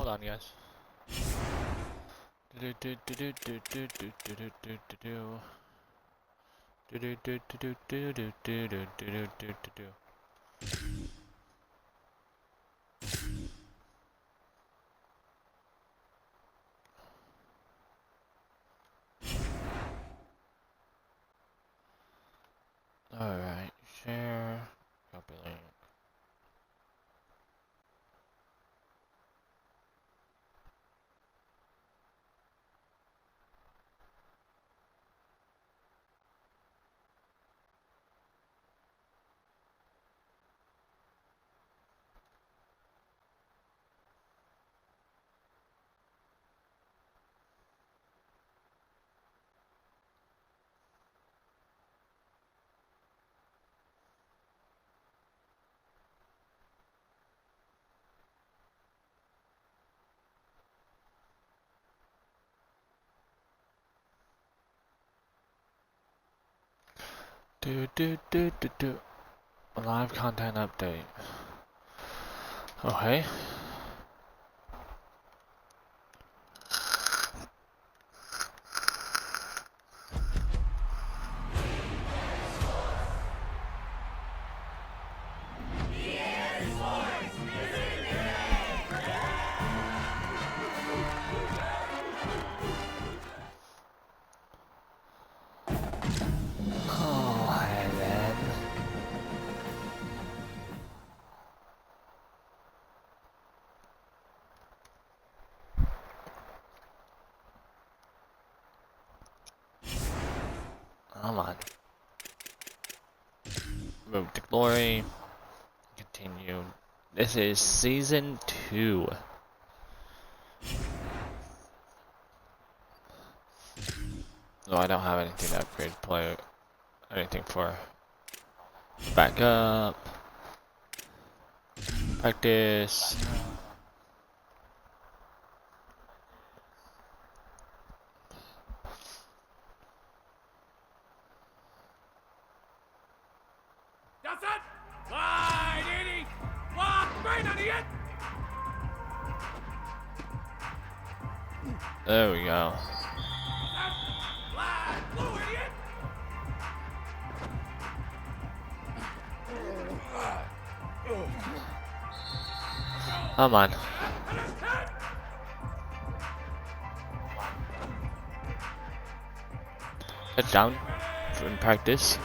on, guys. Alright, share, copy link. Live content update. Okay. Oh, and then come on. Move to glory. Continue. This is season 2. No, I don't have anything to upgrade play. Anything for backup. Practice. There we go. Come on. Touchdown in practice.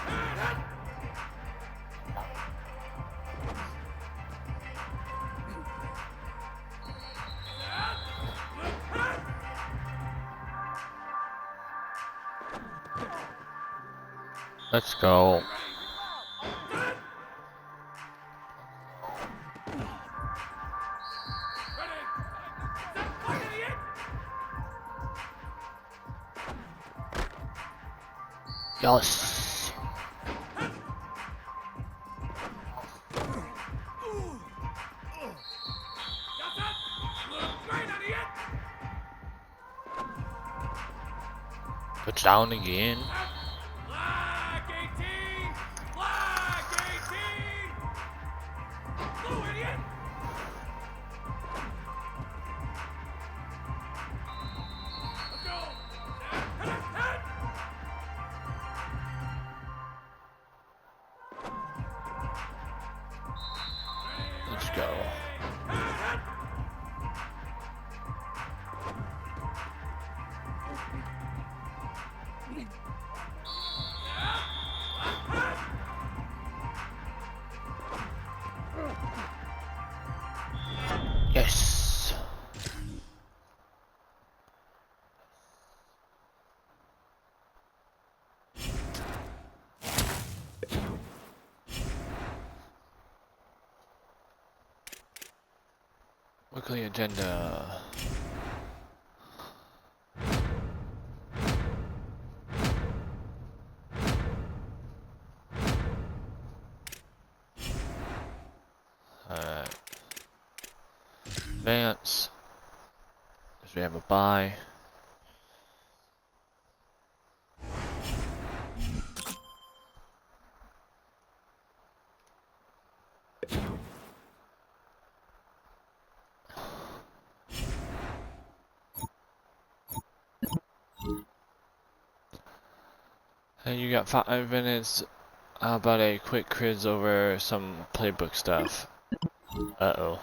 Let's go. Yes. Touchdown again. Let's go. Yes. Weekly agenda. Alright. Advance. As we have a buy. And you got 5 minutes. How about a quick quiz over some playbook stuff? Uh-oh.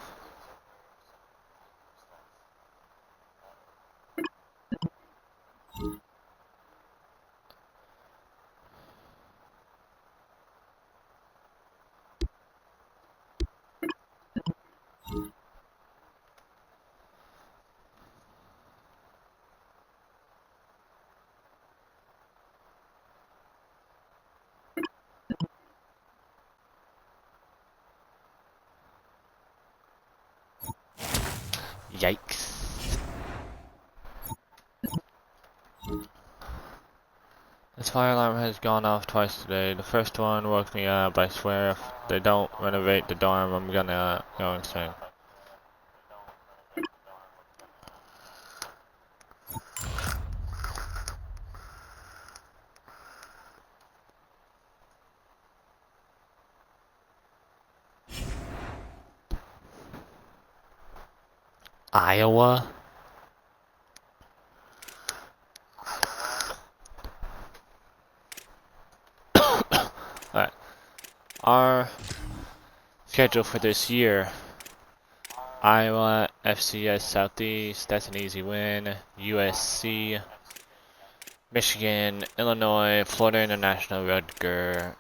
Yikes. This fire alarm has gone off twice today. The first one woke me up. I swear if they don't renovate the dorm, I'm gonna go insane. Iowa? Alright. Our schedule for this year. Iowa, FCS Southeast, that's an easy win. USC, Michigan, Illinois, Florida International, Rutgers,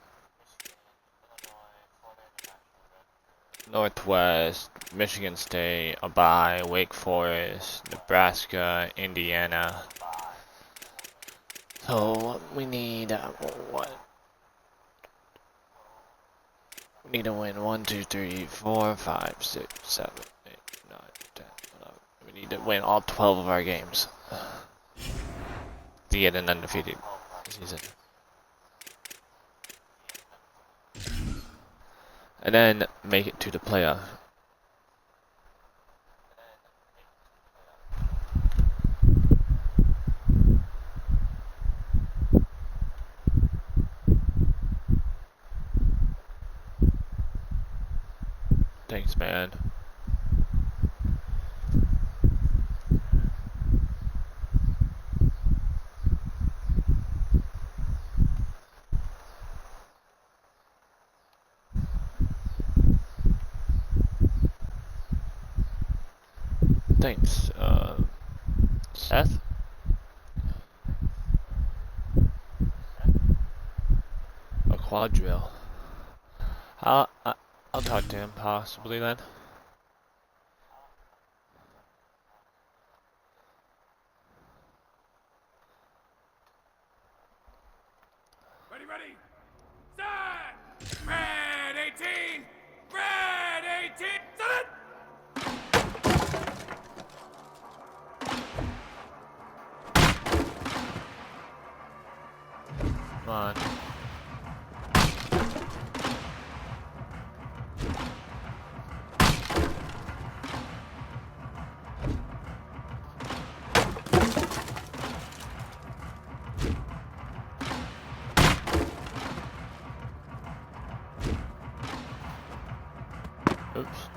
Northwest, Michigan State, a bye, Wake Forest, Nebraska, Indiana. So we need what? We need to win 1, 2, 3, 4, 5, 6, 7, 8, 9, 10, 11. We need to win all 12 of our games to get an undefeated season. And then make it to the playoff. Thanks, man. Thanks, Seth? A quadrille. I'll talk to him possibly then. Ready, set! Red 18! Red 18! Set! Come on. Oops.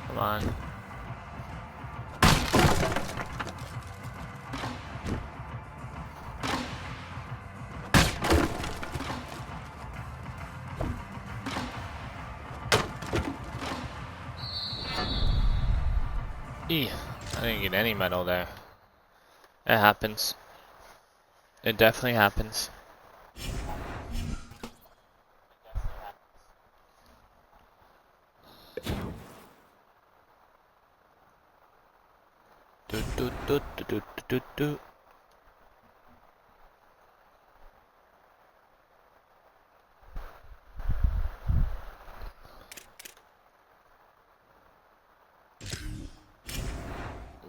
Come on. I didn't get any medal there. It happens. It definitely happens. Do do do do do do do.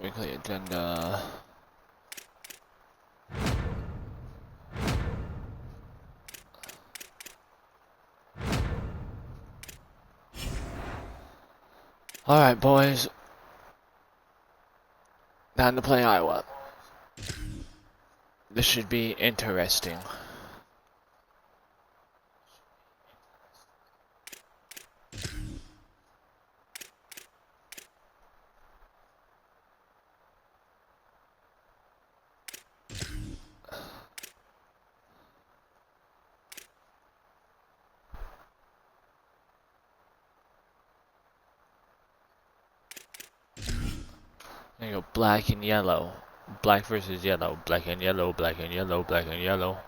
Weekly agenda. Alright, boys. Time to play Iowa. This should be interesting. There you go, black and yellow. Black versus yellow. Black and yellow, black and yellow, black and yellow.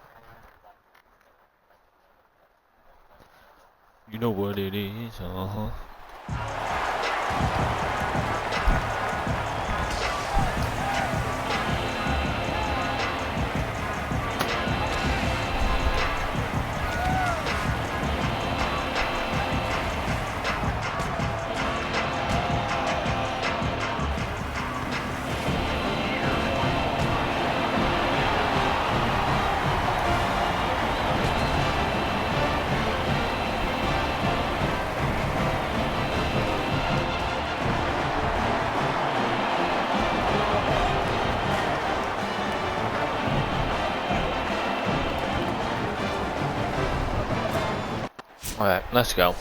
You know what it is, uh-huh. Alright, let's go.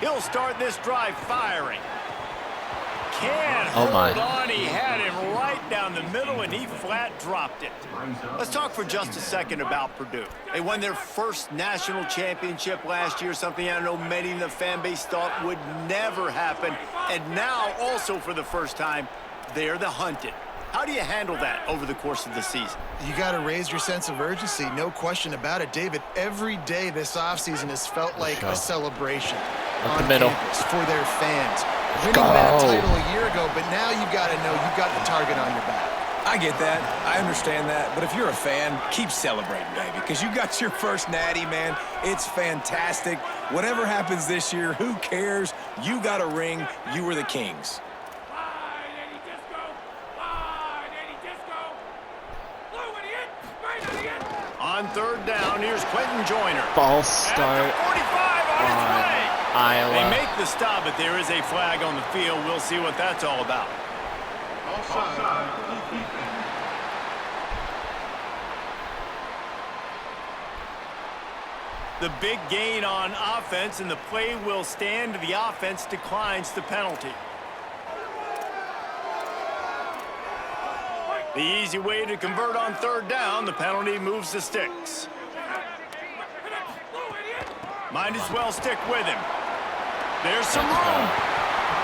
He'll start this drive firing. Can't Oh my. hold on. He had him right down the middle, and he flat dropped it. Let's talk for just a second about Purdue. They won their first national championship last year, something I know many in the fan base thought would never happen. And now, also for the first time, they're the hunted. How do you handle that over the course of the season? You got to raise your sense of urgency, no question about it. David, every day this offseason has felt like a celebration on campus for their fans. Winning that title a year ago, but now you've got to know you've got the target on your back. I get that. I understand that. But if you're a fan, keep celebrating, baby, because you got your first natty, man. It's fantastic. Whatever happens this year, who cares? You got a ring. You were the Kings. On third down, here's Quentin Joyner. False start on Iowa. They make the stop, but there is a flag on the field. We'll see what that's all about. The big gain on offense, and the play will stand. The offense declines the penalty. The easy way to convert on third down, the penalty moves the sticks. Might as well stick with him. There's some room.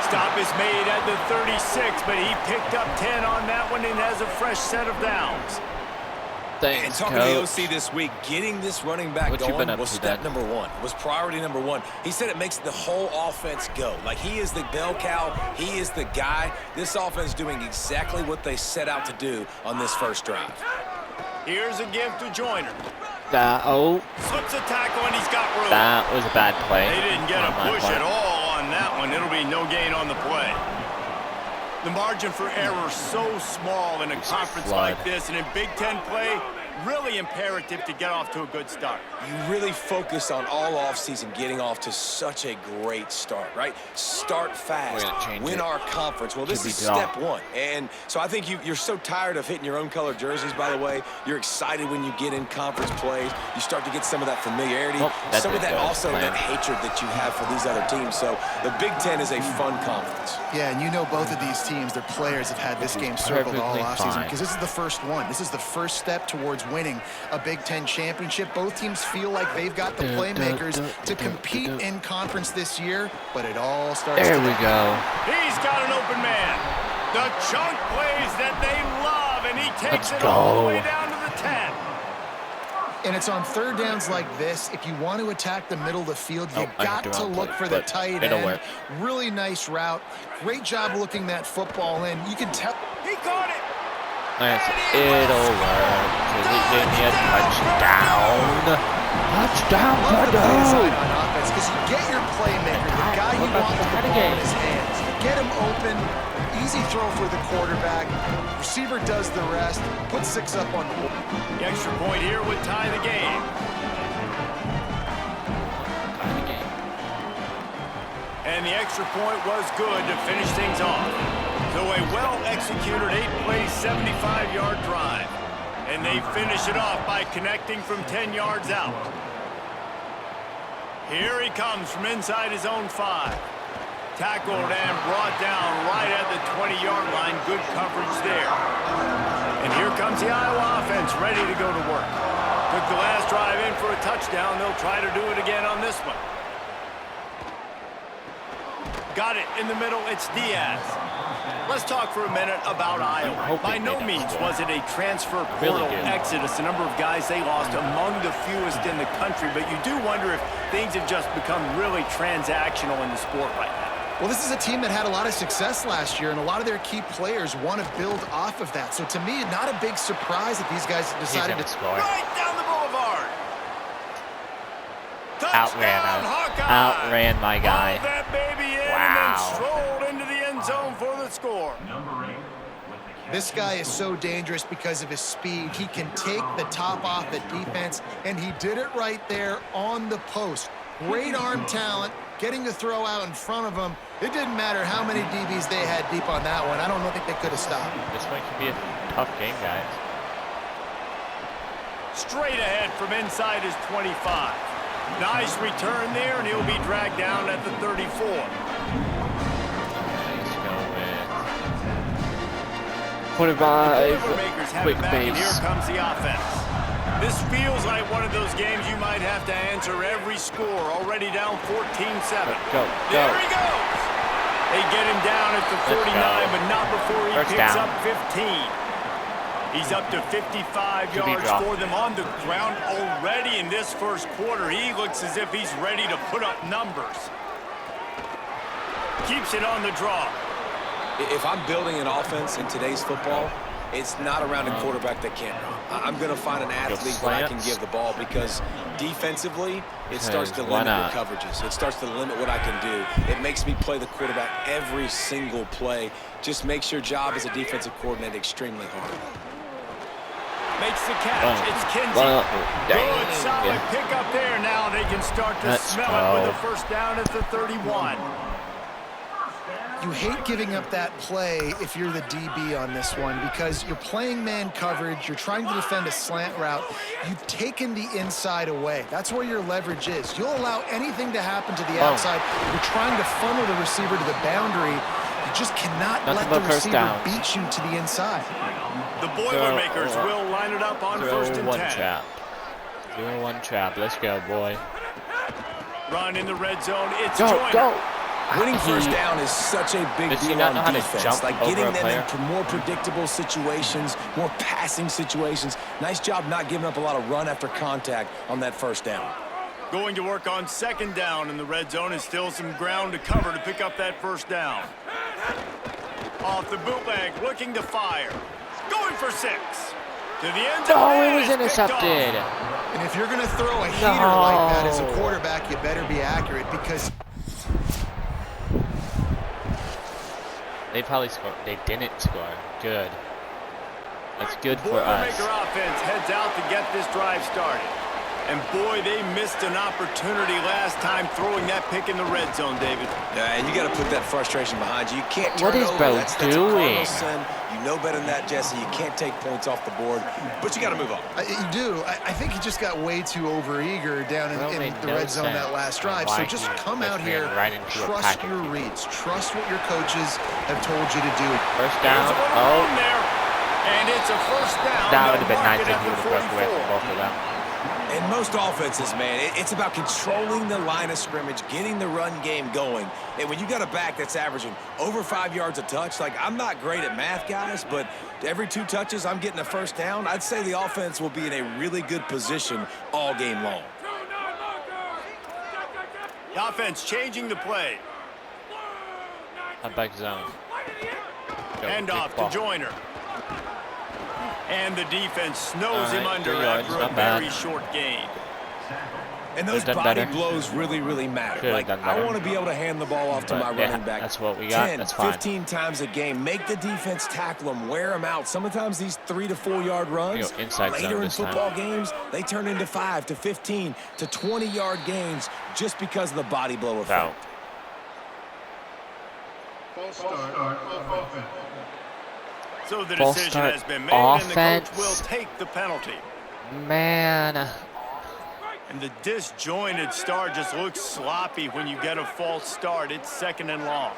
Stop is made at the 36, but he picked up 10 on that one and has a fresh set of downs. Thanks, and talking Coach. to the OC this week, getting this running back going was step number one, was priority number one. He said it makes the whole offense go. Like, he is the bell cow. He is the guy. This offense doing exactly what they set out to do on this first drive. Here's a give to Joyner. Slips a tackle, and he's got room. That was a bad play. They didn't get a push at all on that one. It'll be no gain on the play. The margin for error so small in a conference like this, and in Big Ten play, really imperative to get off to a good start. You really focus on all offseason getting off to such a great start, right? Start fast, win our conference. Well, this is step one. And so I think you're so tired of hitting your own color jerseys, by the way. You're excited when you get in conference plays. You start to get some of that familiarity, some of that also that hatred that you have for these other teams. So the Big Ten is a fun conference. Yeah, and you know both of these teams, their players have had this game circled all offseason because this is the first one. This is the first step towards winning a Big Ten championship. Both teams feel like they've got the playmakers to compete in conference this year, but it all starts There we go. He's got an open man. The chunk plays that they love, and he takes it all the way down to the 10. And it's on third downs like this. If you want to attack the middle of the field, you got to look for the tight end. Really nice route. Great job looking that football in. You can tell. He caught it. It'll work. Because it gave me a touchdown. Touchdown, Purdue. On offense, because you get your playmaker, the guy you want with the ball in his hands. You get him open. Easy throw for the quarterback. Receiver does the rest. Put 6 up on the board. The extra point here would tie the game. And the extra point was good to finish things off. So a well-executed 8-play, 75-yard drive. And they finish it off by connecting from 10 yards out. Here he comes from inside his own 5. Tackled and brought down right at the 20-yard line. Good coverage there. And here comes the Iowa offense ready to go to work. Took the last drive in for a touchdown. They'll try to do it again on this one. Got it in the middle. It's Diaz. Let's talk for a minute about Iowa. By no means was it a transfer portal exodus. The number of guys they lost among the fewest in the country. But you do wonder if things have just become really transactional in the sport right now. Well, this is a team that had a lot of success last year, and a lot of their key players want to build off of that. So to me, not a big surprise that these guys decided to score. Right down the boulevard. Outran my guy. That baby in and strolled into the end zone for the score. This guy is so dangerous because of his speed. He can take the top off the defense, and he did it right there on the post. Great arm talent, getting the throw out in front of him. It didn't matter how many DBs they had deep on that one. I don't think they could have stopped. This one could be a tough game, guys. Straight ahead from inside his 25. Nice return there, and he'll be dragged down at the 34. Nice going. 45. Quick base. Here comes the offense. This feels like one of those games you might have to answer every score. Already down 14-7. Go. There he goes. They get him down at the 49, but not before he picks up 15. He's up to 55 yards for them on the ground already in this first quarter. He looks as if he's ready to put up numbers. Keeps it on the draw. If I'm building an offense in today's football, it's not around a quarterback that can't run. I'm going to find an athlete that I can give the ball because defensively, it starts to limit your coverages. It starts to limit what I can do. It makes me play the quarterback every single play. Just makes your job as a defensive coordinator extremely hard. Makes the catch. It's Kinsey. Good, solid pick up there. Now they can start to smell it with a first down at the 31. You hate giving up that play if you're the DB on this one because you're playing man coverage. You're trying to defend a slant route. You've taken the inside away. That's where your leverage is. You'll allow anything to happen to the outside. You're trying to funnel the receiver to the boundary. You just cannot let the receiver beat you to the inside. The Boilermakers will line it up on first and 10. Doing one trap. Let's go, boy. Run in the red zone. It's Joyner. Winning first down is such a big deal on defense. Like getting them into more predictable situations, more passing situations. Nice job not giving up a lot of run after contact on that first down. Going to work on second down in the red zone. Is still some ground to cover to pick up that first down. Off the bootleg, looking to fire. Going for 6. To the end zone. Oh, it was intercepted. And if you're going to throw a heater like that as a quarterback, you better be accurate because they probably scored. They didn't score. Good. That's good for us. Boilermaker offense heads out to get this drive started. And boy, they missed an opportunity last time throwing that pick in the red zone, David. Yeah, and you got to put that frustration behind you. You can't turn over. What is Bo doing? You know better than that, Jesse. You can't take points off the board, but you got to move on. You do. I think he just got way too overeager down in the red zone that last drive. So just come out here, trust your reads, trust what your coaches have told you to do. First down. And it's a first down. That would have been nice if you would have broke away from both of them. In most offenses, man, it's about controlling the line of scrimmage, getting the run game going. And when you got a back that's averaging over 5 yards a touch, like I'm not great at math, guys, but every 2 touches I'm getting a first down, I'd say the offense will be in a really good position all game long. The offense changing the play. Back zone. Hand off to Joyner. And the defense snows him under after a very short gain. And those body blows really, really matter. Like, I want to be able to hand the ball off to my running back. That's what we got. 10, that's fine. 15 times a game. Make the defense tackle them, wear them out. Sometimes these 3 to 4 yard runs, later in football games, they turn into 5 to 15 to 20 yard gains just because of the body blow effect. So the False decision start has been made, and the coach offense. will take the penalty. Man. And the disjointed start just looks sloppy when you get a false start. It's 2nd and long.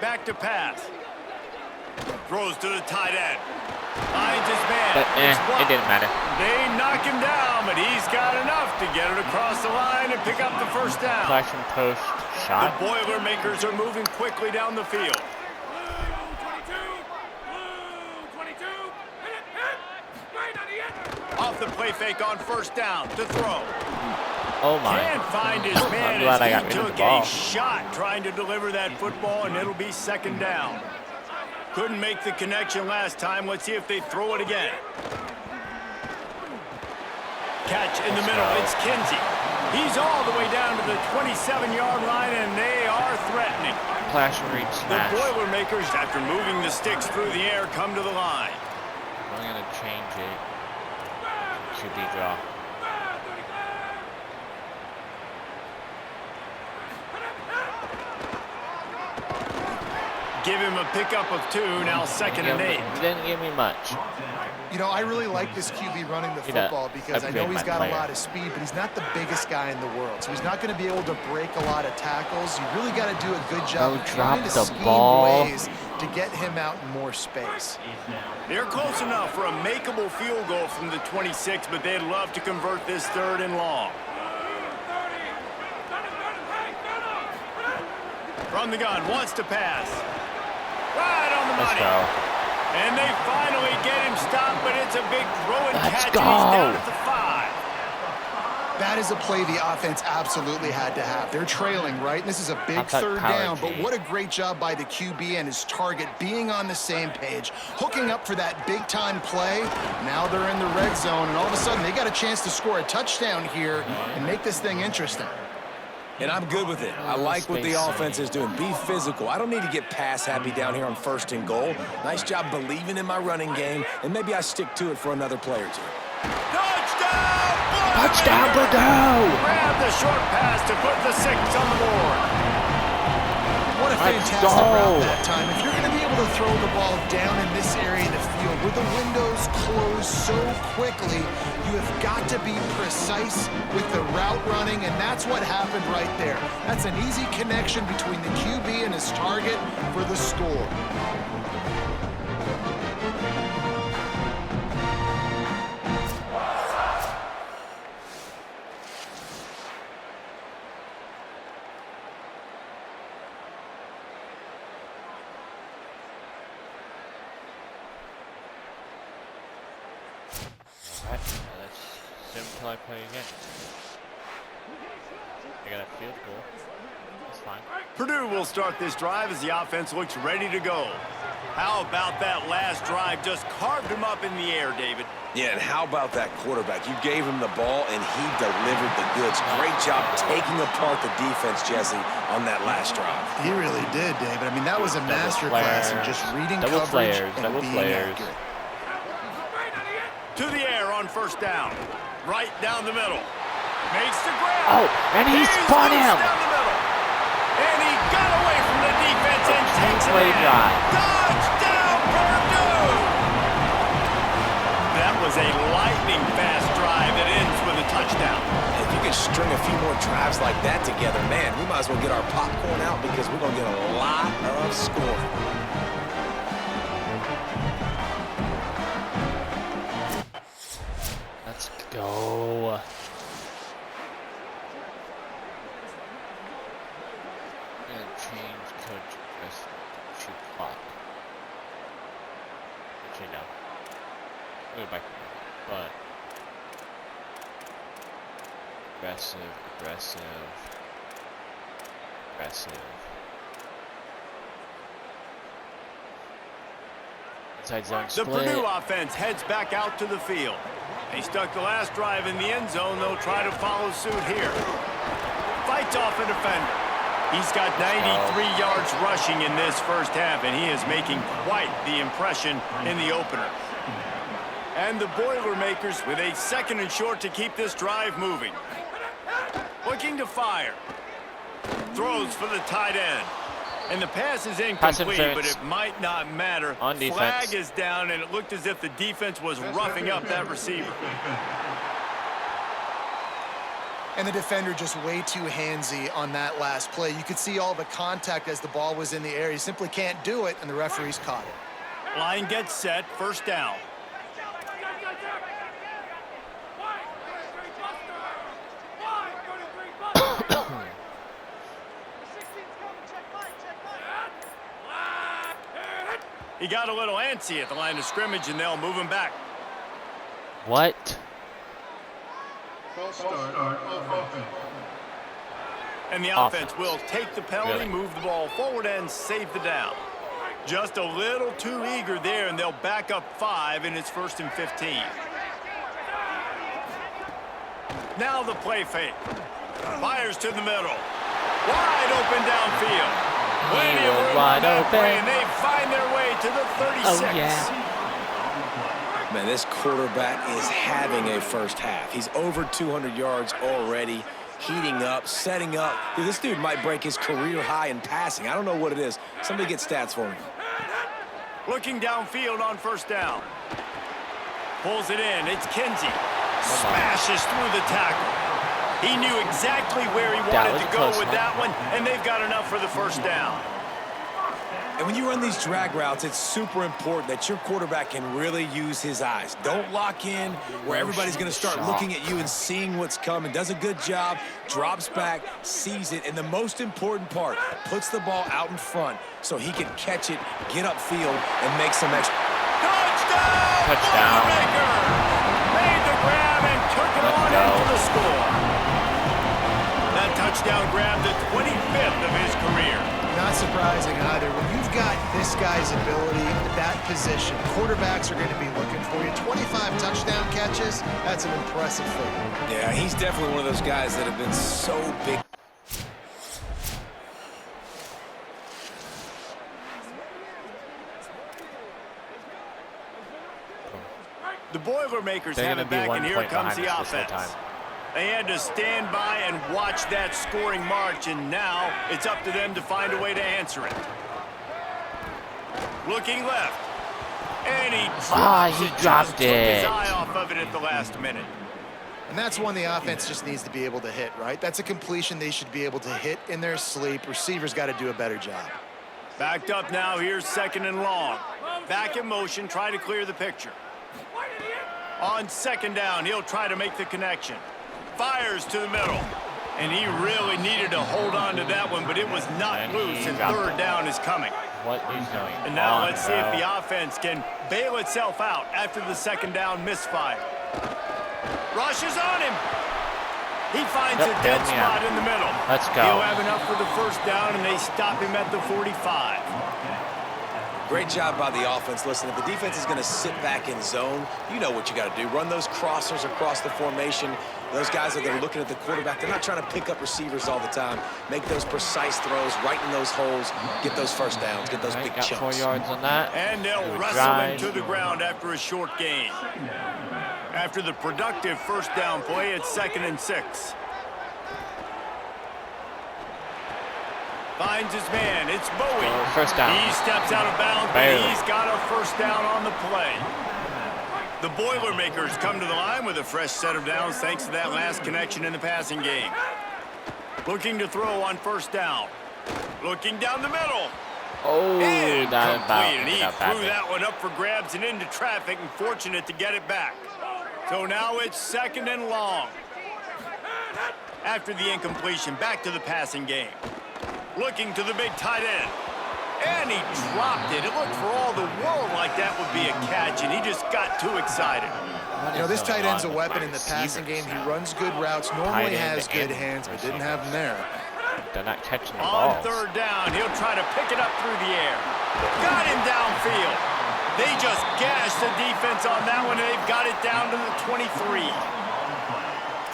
Back to pass. Throws to the tight end. Finds his man. But it didn't matter. They knock him down, but he's got enough to get it across the line and pick up the first down. Flash and post The shot. Boilermakers are moving quickly down the field. Off the play fake on first down to throw. Oh my. Can't find his man I'm glad I got as he rid of the took ball. a shot trying to deliver that football, and it'll be 2nd down. Couldn't make the connection last time. Let's see if they throw it again. Catch in the middle. It's Kinsey. He's all the way down to the 27-yard line, and they are threatening. Flash and read smash. The Boilermakers, after moving the sticks through the air, come to the line. I'm going to change it. QB draw. Give him a pickup of 2, now 2nd and 8. Didn't give me much. You know, I really like this QB running the football because I know he's got a lot of speed, but he's not the biggest guy in the world. So he's not going to be able to break a lot of tackles. You really got to do a good job of trying to scheme ways to get him out in more space. They're close enough for a makeable field goal from the 26, but they'd love to convert this 3rd and long. From the gun, wants to pass. Right on the money. Let's go. And they finally get him stopped, but it's a big throw and Let's catch. go. And he's down at the 5. That is a play the offense absolutely had to have. They're trailing, right? This is a big 3rd down, but what a great job by the QB and his target being on the same page, hooking up for that big-time play. Now they're in the red zone, and all of a sudden they got a chance to score a touchdown here and make this thing interesting. And I'm good with it. I like what the offense is doing. Be physical. I don't need to get pass happy down here on 1st and goal. Nice job believing in my running game, and maybe I stick to it for another play or 2. Touchdown! Touchdown, Purdue! Grab the short pass to put the 6 on the board. What a fantastic route that time. If you're going to be able to throw the ball down in this area of the field where the windows close so quickly, you have got to be precise with the route running, and that's what happened right there. That's an easy connection between the QB and his target for the score. Until I play again. I got a field goal. That's fine. Purdue will start this drive as the offense looks ready to go. How about that last drive? Just carved him up in the air, David. Yeah, and how about that quarterback? You gave him the ball, and he delivered the goods. Great job taking apart the defense, Jesse, on that last drive. He really did, David. I mean, that was a masterclass in just reading coverage and being accurate. To the air on 1st down. Right down the middle. Makes the grab. Oh, and he spun him. Down the middle. And he got away from the defense and takes it in. Touchdown, Purdue! That was a lightning fast drive that ends with a touchdown. If you can string a few more drives like that together, man, we might as well get our popcorn out because we're going to get a lot of scoring. Let's go. I'm gonna change coach to shoot clock. Actually, no. Go back, but aggressive, aggressive, aggressive. Inside zone split. The Purdue offense heads back out to the field. They stuck the last drive in the end zone. They'll try to follow suit here. Fights off a defender. He's got 93 yards rushing in this 1st half, and he is making quite the impression in the opener. And the Boilermakers with a 2nd and short to keep this drive moving. Looking to fire. Throws for the tight end. And the pass is Pass incomplete, but it might not matter. On defense. Flag is down, and it looked as if the defense was roughing up that receiver. And the defender just way too handsy on that last play. You could see all the contact as the ball was in the air. He simply can't do it, and the referee's caught it. Line gets set, first down. He got a little antsy at the line of scrimmage, and they'll move him back. What? And the offense will take the penalty, move the ball forward, and save the down. Just a little too eager there, and they'll back up 5, and it's 1st and 15. Now the play fake. Fires to the middle. Wide open downfield. Plenty of room wide on that open. play, and they find their way to the 36. Oh, yeah. Man, this quarterback is having a first half. He's over 200 yards already, heating up, setting up. Dude, this dude might break his career high in passing. I don't know what it is. Somebody get stats for me. Looking downfield on first down. Pulls it in. It's Kinsey. Smashes through the tackle. He knew exactly where he wanted to go with that one, and they've got enough for the first down. And when you run these drag routes, it's super important that your quarterback can really use his eyes. Don't lock in where everybody's going to start looking at you and seeing what's coming. Does a good job, drops back, sees it, and the most important part, puts the ball out in front so he can catch it, get upfield, and make some extra. Touchdown! Touchdown. Made the grab and took it on into the score. That touchdown grabbed the 25th of his career. Not surprising either. When you've got this guy's ability at that position, quarterbacks are going to be looking for you. 25 touchdown catches, that's an impressive figure. Yeah, he's definitely one of those guys that have been so big. The Boilermakers They're have gonna it be back, 1 and here point comes behind the us this whole offense. time. They had to stand by and watch that scoring march, and now it's up to them to find a way to answer it. Looking left. And he dropped it. Took his eye off of it at the last minute. And that's one the offense just needs to be able to hit, right? That's a completion they should be able to hit in their sleep. Receivers got to do a better job. Backed up now, here's 2nd and long. Back in motion, try to clear the picture. On 2nd down, he'll try to make the connection. Fires to the middle. And he really needed to hold on to that one, but it was not loose, and 3rd down is coming. What is going on? And now let's see if the offense can bail itself out after the 2nd down misfire. Rushes on him. He finds a dead spot in the middle. Let's go. He'll have enough for the 1st down, and they stop him at the 45. Great job by the offense. Listen, if the defense is going to sit back in zone, you know what you got to do. Run those crossers across the formation. Those guys that are looking at the quarterback, they're not trying to pick up receivers all the time. Make those precise throws, right in those holes, get those first downs, get those big got chunks. 4 yards on that. And they'll wrestle him to the ground after a short gain. After the productive 1st down play, it's 2nd and 6. Finds his man. It's Bowie. First down. He steps out of bounds, but he's got a 1st down on the play. The Boilermakers come to the line with a fresh set of downs thanks to that last connection in the passing game. Looking to throw on 1st down. Looking down the middle. Oh, that And he threw that one up for grabs and into traffic, and fortunate to get it back. So now it's 2nd and long. After the incompletion, back to the passing game. Looking to the big tight end. And he dropped it. It looked for all the world like that would be a catch, and he just got too excited. You know, this tight end's a weapon in the passing game. He runs good routes, normally has good hands, but didn't have them there. They're not catching the On balls. 3rd down, he'll try to pick it up through the air. Got him downfield. They just gashed the defense on that one, and they've got it down to the 23.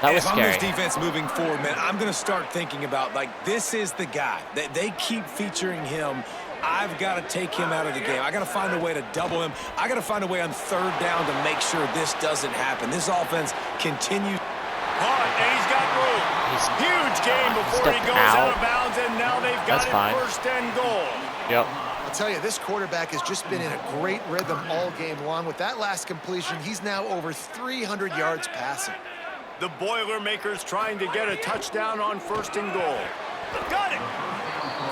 That was if scary. I'm this defense moving forward, man, I'm going to start thinking about, like, this is the guy. They keep featuring him. I've got to take him out of the game. I got to find a way to double him. I got to find a way on 3rd down to make sure this doesn't happen. This offense continues. caught, and he's got room. Huge gain before he goes out of bounds, and now they've got it first and goal. Yep. I'll tell you, this quarterback has just been in a great rhythm all game long. With that last completion, he's now over 300 yards passing. The Boilermakers trying to get a touchdown on first and goal. Got it!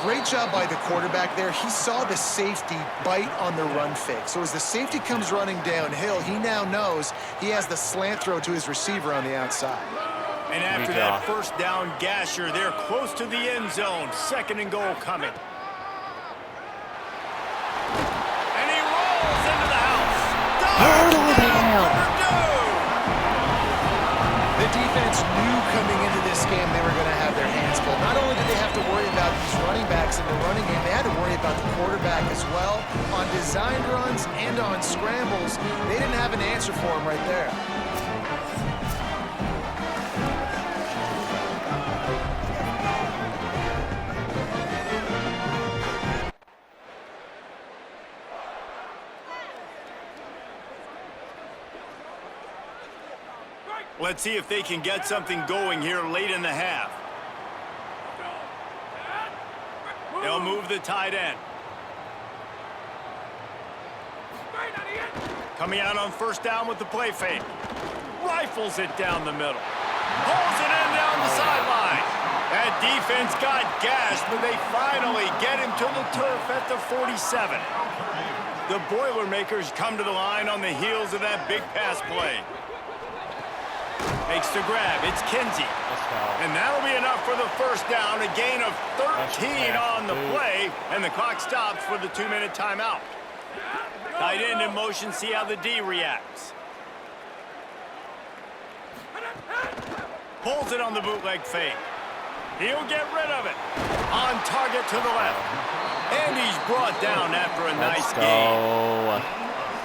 Great job by the quarterback there. He saw the safety bite on the run fake. So as the safety comes running downhill, he now knows he has the slant throw to his receiver on the outside. And after that first down gasher, they're close to the end zone. Second and goal coming. And he rolls into the house. The defense knew coming into this game they were going to have their hands full. Not only did they have to worry about these running backs in the running game, they had to worry about the quarterback as well. On designed runs and on scrambles, they didn't have an answer for him right there. Let's see if they can get something going here late in the half. They'll move the tight end. Coming out on first down with the play fake. Rifles it down the middle. Pulls it in down the sideline. That defense got gashed, but they finally get him to the turf at the 47. The Boilermakers come to the line on the heels of that big pass play. Makes the grab. It's Kinsey. And that'll be enough for the first down. A gain of 13 on the play. And the clock stops for the 2-minute timeout. Tight end in motion. See how the D reacts. Pulls it on the bootleg fake. He'll get rid of it. On target to the left. And he's brought down after a nice gain.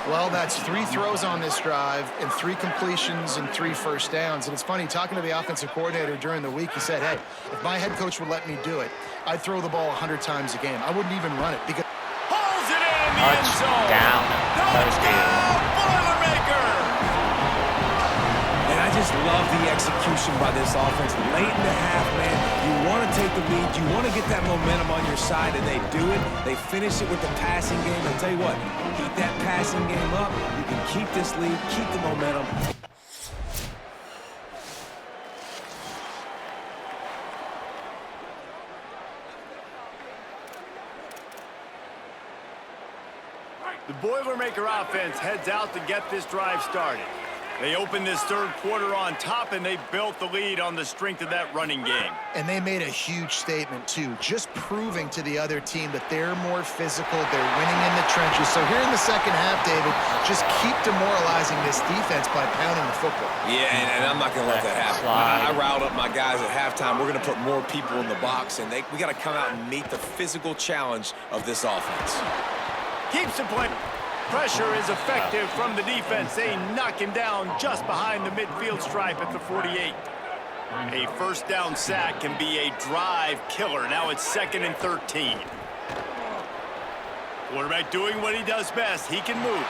Well, that's 3 throws on this drive and 3 completions and 3 first downs. And it's funny, talking to the offensive coordinator during the week, he said, hey, if my head coach would let me do it, I'd throw the ball 100 times a game. I wouldn't even run it because... Pulls it in the end zone. Touchdown, Boilermaker! And I just love the execution by this offense. Late in the half, man, you want to take the lead. You want to get that momentum on your side, and they do it. They finish it with the passing game. I'll tell you what, keep that passing game up. You can keep this lead, keep the momentum. The Boilermaker offense heads out to get this drive started. They opened this third quarter on top, and they built the lead on the strength of that running game. And they made a huge statement, too, just proving to the other team that they're more physical, they're winning in the trenches. So here in the second half, David, just keep demoralizing this defense by pounding the football. Yeah, and I'm not going to let that happen. I riled up my guys at halftime. We're going to put more people in the box, and we got to come out and meet the physical challenge of this offense. Keeps the play. Pressure is effective from the defense. They knock him down just behind the midfield stripe at the 48. A first down sack can be a drive killer. Now it's 2nd and 13. Quarterback doing what he does best. He can move.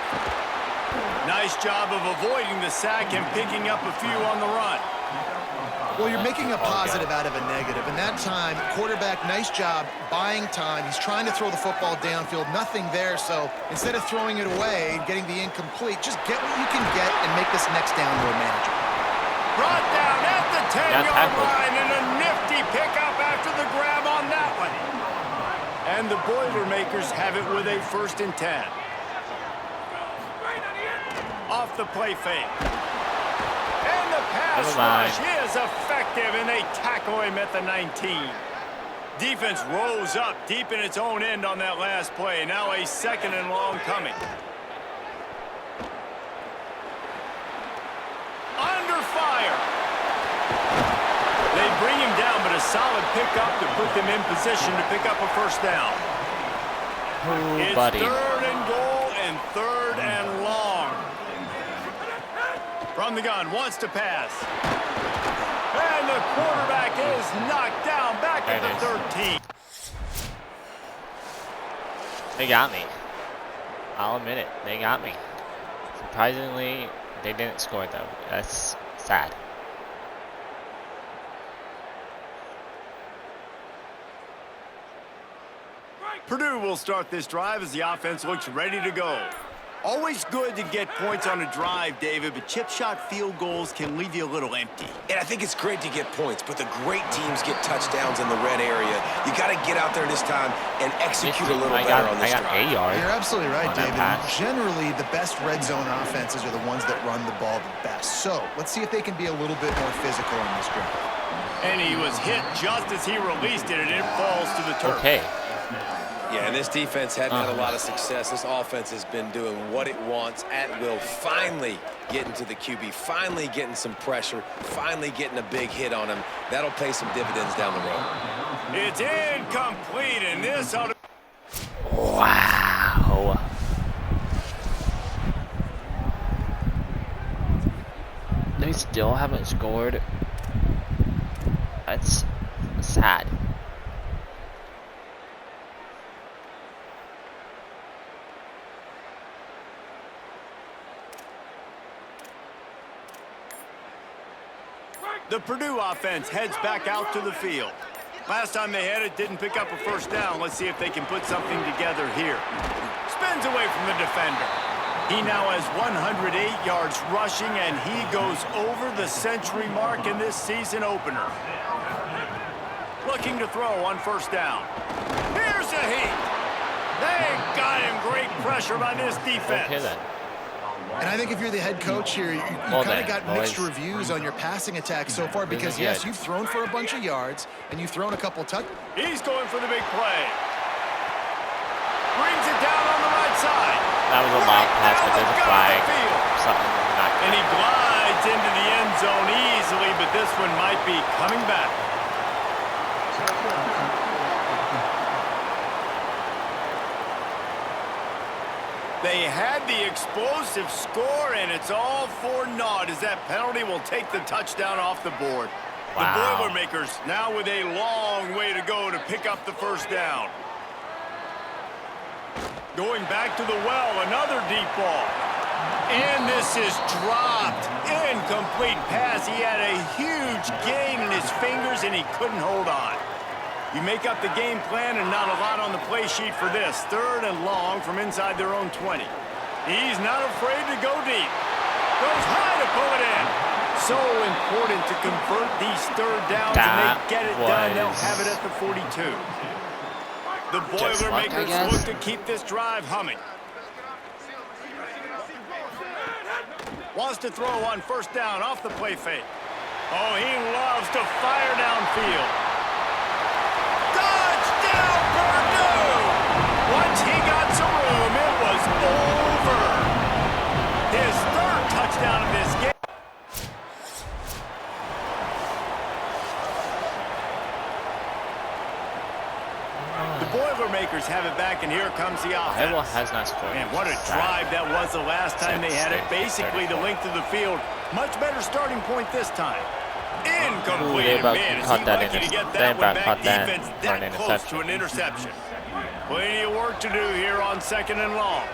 Nice job of avoiding the sack and picking up a few on the run. Well, you're making a positive out of a negative. And that time, quarterback, nice job buying time. He's trying to throw the football downfield. Nothing there. So instead of throwing it away and getting the incomplete, just get what you can get and make this next down more manageable. Brought down at the 10-yard line, and a nifty pickup after the grab on that one. And the Boilermakers have it with a 1st and 10. Off the play fake. And the pass rush is effective, and they tackle him at the 19. Defense rose up deep in its own end on that last play. Now a 2nd and long coming. Under fire. They bring him down, but a solid pickup to put them in position to pick up a first down. It's 3rd and goal and 3rd and long. From the gun, wants to pass. And the quarterback is knocked down back at the 13. They got me. I'll admit it. They got me. Surprisingly, they didn't score, though. That's sad. Purdue will start this drive as the offense looks ready to go. Always good to get points on a drive, David, but chip shot field goals can leave you a little empty. And I think it's great to get points, but the great teams get touchdowns in the red area. You got to get out there this time and execute a little better on this drive. I got 8 yards. You're absolutely right, David. Generally, the best red zone offenses are the ones that run the ball the best. So let's see if they can be a little bit more physical on this drive. And he was hit just as he released it, and it falls to the turf. Okay. Yeah, and this defense hadn't had a lot of success. This offense has been doing what it wants at will. Finally getting to the QB, finally getting some pressure, finally getting a big hit on him. That'll pay some dividends down the road. It's incomplete, and this ought to... Wow. They still haven't scored. That's sad. The Purdue offense heads back out to the field. Last time they had it, didn't pick up a first down. Let's see if they can put something together here. Spins away from the defender. He now has 108 yards rushing, and he goes over the century mark in this season opener. Looking to throw on first down. Here's a heat. They got him. Great pressure by this defense. Okay, then. And I think if you're the head coach here, you kind of got mixed reviews on your passing attack so far because, yes, you've thrown for a bunch of yards and you've thrown a couple touchdowns. He's going for the big play. Brings it down on the right side. That was a long pass, but there's a flag. Something not good. And he glides into the end zone easily, but this one might be coming back. They had the explosive score, and it's all for naught as that penalty will take the touchdown off the board. Wow. The Boilermakers now with a long way to go to pick up the first down. Going back to the well, another deep ball. And this is dropped. Incomplete pass. He had a huge gain in his fingers, and he couldn't hold on. You make up the game plan and not a lot on the play sheet for this. 3rd and long from inside their own 20. He's not afraid to go deep. Goes high to pull it in. So important to convert these 3rd downs and they get it done. They'll have it at the 42. The Boilermakers look to keep this drive humming. Wants to throw on first down off the play fake. Oh, he loves to fire downfield. Once he got some room, it was over. His 3rd touchdown of this game. The Boilermakers have it back, and here comes the offense. Iowa has not scored. And what a drive that was the last time they had it. Basically the length of the field. Much better starting point this time. Incomplete. Ooh, man, is he lucky to get that one back? Defense that close to an interception. Plenty of work to do here on 2nd and long.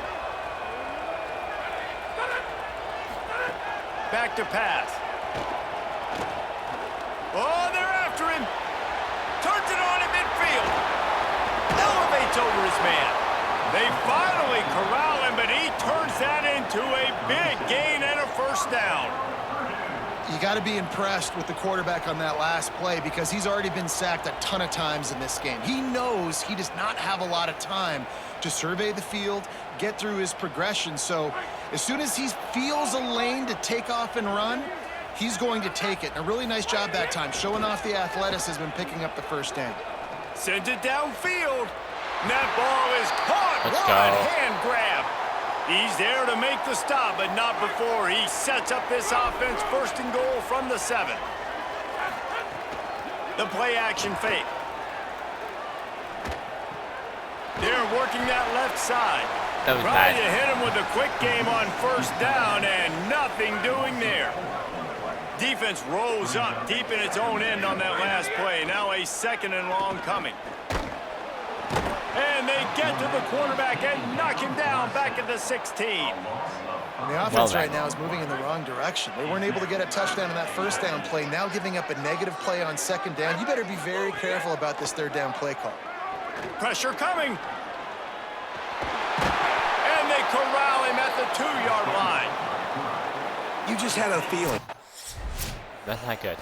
Back to pass. Oh, they're after him. Turns it on in midfield. Elevates over his man. They finally corral him, but he turns that into a big gain and a first down. You got to be impressed with the quarterback on that last play because he's already been sacked a ton of times in this game. He knows he does not have a lot of time to survey the field, get through his progression. So as soon as he feels a lane to take off and run, he's going to take it. And a really nice job that time, showing off the athleticism and picking up the first down. Sends it downfield. And that ball is caught. Let's What go. hand grab. He's there to make the stop, but not before he sets up this offense 1st and goal from the 7. The play action fake. They're working that left side. That was Trying bad. to hit him with a quick game on first down and nothing doing there. Defense rolls up deep in its own end on that last play. Now a 2nd and long coming. And they get to the quarterback and knock him down back at the 16. And the offense right now is moving in the wrong direction. They weren't able to get a touchdown on that first down play. Now giving up a negative play on 2nd down. You better be very careful about this 3rd down play call. Pressure coming. And they corral him at the 2-yard line. You just had a feeling. That's not good.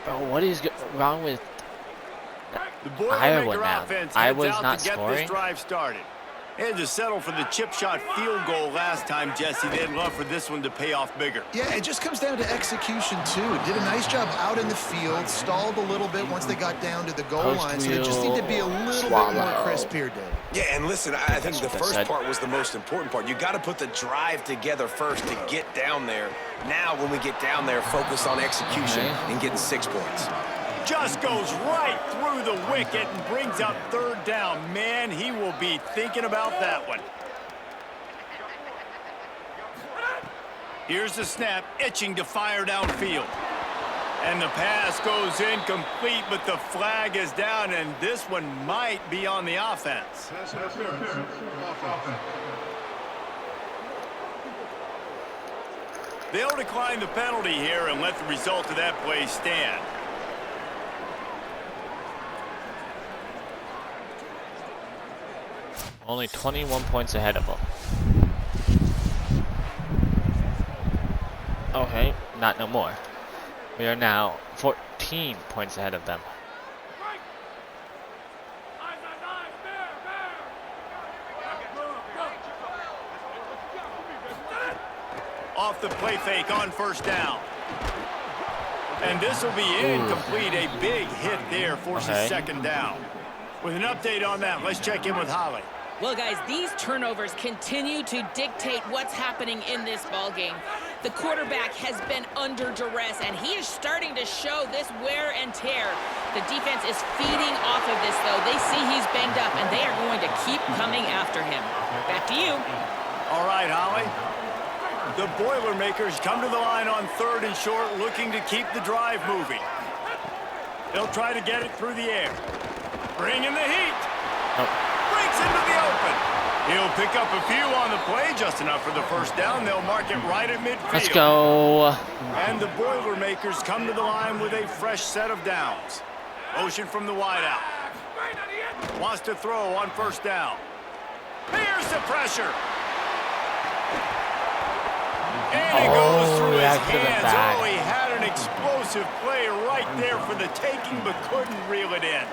Bro, what is wrong with the Iowa now? Iowa's not to get scoring. This drive started. They had to settle for the chip shot field goal last time, Jesse. They'd love for this one to pay off bigger. Yeah, it just comes down to execution, too. Did a nice job out in the field, stalled a little bit once they got down to the goal line, so they just need to be a little bit more crisp here, Dave. Yeah, and listen, I think the first part was the most important part. You got to put the drive together first to get down there. Now, when we get down there, focus on execution and getting 6 points. Just goes right through the wicket and brings up 3rd down. Man, he will be thinking about that one. Here's the snap, itching to fire downfield. And the pass goes incomplete, but the flag is down, and this one might be on the offense. They'll decline the penalty here and let the result of that play stand. Only 21 points ahead of them. Okay, not no more. We are now 14 points ahead of them. Off the play fake on 1st down. And this will be incomplete. A big hit there forces 2nd down. With an update on that, let's check in with Holly. Well, guys, these turnovers continue to dictate what's happening in this ballgame. The quarterback has been under duress, and he is starting to show this wear and tear. The defense is feeding off of this, though. They see he's banged up, and they are going to keep coming after him. Back to you. All right, Holly. The Boilermakers come to the line on 3rd and short, looking to keep the drive moving. They'll try to get it through the air. Bring in the heat. Breaks into the open. He'll pick up a few on the play, just enough for the 1st down. They'll mark it right at midfield. Let's go. And the Boilermakers come to the line with a fresh set of downs. Motion from the wideout. Wants to throw on 1st down. Here's the pressure. And he goes through his hands. Oh, he had an explosive play right there for the taking, but couldn't reel it in.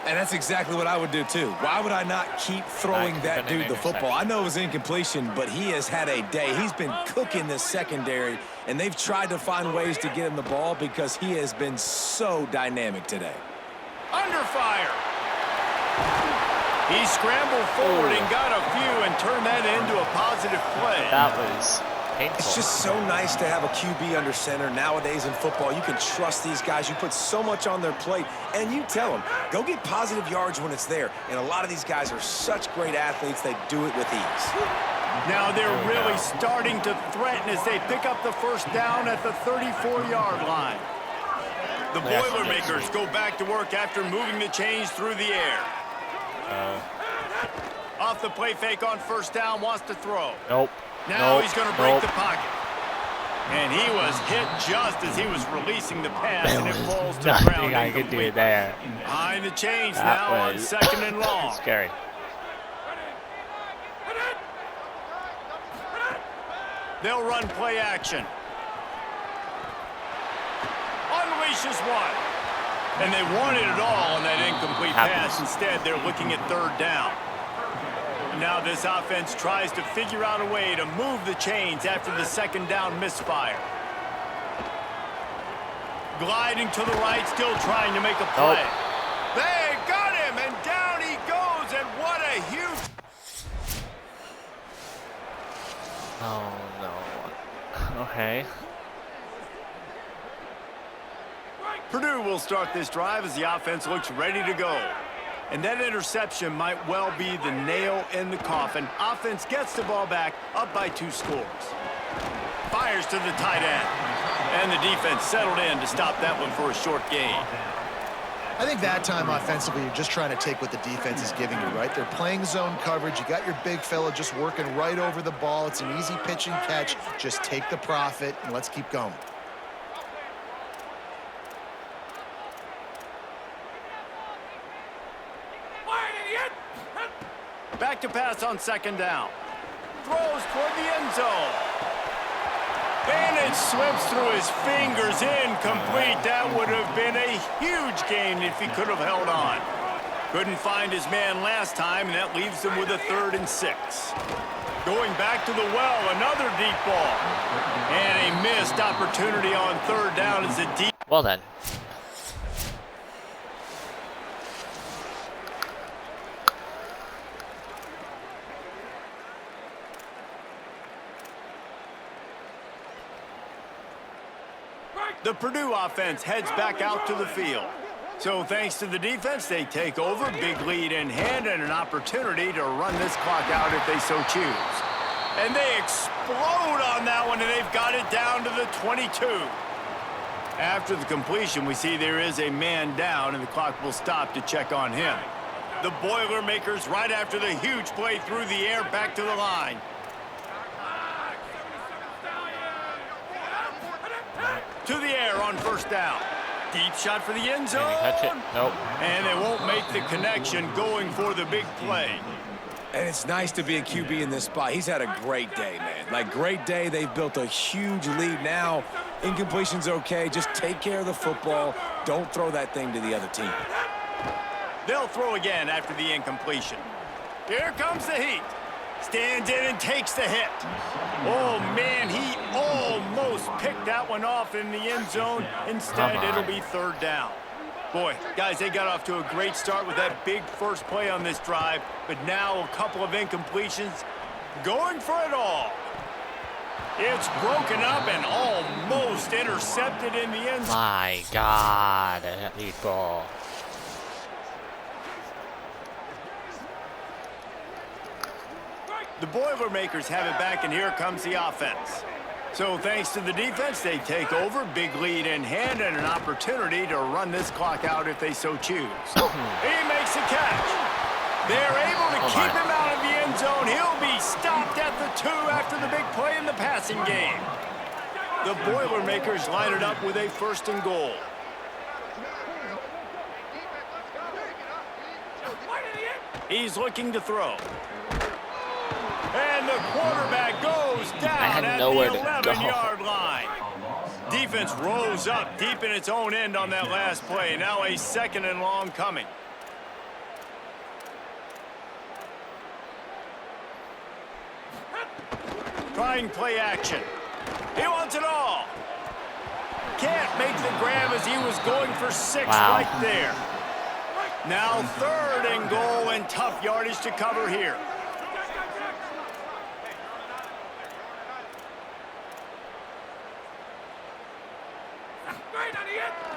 And that's exactly what I would do, too. Why would I not keep throwing that dude the football? I know it was incompletion, but he has had a day. He's been cooking this secondary, and they've tried to find ways to get him the ball because he has been so dynamic today. Under fire. He scrambled forward and got a few and turned that into a positive play. That was painful. It's just so nice to have a QB under center. Nowadays in football, you can trust these guys. You put so much on their plate, and you tell them, go get positive yards when it's there. And a lot of these guys are such great athletes, they do it with ease. Now they're really starting to threaten as they pick up the 1st down at the 34-yard line. The Boilermakers go back to work after moving the chains through the air. Off the play fake on 1st down, wants to throw. Nope. Now he's going to break the pocket. And he was hit just as he was releasing the pass, and it falls to the ground. Nothing I could do there. Behind the chains now on 2nd and long. Scary. They'll run play action. Unleashes one. And they wanted it all on that incomplete pass. Instead, they're looking at 3rd down. Now this offense tries to figure out a way to move the chains after the 2nd down misfire. Gliding to the right, still trying to make a play. They got him, and down he goes, and what a huge... Oh, no. Okay. Purdue will start this drive as the offense looks ready to go. And that interception might well be the nail in the coffin. Offense gets the ball back, up by 2 scores. Fires to the tight end. And the defense settled in to stop that one for a short gain. I think that time offensively, you're just trying to take what the defense is giving you, right? They're playing zone coverage. You got your big fella just working right over the ball. It's an easy pitch and catch. Just take the profit, and let's keep going. to pass on second down. Throws toward the end zone. And it slips through his fingers, incomplete. That would have been a huge gain if he could have held on. Couldn't find his man last time, and that leaves him with a 3rd and 6. Going back to the well, another deep ball. And a missed opportunity on 3rd down as a deep. Well then. The Purdue offense heads back out to the field. So thanks to the defense, they take over, big lead in hand, and an opportunity to run this clock out if they so choose. And they explode on that one, and they've got it down to the 22. After the completion, we see there is a man down, and the clock will stop to check on him. The Boilermakers, right after the huge play through the air, back to the line. To the air on 1st down. Deep shot for the end zone. Catch it? Nope. And they won't make the connection going for the big play. And it's nice to be a QB in this spot. He's had a great day, man. Like, great day. They've built a huge lead now. Incompletion's okay. Just take care of the football. Don't throw that thing to the other team. They'll throw again after the incompletion. Here comes the heat. Stands in and takes the hit. Oh, man, he almost picked that one off in the end zone. Instead, it'll be 3rd down. Boy, guys, they got off to a great start with that big first play on this drive, but now a couple of incompletions going for it all. It's broken up and almost intercepted in the end zone. My God, that lead ball. The Boilermakers have it back, and here comes the offense. So thanks to the defense, they take over, big lead in hand, and an opportunity to run this clock out if they so choose. He makes a catch. They're able to keep him out of the end zone. He'll be stopped at the 2 after the big play in the passing game. The Boilermakers line it up with a 1st and goal. He's looking to throw. And the quarterback goes down at the 11-yard line. Defense rose up deep in its own end on that last play. Now a 2nd and long coming. Trying play action. He wants it all. Can't make the grab as he was going for 6 right there. Now 3rd and goal, and tough yardage to cover here.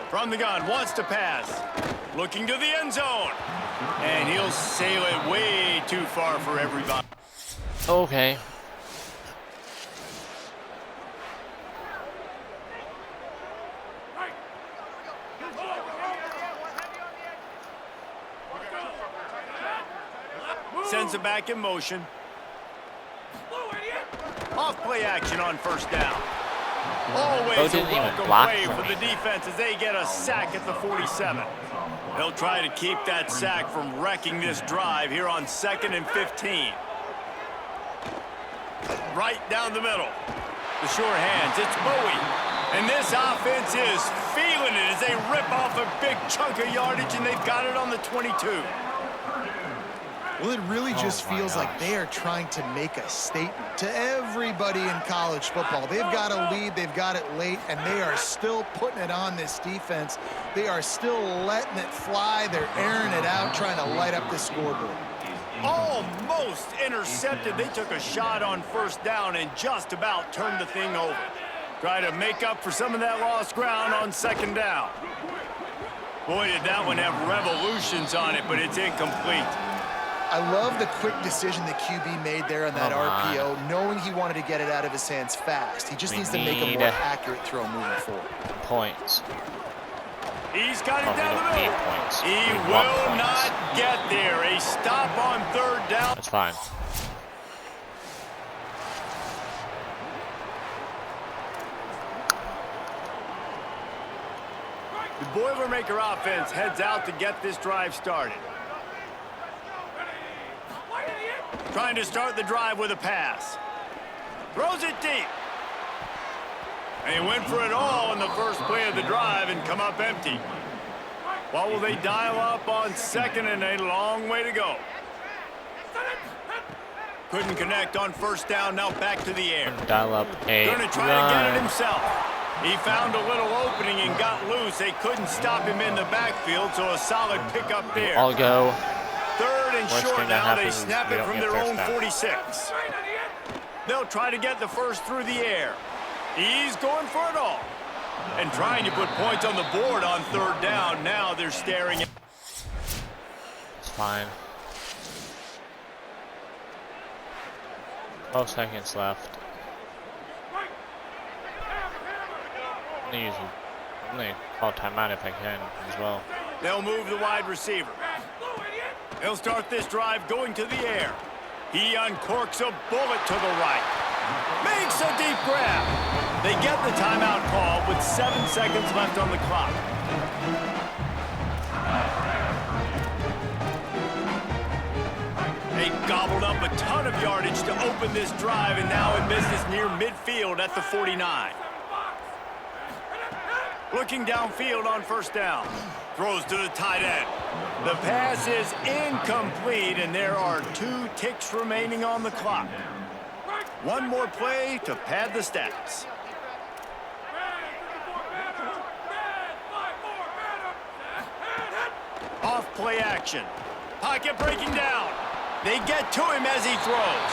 From the gun, wants to pass. Looking to the end zone. And he'll sail it way too far for everybody. Okay. Sends it back in motion. Off play action on 1st down. Always a welcome play for the defense as they get a sack at the 47. They'll try to keep that sack from wrecking this drive here on 2nd and 15. Right down the middle. The sure hands, it's Bowie. And this offense is feeling it as they rip off a big chunk of yardage, and they've got it on the 22. Well, it really just feels like they are trying to make a statement to everybody in college football. They've got a lead, they've got it late, and they are still putting it on this defense. They are still letting it fly. They're airing it out, trying to light up the scoreboard. Almost intercepted. They took a shot on 1st down and just about turned the thing over. Try to make up for some of that lost ground on 2nd down. Boy, did that one have revolutions on it, but it's incomplete. I love the quick decision the QB made there on that RPO, knowing he wanted to get it out of his hands fast. He just needs to make a more accurate throw moving forward. Points. He's got it down the middle. He will not get there. A stop on 3rd down. That's fine. The Boilermaker offense heads out to get this drive started. Trying to start the drive with a pass. Throws it deep. And he went for it all in the first play of the drive and come up empty. What will they dial up on second and a long way to go? Couldn't connect on first down, now back to the air. Dial up a Gonna try to get it himself. He found a little opening and got loose. They couldn't stop him in the backfield, so a solid pickup there. I'll go. Third and short now, they snap it from their own down. 46. They'll try to get the first through the air. He's going for it all. And trying to put points on the board on third down. Now they're staring at... It's fine. 12 seconds left. I'm gonna call timeout if I can as well. They'll move the wide receiver. He'll start this drive going to the air. He uncorks a bullet to the right. Makes a deep grab. They get the timeout call with 7 seconds left on the clock. They gobbled up a ton of yardage to open this drive, and now in business near midfield at the 49. Looking downfield on first down. Throws to the tight end. The pass is incomplete, and there are 2 ticks remaining on the clock. One more play to pad the stats. Off play action. Pocket breaking down. They get to him as he throws.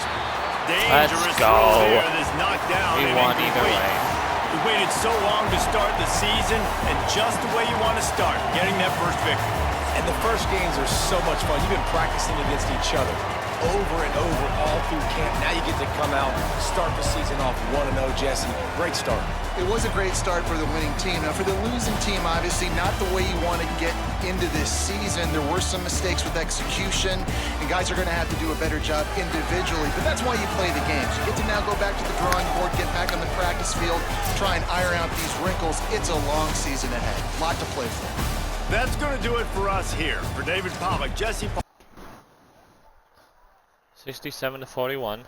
Dangerous throw there that's knocked down. We won either way. You waited so long to start the season, and just the way you want to start, getting that first victory. And the first games are so much fun. You've been practicing against each other over and over all through camp. Now you get to come out, start the season off 1-0, Jesse. Great start. It was a great start for the winning team. Now, for the losing team, obviously not the way you want to get into this season. There were some mistakes with execution, and guys are going to have to do a better job individually. But that's why you play the games. You get to now go back to the drawing board, get back on the practice field, try and iron out these wrinkles. It's a long season ahead. A lot to play for. That's going to do it for us here. For David Pollack, Jesse 67-41.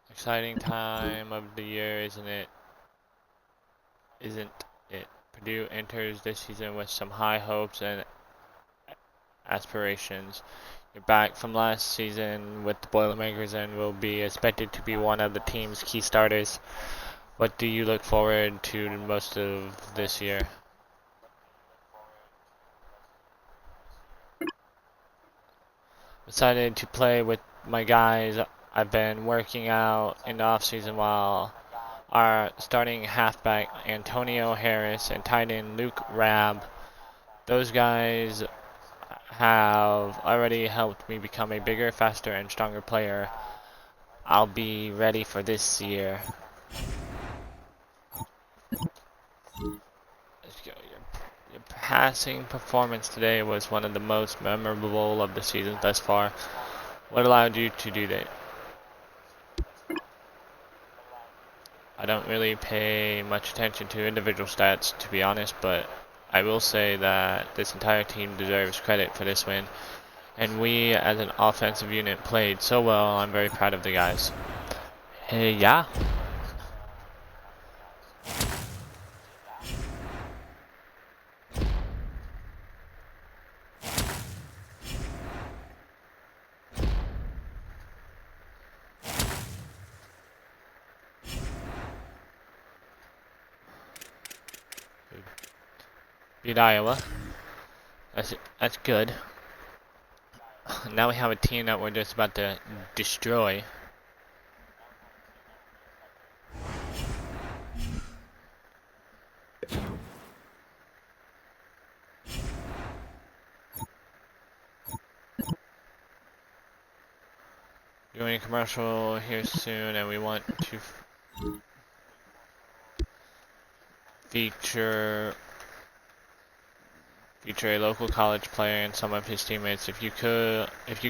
Exciting time of the year, isn't it? Isn't it? Purdue enters this season with some high hopes and aspirations. You're back from last season with the Boilermakers and will be expected to be one of the team's key starters. What do you look forward to most of this year? Excited to play with my guys. I've been working out in the offseason while our starting halfback Antonio Harris and tight end Luke Rabb. Those guys have already helped me become a bigger, faster, and stronger player. I'll be ready for this year. Let's go. Your passing performance today was one of the most memorable of the season thus far. What allowed you to do that? I don't really pay much attention to individual stats, to be honest, but I will say that this entire team deserves credit for this win, and we as an offensive unit played so well. I'm very proud of the guys. Hey, yeah. Beat Iowa. That's good. Now we have a team that we're just about to destroy. Doing a commercial here soon, and we want to feature feature a local college player and some of his teammates. If you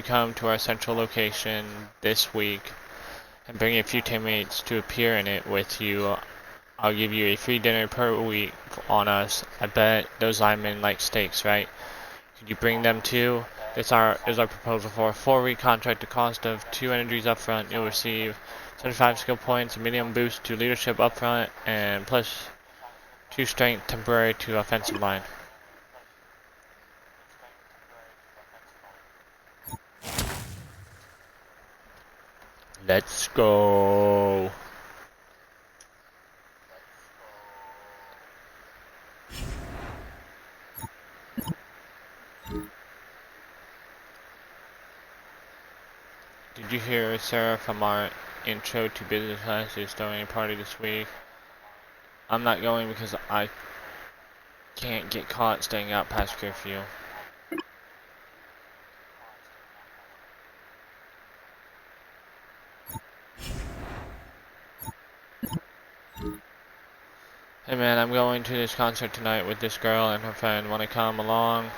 come to our central location this week and bring a few teammates to appear in it with you, I'll give you a free dinner per week on us. I bet those linemen like steaks, right? Could you bring them too? This is our proposal for a 4-week contract. The cost of 2 energies up front. You'll receive 75 skill points, a medium boost to leadership up front, and plus 2 strength temporary to offensive line. Let's go. Did you hear Sarah from our intro to business class is throwing a party this week? I'm not going because I can't get caught staying out past curfew. Hey man, I'm going to this concert tonight with this girl and her friend. Wanna come along?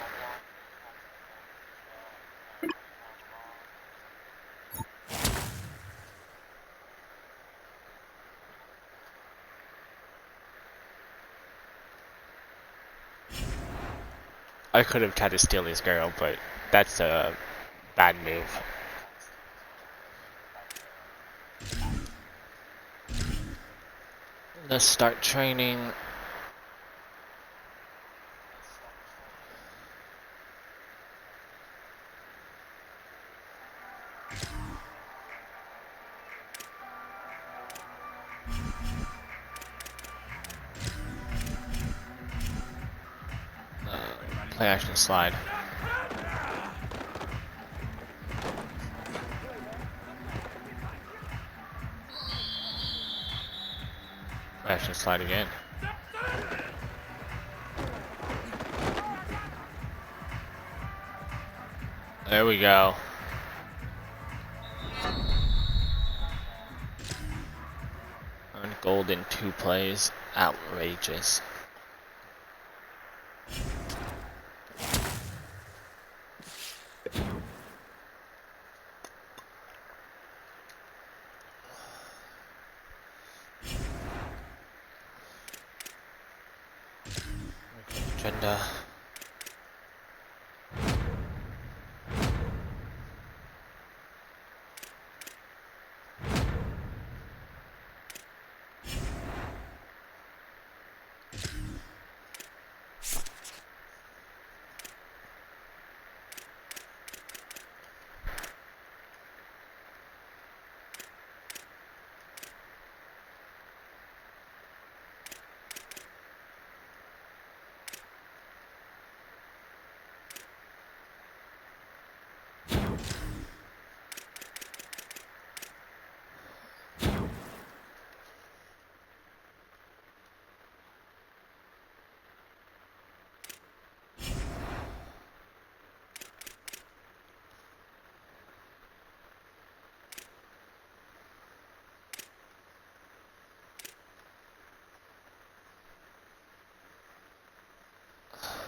I could have tried to steal this girl, but that's a bad move. Let's start training. Play action slide. Play action slide again. There we go. Earned gold in 2 plays. Outrageous. Agenda.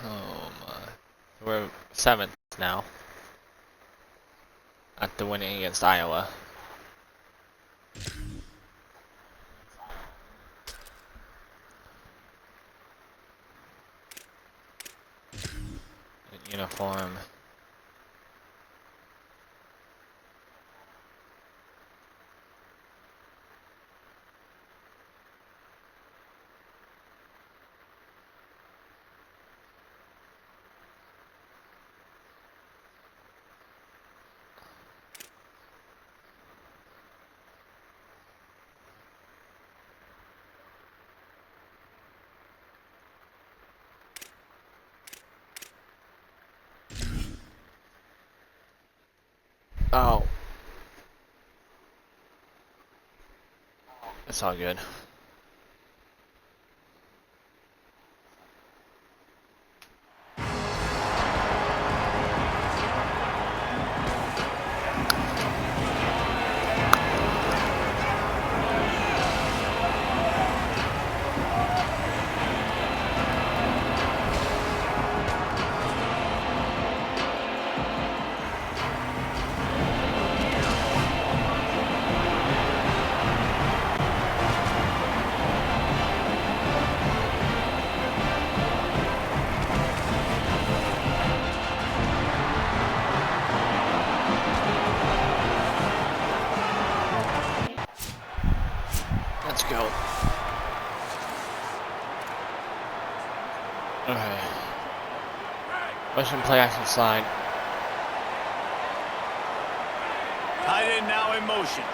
Oh my. We're 7th now. After winning against Iowa. Uniform. Oh. It's all good. Okay. Motion play action slide. Tight end now in motion.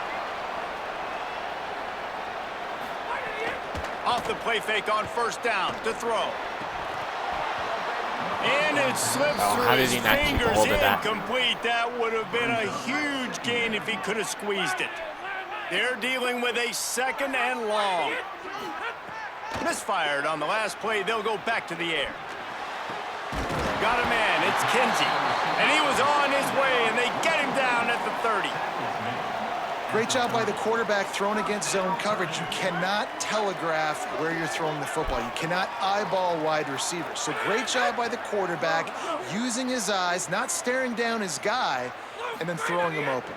Off the play fake on first down to throw. And it slips through his fingers, incomplete. That would have been a huge gain if he could have squeezed it. They're dealing with a second and long. Misfired on the last play. They'll go back to the air. Got a man. It's Kinsey. And he was on his way, and they get him down at the 30. Great job by the quarterback thrown against zone coverage. You cannot telegraph where you're throwing the football. You cannot eyeball wide receivers. So great job by the quarterback using his eyes, not staring down his guy, and then throwing him open.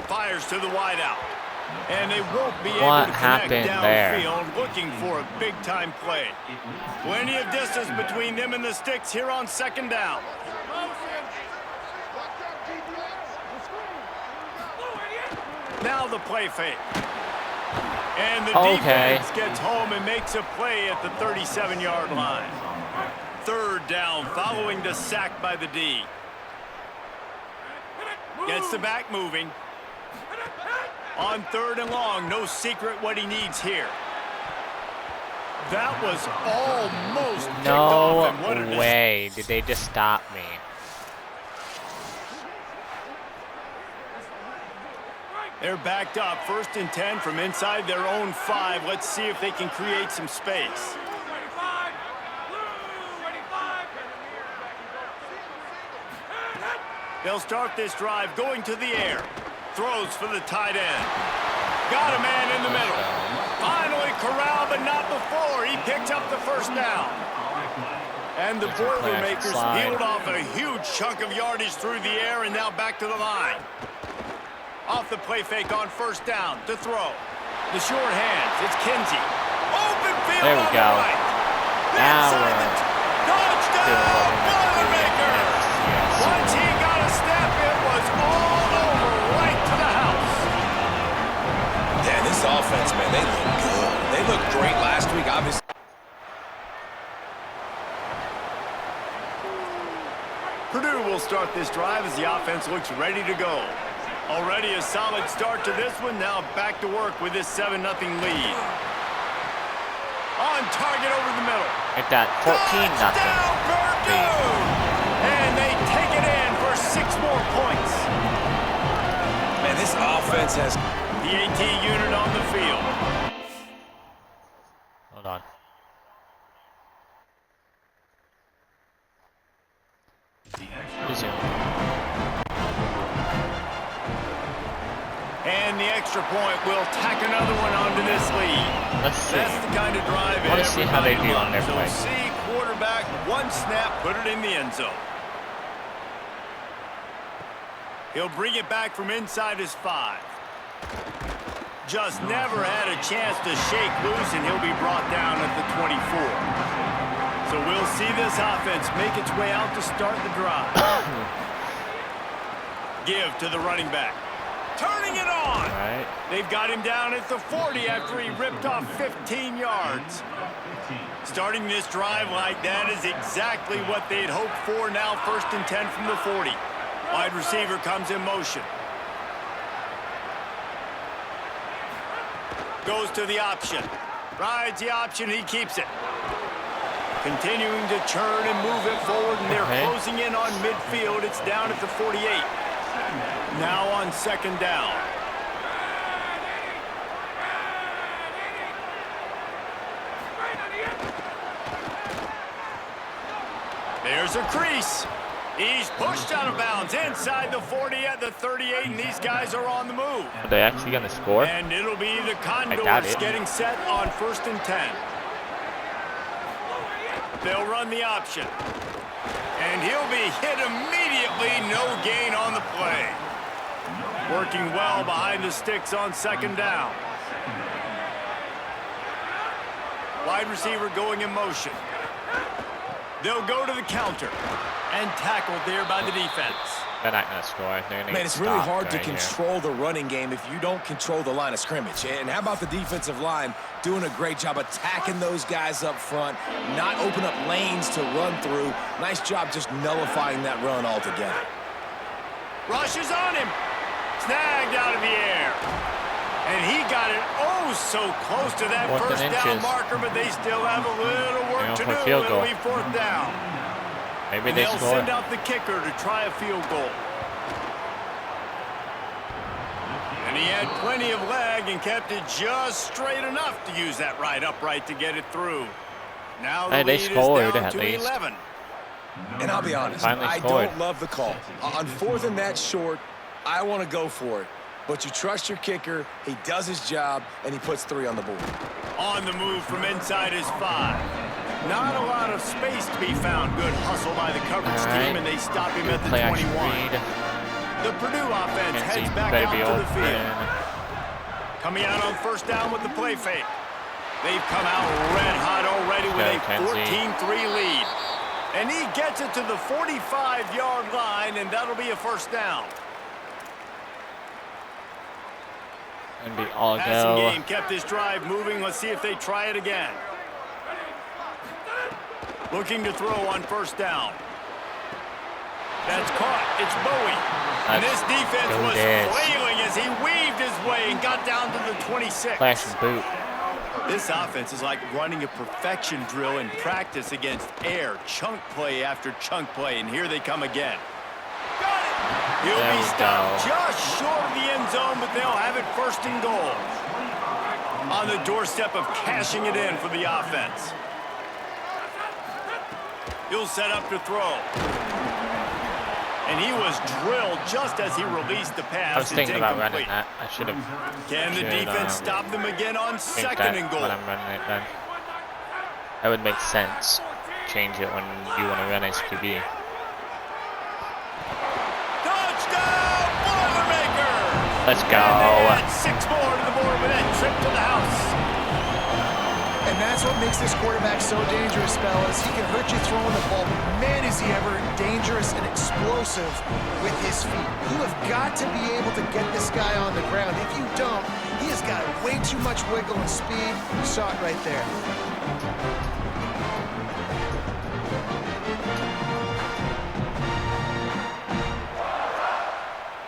Fires to the wideout. And they won't be able to connect downfield, looking for a big-time play. Plenty of distance between them and the sticks here on second down. Now the play fake. And the defense gets home and makes a play at the 37-yard line. Third down following the sack by the D. Gets the back moving. On third and long, no secret what he needs here. That was almost picked off. No way. Did they just stop me? They're backed up, 1st and 10 from inside their own 5. Let's see if they can create some space. They'll start this drive going to the air. Throws for the tight end. Got a man in the middle. Finally corralled, but not before. He picked up the first down. And the Boilermakers peeled off a huge chunk of yardage through the air and now back to the line. Off the play fake on first down to throw. The short hands. It's Kinsey. Open field. There we go. Right. Now we're touchdown, Boilermakers. Once he got a step, it was all over right to the house. Yeah, this offense, man, they look good. They looked great last week, obviously. Purdue will start this drive as the offense looks ready to go. Already a solid start to this one. Now back to work with this 7-0 lead. On target over the middle. Like that 14-0 lead. And they take it in for 6 more points. Man, this offense has the AT unit on the field. Hold on. Resume. And the extra point will tack another one onto this lead. Let's see. That's the kind of drive I want to see how they do on their play. So see quarterback, one snap, put it in the end zone. He'll bring it back from inside his 5. Just never had a chance to shake loose, and he'll be brought down at the 24. So we'll see this offense make its way out to start the drive. Give to the running back. Turning it on. Right. They've got him down at the 40 after he ripped off 15 yards. Starting this drive like that is exactly what they'd hoped for. Now 1st and 10 from the 40. Wide receiver comes in motion. Goes to the option. Rides the option, he keeps it. Continuing to churn and move it forward, and they're closing in on midfield. It's down at the 48. Now on second down. There's a crease. He's pushed out of bounds inside the 40 at the 38, and these guys are on the move. Are they actually going to score? And it'll be the Condors getting set on 1st and 10. They'll run the option. And he'll be hit immediately. No gain on the play. Working well behind the sticks on second down. Wide receiver going in motion. They'll go to the counter. And tackled there by the defense. They're not going to score. They're going to Man, it's really hard to control the running game if you don't control the line of scrimmage. And how about the defensive line doing a great job attacking those guys up front, not open up lanes to run through. Nice job just nullifying that run altogether. Rush is on him. Snagged out of the air. And he got it so close to that first down marker, but they still have a little work to do. It'll be fourth down. Maybe they'll send out the kicker to try a field goal. And he had plenty of leg and kept it just straight enough to use that right upright to get it through. Now the lead is down to 11. And I'll be honest, I don't love the call. On fourth and that short, I want to go for it. But you trust your kicker, he does his job, and he puts 3 on the board. On the move from inside his 5. Not a lot of space to be found. Good hustle by the coverage team, and they stop him at the 21. The Purdue offense heads back out to the field. Coming out on first down with the play fake. They've come out red hot already with a 14-3 lead. And he gets it to the 45-yard line, and that'll be a first down. And be all go. Passing game kept this drive moving. Let's see if they try it again. Looking to throw on first down. That's caught. It's Bowie. And this defense was flailing as he weaved his way and got down to the 26. Flash and boot. This offense is like running a perfection drill in practice against air. Chunk play after chunk play. And here they come again. He'll be stopped just short of the end zone, but they'll have it first and goal. On the doorstep of cashing it in for the offense. He'll set up to throw. And he was drilled just as he released the pass. I was thinking about running that. I should have. Can the defense stop them again on second and goal? When I'm running it then. That would make sense. Change it when you want to run SQB. Let's go. And 6 more to the board with that trip to the house. And that's what makes this quarterback so dangerous, fellas. He can hurt you throwing the ball, but man, is he ever dangerous and explosive with his feet. You have got to be able to get this guy on the ground. If you don't, he has got way too much wiggle and speed. You saw it right there.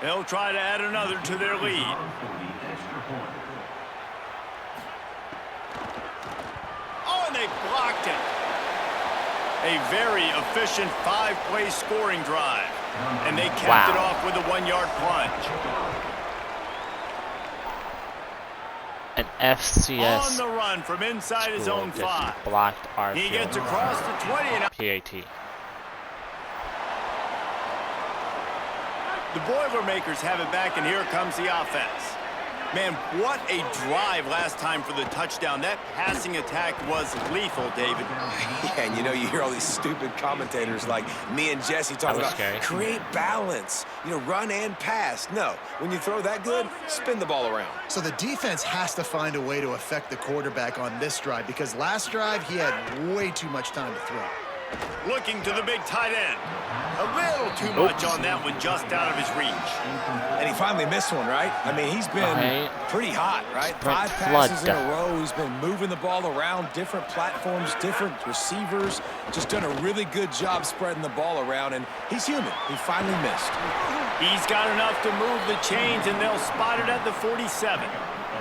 They'll try to add another to their lead. Oh, and they blocked it. A very efficient 5-play scoring drive. And they capped it off with a 1-yard plunge. An FCS on the run from inside his own 5. Blocked our He gets across the 20. And PAT. The Boilermakers have it back, and here comes the offense. Man, what a drive last time for the touchdown. That passing attack was lethal, David. Yeah, and you know, you hear all these stupid commentators like me and Jesse talking about create balance, you know, run and pass. No, when you throw that good, spin the ball around. So the defense has to find a way to affect the quarterback on this drive, because last drive he had way too much time to throw. Looking to the big tight end. A little too much on that one, just out of his reach. And he finally missed one, right? I mean, he's been pretty hot, right? 5 passes in a row. He's been moving the ball around, different platforms, different receivers. Just done a really good job spreading the ball around, and he's human. He finally missed. He's got enough to move the chains, and they'll spot it at the 47.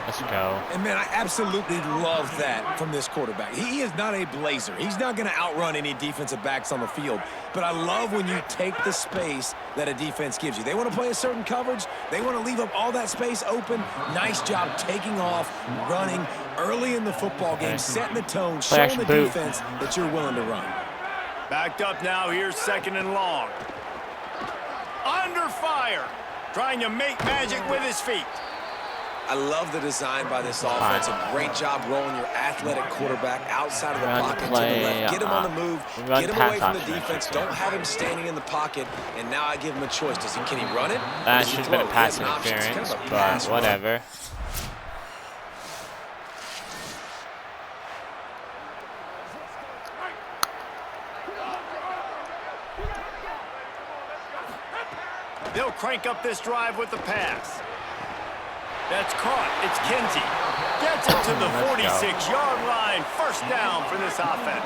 Let's go. And, man, I absolutely love that from this quarterback. He is not a blazer. He's not going to outrun any defensive backs on the field. But I love when you take the space that a defense gives you. They want to play a certain coverage. They want to leave up all that space open. Nice job taking off, running early in the football game, setting the tone, showing the defense that you're willing to run. Backed up now. Here's second and long. Under fire. Trying to make magic with his feet. I love the design by this offense. A great job rolling your athletic quarterback outside of the pocket to the left. Get him on the move. Get him away from the defense. Don't have him standing in the pocket. And now I give him a choice. Can he run it? That should have been a pass interference, but whatever. They'll crank up this drive with the pass. That's caught. It's Kinsey. Gets it to the 46-yard line. First down for this offense.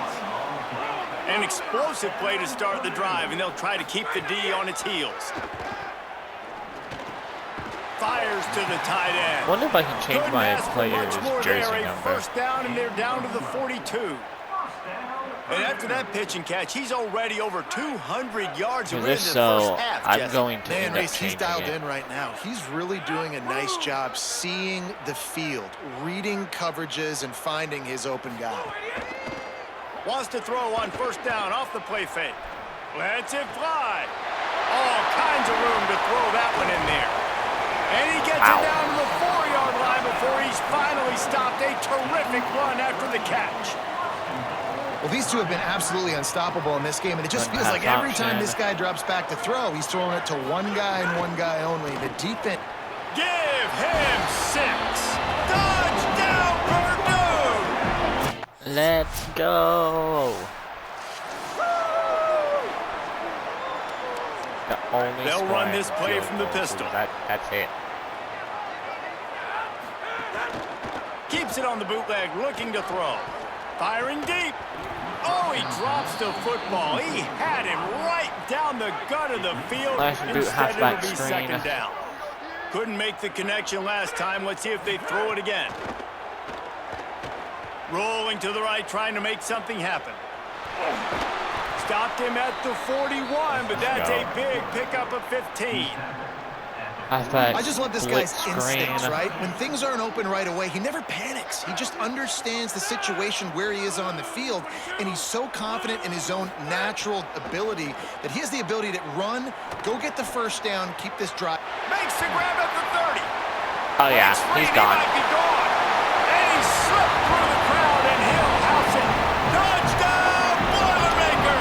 An explosive play to start the drive, and they'll try to keep the D on its heels. Fires to the tight end. I wonder if I can change my player's jersey number. First down, and they're down to the 42. And after that pitch and catch, he's already over 200 yards in the first half. I'm going to Man, Reese, he's dialed in right now. He's really doing a nice job seeing the field, reading coverages, and finding his open guy. Wants to throw on first down off the play fake. Lets it fly. All kinds of room to throw that one in there. And he gets it down to the 4-yard line before he's finally stopped. A terrific run after the catch. Well, these two have been absolutely unstoppable in this game, and it just feels like every time this guy drops back to throw, he's throwing it to one guy and one guy only. The defense. Give him 6. Touchdown, Purdue! Let's go. They'll run this play from the pistol. That's it. Keeps it on the bootleg, looking to throw. Firing deep. Oh, he drops the football. He had him right down the gut of the field. Instead, it'll be second down. Couldn't make the connection last time. Let's see if they throw it again. Rolling to the right, trying to make something happen. Stopped him at the 41, but that's a big pickup of 15. I just love this guy's instincts, right? When things aren't open right away, he never panics. He just understands the situation where he is on the field, and he's so confident in his own natural ability that he has the ability to run, go get the first down, keep this drive. Makes the grab at the 30. Oh, yeah, he's gone. He might be gone. And he slipped through the crowd, and he'll house it. Touchdown, Boilermaker!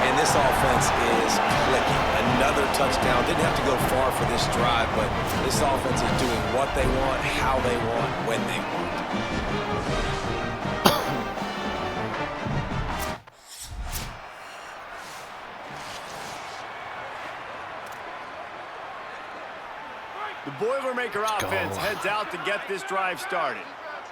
And this offense is clicking. Another touchdown. Didn't have to go far for this drive, but this offense is doing what they want, how they want, when they want. The Boilermaker offense heads out to get this drive started.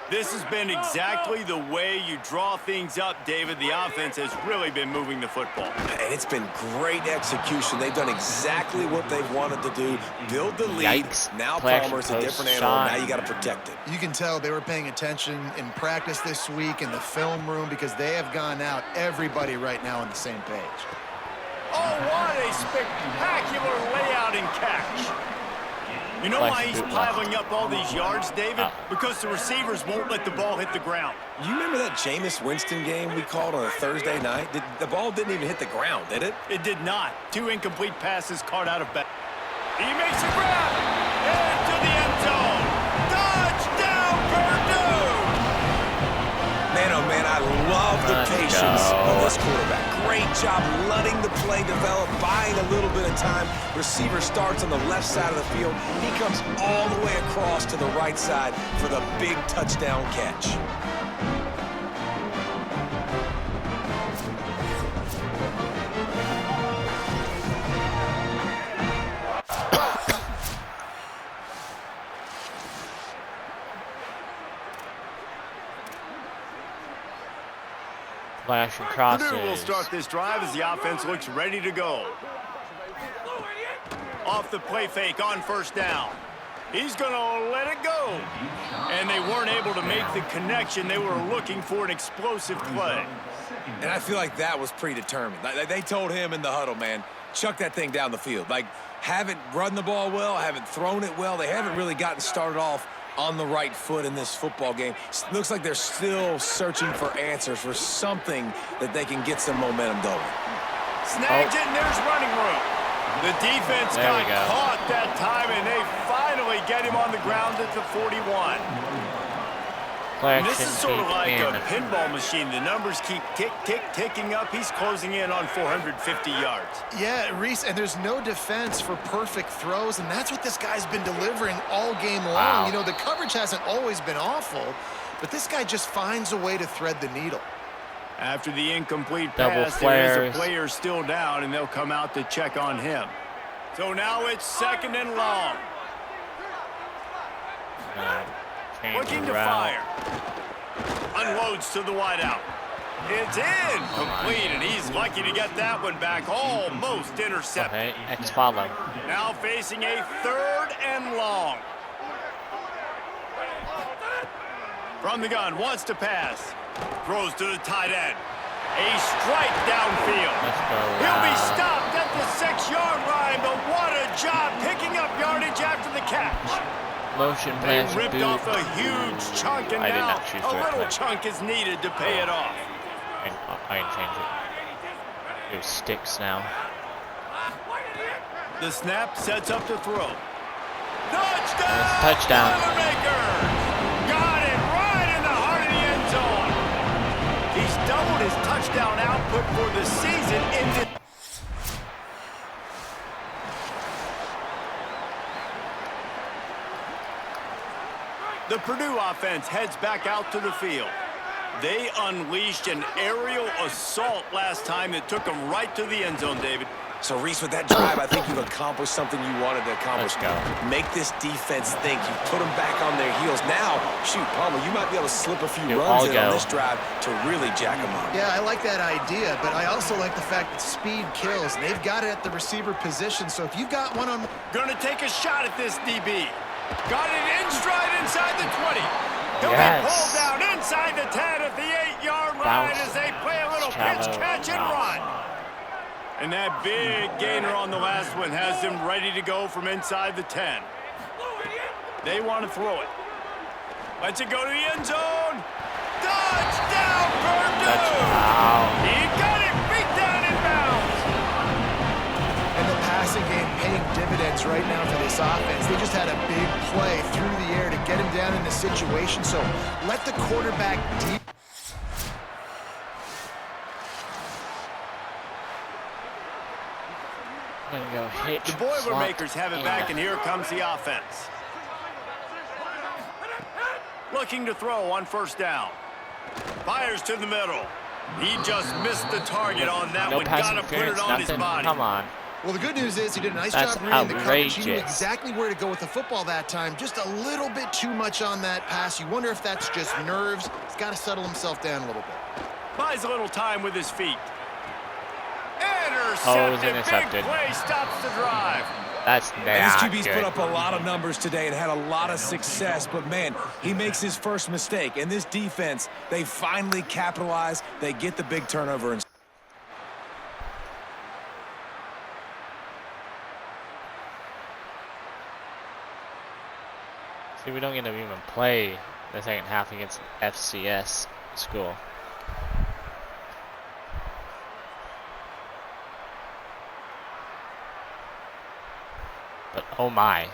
This has been exactly the way you draw things up, David. The offense has really been moving the football. And it's been great execution. They've done exactly what they've wanted to do. Build the lead. Now Palmer's a different animal. Now you got to protect it. You can tell they were paying attention in practice this week in the film room because they have gone out, everybody right now on the same page. Oh, what a spectacular layout and catch. You know why he's piling up all these yards, David? Because the receivers won't let the ball hit the ground. You remember that Jameis Winston game we called on a Thursday night? The ball didn't even hit the ground, did it? It did not. 2 incomplete passes caught out of bounds. He makes a grab into the end zone. Touchdown, Purdue! Man, oh man, I love the patience of this quarterback. Great job letting the play develop, buying a little bit of time. Receiver starts on the left side of the field. He comes all the way across to the right side for the big touchdown catch. Flash and crosses. Purdue will start this drive as the offense looks ready to go. Off the play fake on first down. He's going to let it go. And they weren't able to make the connection. They were looking for an explosive play. And I feel like that was predetermined. They told him in the huddle, man, chuck that thing down the field. Like, haven't run the ball well, haven't thrown it well. They haven't really gotten started off on the right foot in this football game. Looks like they're still searching for answers, for something that they can get some momentum going. Snags it, and there's running room. The defense got caught that time, and they finally get him on the ground at the 41. And this is sort of like a pinball machine. The numbers keep ticking up. He's closing in on 450 yards. Yeah, Reese, and there's no defense for perfect throws, and that's what this guy's been delivering all game long. Wow. You know, the coverage hasn't always been awful, but this guy just finds a way to thread the needle. After the incomplete Double pass, flares. there is a player still down, and they'll come out to check on him. So now it's 2nd and long. Looking to fire. Unloads to the wideout. It's incomplete, and he's lucky to get that one back. Almost intercepted. Okay, X follow. Now facing a 3rd and long. From the gun, wants to pass. Throws to the tight end. A strike downfield. Let's go. He'll be stopped at the 6-yard line, but what a job picking up yardage after the catch. Motion They pass. ripped off a huge chunk, and I did now not choose a to little play. chunk is needed to pay it off. I can change it. It sticks now. The snap sets up to throw. Touchdown! Touchdown. Boilermaker! Got it right in the heart of the end zone. He's doubled his touchdown output for the season in the... The Purdue offense heads back out to the field. They unleashed an aerial assault last time that took them right to the end zone, David. So, Reese, with that drive, I think you've accomplished something you wanted to accomplish. Let's go. Make this defense think. You put them back on their heels. Now, shoot, Palmer, you might be able to slip a few runs in on this drive to really jack them up. Yeah, I like that idea, but I also like the fact that speed kills. And they've got it at the receiver position, so if you've got one on... Gonna take a shot at this DB. Got it in stride inside the 20. He'll be pulled down inside the 10 at the 8-yard line as they play a little pitch, catch, and run. And that big gainer on the last one has them ready to go from inside the 10. They want to throw it. Lets it go to the end zone. Touchdown, Purdue! He got it, beat down in bounds. And the passing game paying dividends right now for this offense. They just had a big play through the air to get him down in the situation. So let the quarterback deep. Go hitch, The Boilermakers have it back, and here comes the offense. Looking to throw on 1st down. Fires to the middle. He just missed the target on that one. Gotta put it on his body. Come on. Well, the good news is he did a nice That's job reading the coverage. He knew outrageous. exactly where to go with the football that time. Just a little bit too much on that pass. You wonder if that's just nerves. He's got to settle himself down a little bit. Buys a little time with his feet. Oh, it was intercepted. Big play stops the drive. That's And this not QB's good. put up a lot of numbers today and had a lot of success, but man, he makes his first mistake. And this defense, they finally capitalize. They get the big turnover. And See, we don't get to even play the 2nd half against FCS school. But oh my.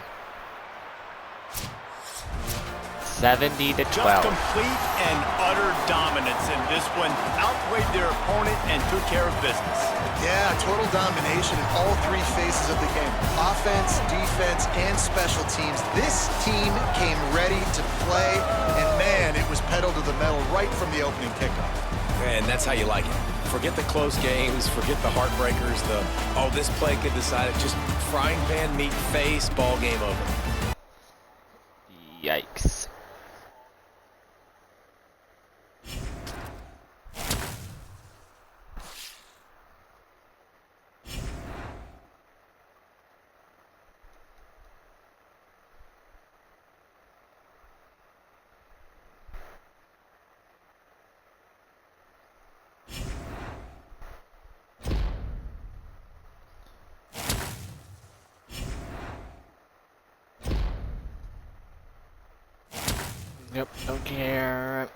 70 to 12. Just complete and utter dominance in this one. Outplayed their opponent and took care of business. Yeah, total domination in all 3 phases of the game. Offense, defense, and special teams. This team came ready to play, and man, it was pedal to the metal right from the opening kickoff. man, that's how you like it. Forget the close games, forget the heartbreakers, oh, this play could decide it. Just frying pan meet face, ball game over. Yikes. Yep, don't care.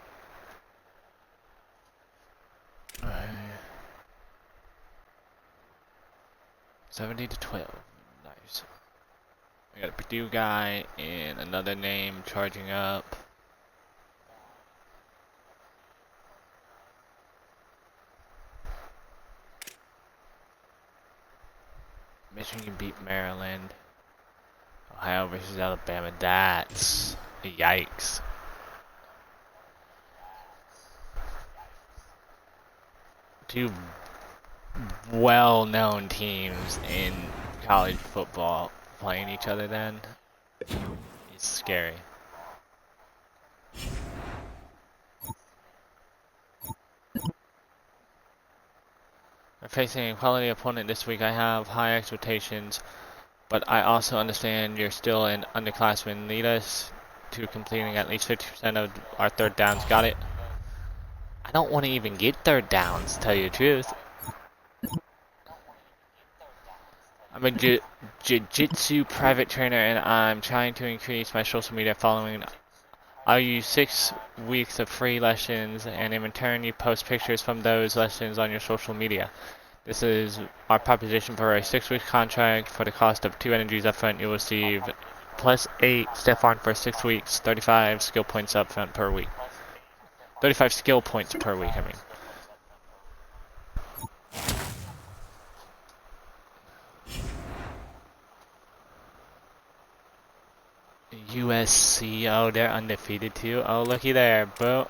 70 to 12. Nice. I got a Purdue guy and another name charging up. Michigan beat Maryland. Ohio versus Alabama. That's yikes. two well-known teams in college football playing each other then. It's scary. We're facing a quality opponent this week. I have high expectations, but I also understand you're still an underclassman. Lead us to completing at least 50% of our third downs. Got it? I don't want to even get third downs, to tell you the truth. I'm a jiu-jitsu private trainer, and I'm trying to increase my social media following. I'll use 6 weeks of free lessons, and in return you post pictures from those lessons on your social media. This is our proposition for a 6-week contract. For the cost of 2 energies upfront, you'll receive plus 8 Stefan for 6 weeks, 35 skill points upfront per week. 35 skill points per week, I mean. USC, oh, they're undefeated too. Oh, looky there, bro.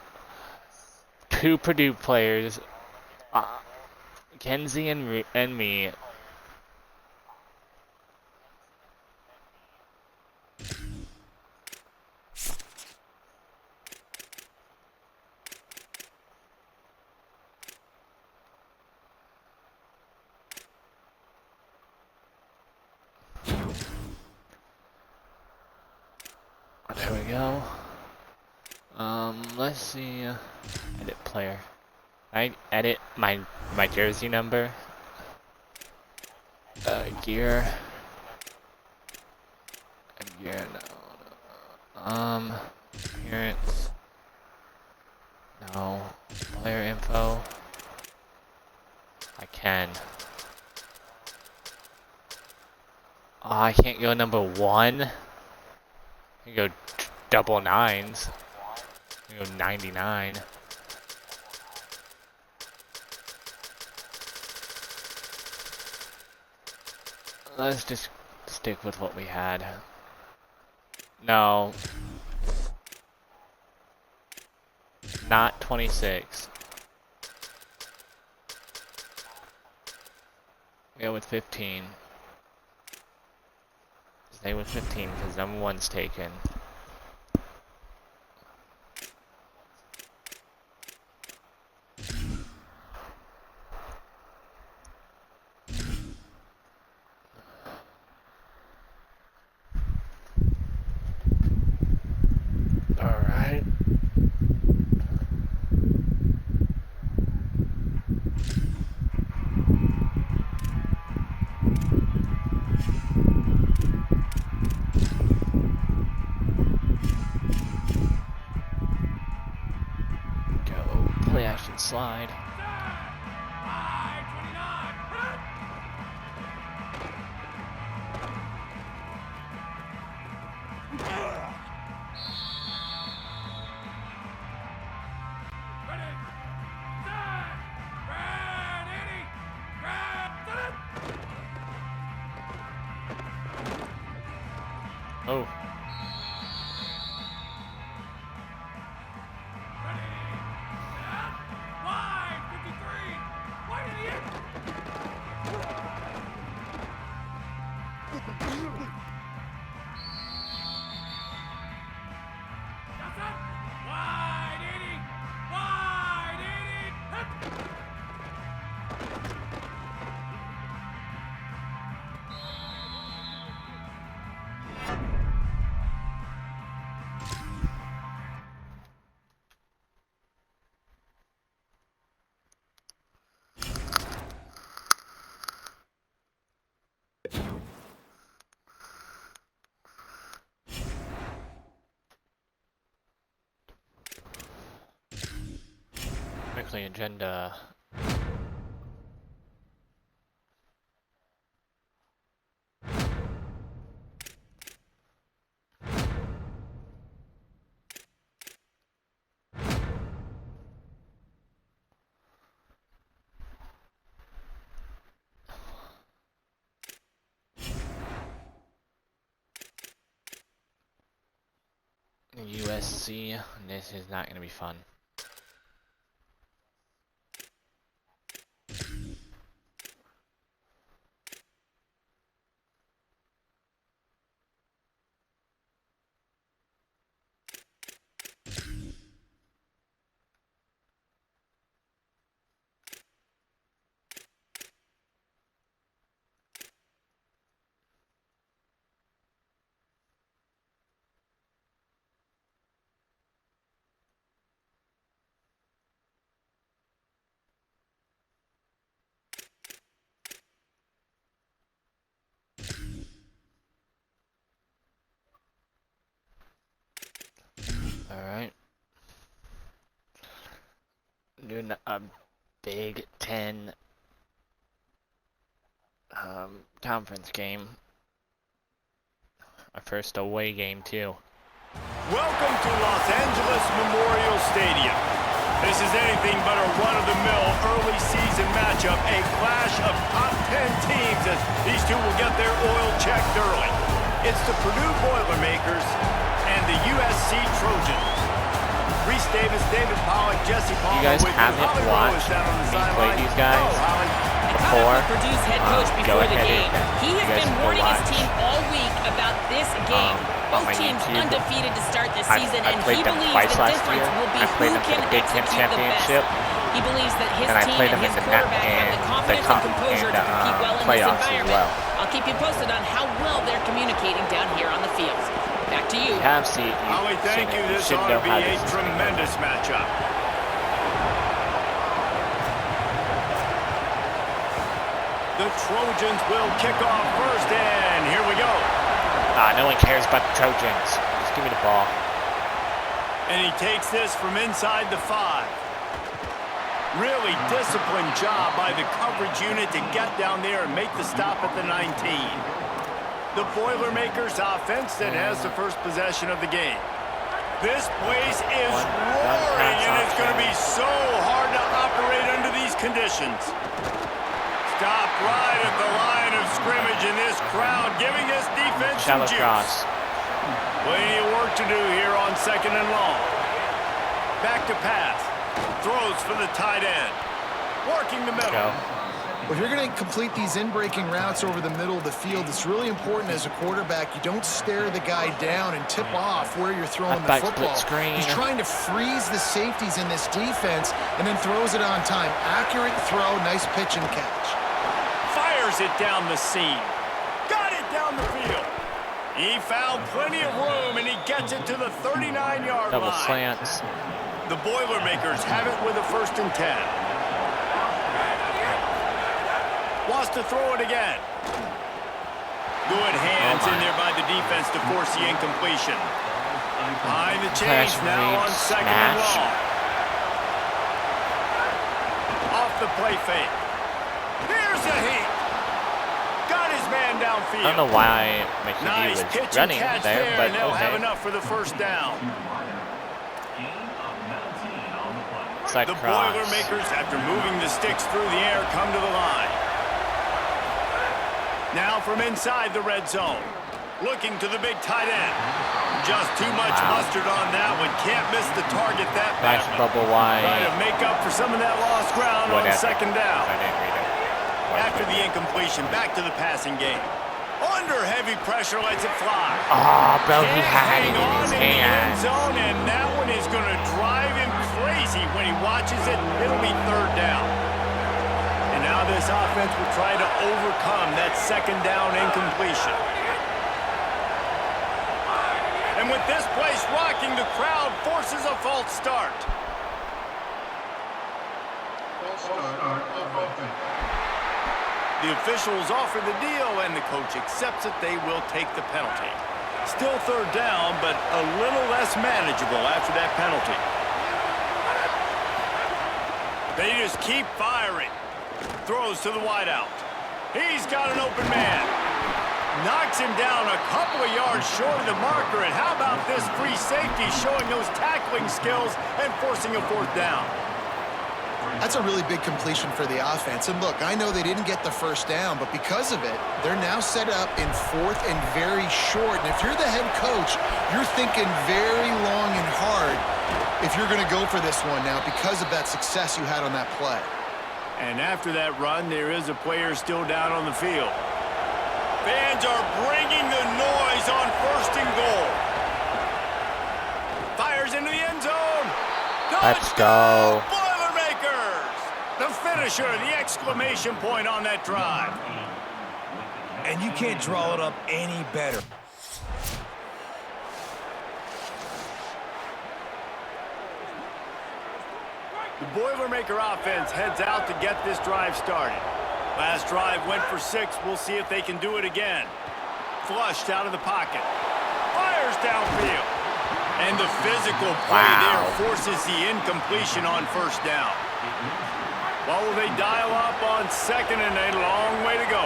2 Purdue players, Kenzie and me. There we go. Let's see. Edit player. I edit my jersey number. Gear. Gear. No. Appearance. No. Player info. I can. Oh, I can't go number 1. I can go double 9s. I can go 99. Let's just stick with what we had. No. Not 26. Go with 15. Stay with 15 because number 1's taken. Alright. Play action slide. Oh. Quickly agenda. USC, this is not going to be fun. Alright. Doing a Big Ten conference game. Our first away game, too. Welcome to Los Angeles Memorial Stadium. This is anything but a run-of-the-mill early season matchup, a clash of top 10 teams as these two will get their oil checked early. It's the Purdue Boilermakers and the USC Trojans. Reese Davis, David Pollack, Jesse Palmer. You guys haven't watched me play these guys before? Purdue's head coach before the game. He has been warning his team all week about this game. Both teams undefeated to start the season, and he believes the difference will be who can execute the best. He believes that his team and his quarterback have the confidence and composure to compete well in this environment. I'll keep you posted on how well they're communicating down here on the field. Back to you. Holly, thank you. This ought to be a tremendous matchup. The Trojans will kick off first, and here we go. No one cares about the Trojans. Just give me the ball. And he takes this from inside the 5. Really disciplined job by the coverage unit to get down there and make the stop at the 19. The Boilermakers offense that has the first possession of the game. This place is roaring, and it's going to be so hard to operate under these conditions. Stop right at the line of scrimmage, and this crowd giving this defense some juice. Plenty of work to do here on 2nd and long. Back to pass. Throws for the tight end. Working the middle. Well, if you're going to complete these in-breaking routes over the middle of the field, it's really important as a quarterback you don't stare the guy down and tip off where you're throwing the football. He's trying to freeze the safeties in this defense and then throws it on time. Accurate throw, nice pitch and catch. Fires it down the seam. Got it down the field. He found plenty of room, and he gets it to the 39-yard line. Double slants. The Boilermakers have it with a 1st and 10. Wants to throw it again. Good hands in there by the defense to force the incompletion. Behind the chains now on 2nd and long. Off the play fake. Here's a heat. Got his man downfield. I don't know why McKinney was pitch running and catch there, but and they'll okay. have enough for the 1st down. The Boilermakers, after moving the sticks through the air, come to the line. Now from inside the red zone. Looking to the big tight end. Just too much mustard on that one. Can't miss the target that badly. Trying to make up for some of that lost ground on 2nd down. I didn't read it. After the incompletion, back to the passing game. Under heavy pressure, lets it fly. Oh, bro, he had it in his hand. Zone, and that one is going to drive him crazy when he watches it. It'll be 3rd down. And now this offense will try to overcome that 2nd down incompletion. And with this place rocking, the crowd forces a false start. The officials offer the deal, and the coach accepts it. They will take the penalty. Still 3rd down, but a little less manageable after that penalty. They just keep firing. Throws to the wideout. He's got an open man. Knocks him down a couple of yards short of the marker. And how about this free safety showing those tackling skills and forcing a 4th down? That's a really big completion for the offense. And look, I know they didn't get the 1st down, but because of it, they're now set up in 4th and very short. And if you're the head coach, you're thinking very long and hard if you're going to go for this one now because of that success you had on that play. And after that run, there is a player still down on the field. Fans are bringing the noise on 1st and goal. Fires into the end zone. Let's go. The finisher, the exclamation point on that drive. And you can't draw it up any better. The Boilermaker offense heads out to get this drive started. Last drive went for 6. We'll see if they can do it again. Flushed out of the pocket. Fires downfield. And the physical play there forces the incompletion on first down. Well, will they dial up on second and a long way to go?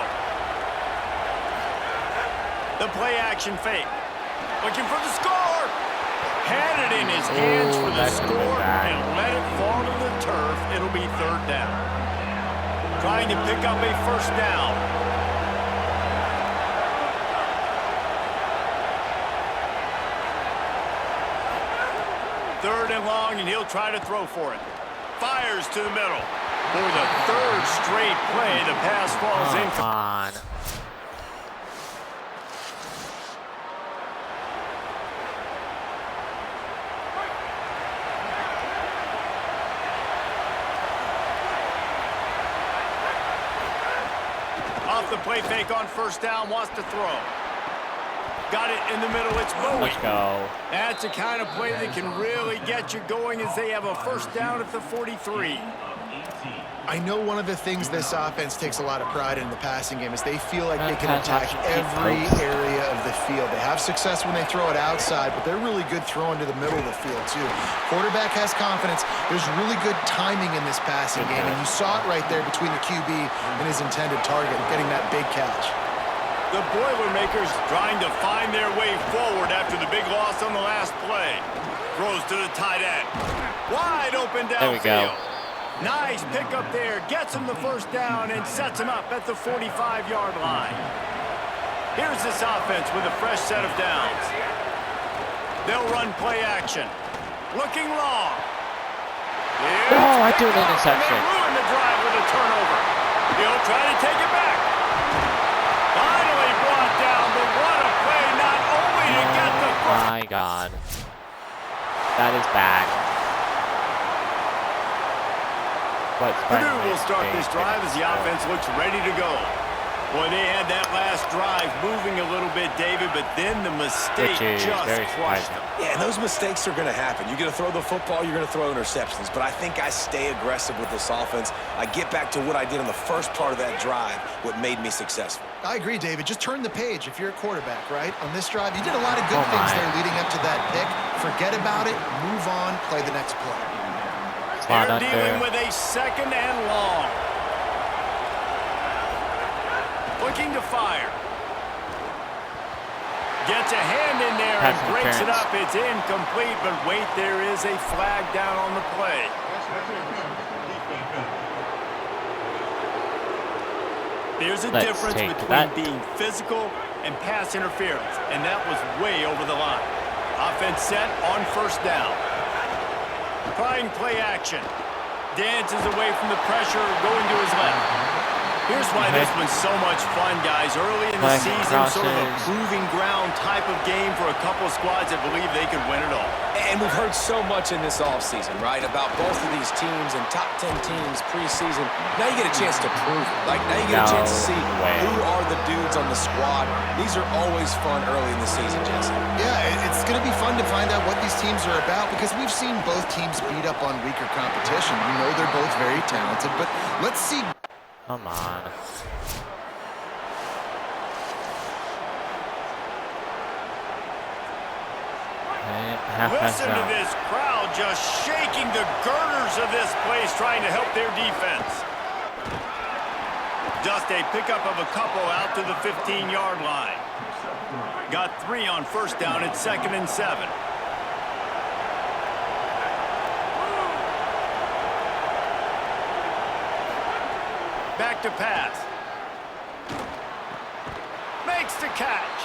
The play action fake. Looking for the score. Had it in his hands for the score and let it fall to the turf. It'll be third down. Trying to pick up a first down. Third and long, and he'll try to throw for it. Fires to the middle. For the third straight play, the pass falls in. Come on. Off the play fake on first down, wants to throw. Got it in the middle, it's Bowie. Let's go. That's the kind of play that can really get you going as they have a first down at the 43. I know one of the things this offense takes a lot of pride in the passing game is they feel like they can attack every area of the field. They have success when they throw it outside, but they're really good throwing to the middle of the field, too. Quarterback has confidence. There's really good timing in this passing game, and you saw it right there between the QB and his intended target, getting that big catch. The Boilermakers trying to find their way forward after the big loss on the last play. Throws to the tight end. Wide open downfield. There we go. Nice pickup there. Gets him the first down and sets him up at the 45-yard line. Here's this offense with a fresh set of downs. They'll run play action. Looking long. Oh, I do an interception. They ruin the drive with a turnover. He'll try to take it back. Finally brought down, but what a play, not only to get the first. Oh my God. That is bad. Purdue will start this drive as the offense looks ready to go. Boy, they had that last drive moving a little bit, David, but then the mistake just crushed them. Yeah, and those mistakes are going to happen. You're going to throw the football, you're going to throw interceptions. But I think I stay aggressive with this offense. I get back to what I did on the first part of that drive, what made me successful. I agree, David. Just turn the page if you're a quarterback, right? On this drive, you did a lot of good things there leading up to that pick. Forget about it, move on, play the next play. They're dealing with a second and long. Looking to fire. Gets a hand in there and breaks it up. It's incomplete, but wait, there is a flag down on the play. There's a difference between being physical and pass interference, and that was way over the line. Offense set on first down. Trying play action. Dances away from the pressure, going to his left. Here's why this was so much fun, guys. Early in the season, sort of a proving ground type of game for a couple of squads that believe they could win it all. And we've heard so much in this offseason, right, about both of these teams and top 10 teams preseason. Now you get a chance to prove it. Like, now you get a chance to see who are the dudes on the squad. These are always fun early in the season, Jesse. Yeah, it's going to be fun to find out what these teams are about because we've seen both teams beat up on weaker competition. We know they're both very talented, but let's see. Come on. Listen to this crowd just shaking the girders of this place trying to help their defense. Just a pickup of a couple out to the 15-yard line. Got 3 on first down at 2nd and 7. Back to pass. Makes the catch.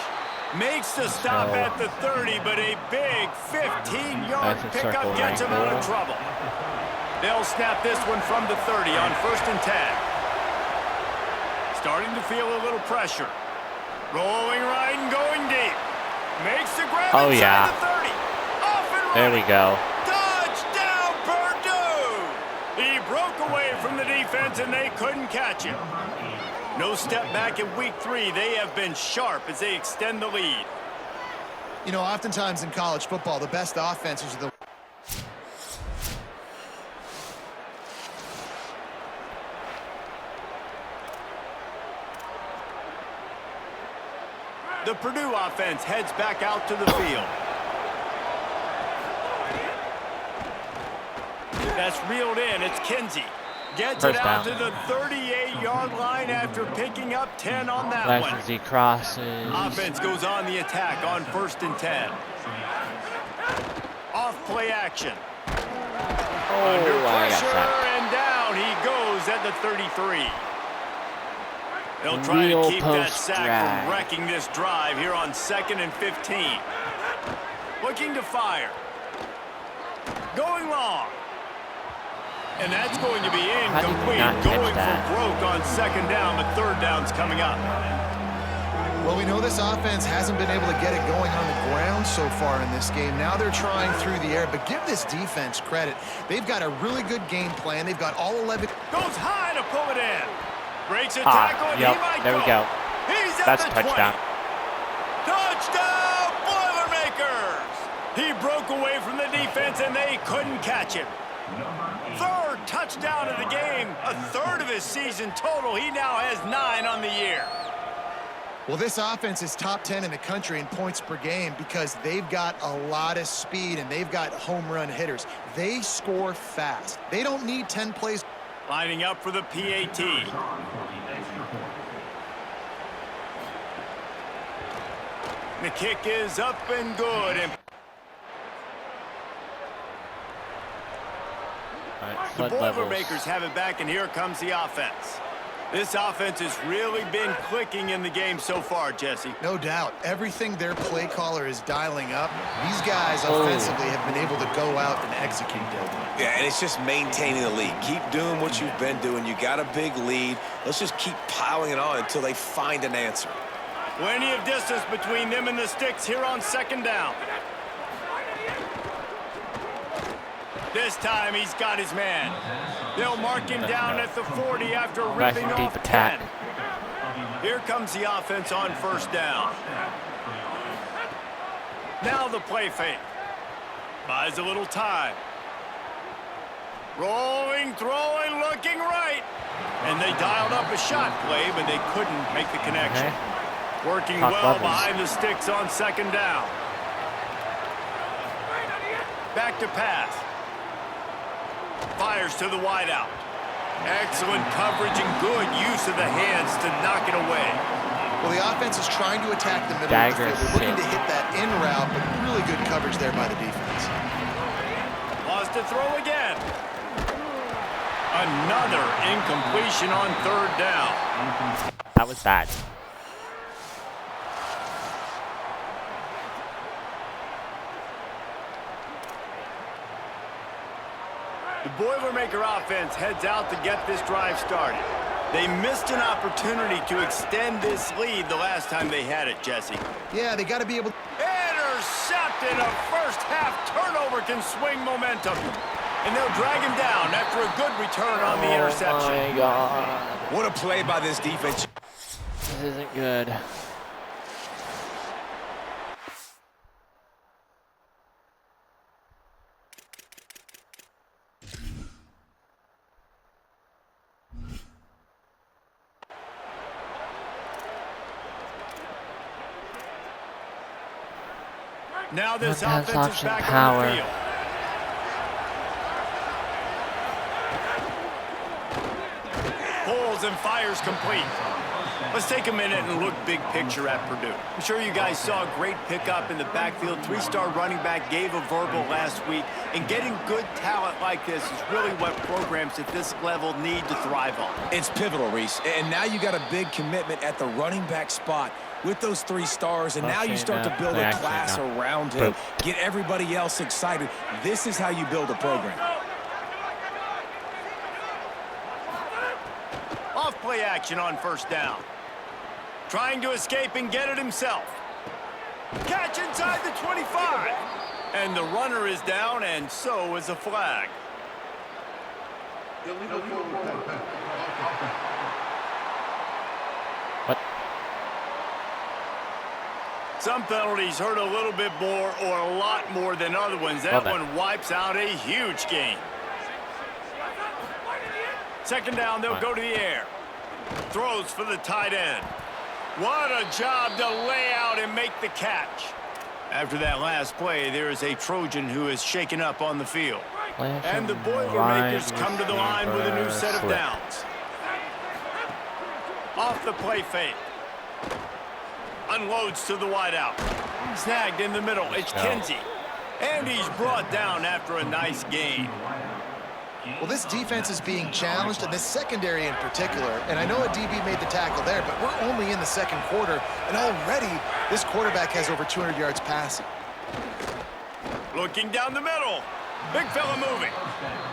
Makes the stop at the 30, but a big 15-yard pickup gets him out of trouble. They'll snap this one from the 30 on 1st and 10. Starting to feel a little pressure. Rolling right and going deep. Makes the grab inside the 30. Off and running. There we go. Touchdown, Purdue! He broke away from the defense and they couldn't catch him. No step back in week 3. They have been sharp as they extend the lead. You know, oftentimes in college football, the best offenses are the The Purdue offense heads back out to the field. That's reeled in. It's Kinsey. Gets First it out down. to the 38-yard line after picking up 10 on that one. He crosses. Offense goes on the attack on 1st and 10. Off play action. Under pressure and down he goes at the 33. They'll try to keep that sack from wrecking this drive here on 2nd and 15. Looking to fire. Going long. And that's going to be incomplete. Going for broke on 2nd down, but 3rd down's coming up. Well, we know this offense hasn't been able to get it going on the ground so far in this game. Now they're trying through the air, but give this defense credit. They've got a really good game plan. They've got all 11. Goes high to pull it in. Breaks a tackle, and yep, he might there we go. He's That's at a the touchdown. 20. Touchdown, Boilermakers! He broke away from the defense, and they couldn't catch him. 3rd touchdown of the game, a 3rd of his season total. He now has 9 on the year. Well, this offense is top 10 in the country in points per game because they've got a lot of speed and they've got home run hitters. They score fast. They don't need 10 plays. Lining up for the PAT. The kick is up and good. And the Boilermakers have it back, and here comes the offense. This offense has really been clicking in the game so far, Jesse. No doubt. Everything their play caller is dialing up, these guys offensively have been able to go out and execute them. Yeah, and it's just maintaining the lead. Keep doing what you've been doing. You got a big lead. Let's just keep piling it on until they find an answer. Plenty of distance between them and the sticks here on 2nd down. This time he's got his man. They'll mark him down at the 40 after ripping off 10. Here comes the offense on 1st down. Now the play fake. Buys a little time. Rolling, throwing, looking right. And they dialed up a shot play, but they couldn't make the connection. Working well behind the sticks on 2nd down. Back to pass. Fires to the wideout. Excellent coverage and good use of the hands to knock it away. Well, the offense is trying to attack the middle of the field. They're looking to hit that in route, but really good coverage there by the defense. Lost to throw again. Another incompletion on 3rd down. That was bad. The Boilermaker offense heads out to get this drive started. They missed an opportunity to extend this lead the last time they had it, Jesse. Yeah, they got to be able to... Intercepted! A first-half turnover can swing momentum. And they'll drag him down after a good return on the interception. Oh, my God. What a play by this defense. This isn't good. Now this offense is back on the field. Pulls and fires complete. Let's take a minute and look big picture at Purdue. I'm sure you guys saw a great pickup in the backfield. 3-star running back gave a verbal last week. And getting good talent like this is really what programs at this level need to thrive on. It's pivotal, Reese. And now you got a big commitment at the running back spot with those 3 stars, and now you start to build a class around him. Get everybody else excited. This is how you build a program. Off play action on 1st down. Trying to escape and get it himself. Catch inside the 25. And the runner is down, and so is a flag. What? Some penalties hurt a little bit more or a lot more than other ones. That one wipes out a huge game. 2nd down, they'll go to the air. Throws for the tight end. What a job to lay out and make the catch. After that last play, there is a Trojan who is shaken up on the field. And the Boilermakers come to the line with a new set of downs. Off the play fake. Unloads to the wideout. Snagged in the middle. It's Kinsey. And he's brought down after a nice gain. Well, this defense is being challenged, and this secondary in particular. And I know a DB made the tackle there, but we're only in the second quarter, and already this quarterback has over 200 yards passing. Looking down the middle. Big fella moving.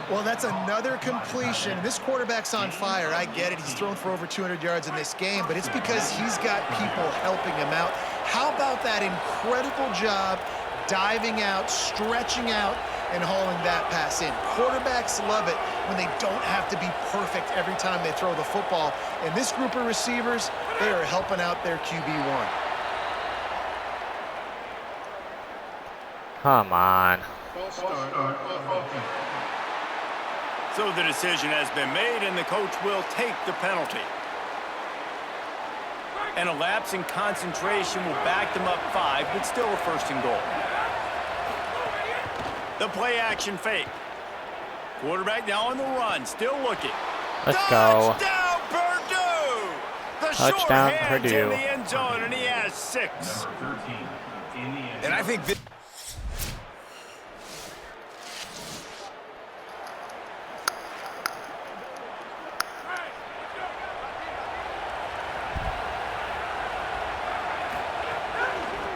Well, that's another completion. This quarterback's on fire. I get it. He's thrown for over 200 yards in this game, but it's because he's got people helping him out. How about that incredible job diving out, stretching out, and hauling that pass in? Quarterbacks love it when they don't have to be perfect every time they throw the football. And this group of receivers, they are helping out their QB1. Come on. So the decision has been made, and the coach will take the penalty. And a lapse in concentration will back them up 5, but still a first and goal. The play action fake. Quarterback now on the run, still looking. Let's go. Touchdown, Purdue! The Touchdown, short hands Purdue. in the end zone, and he has 6. And I think this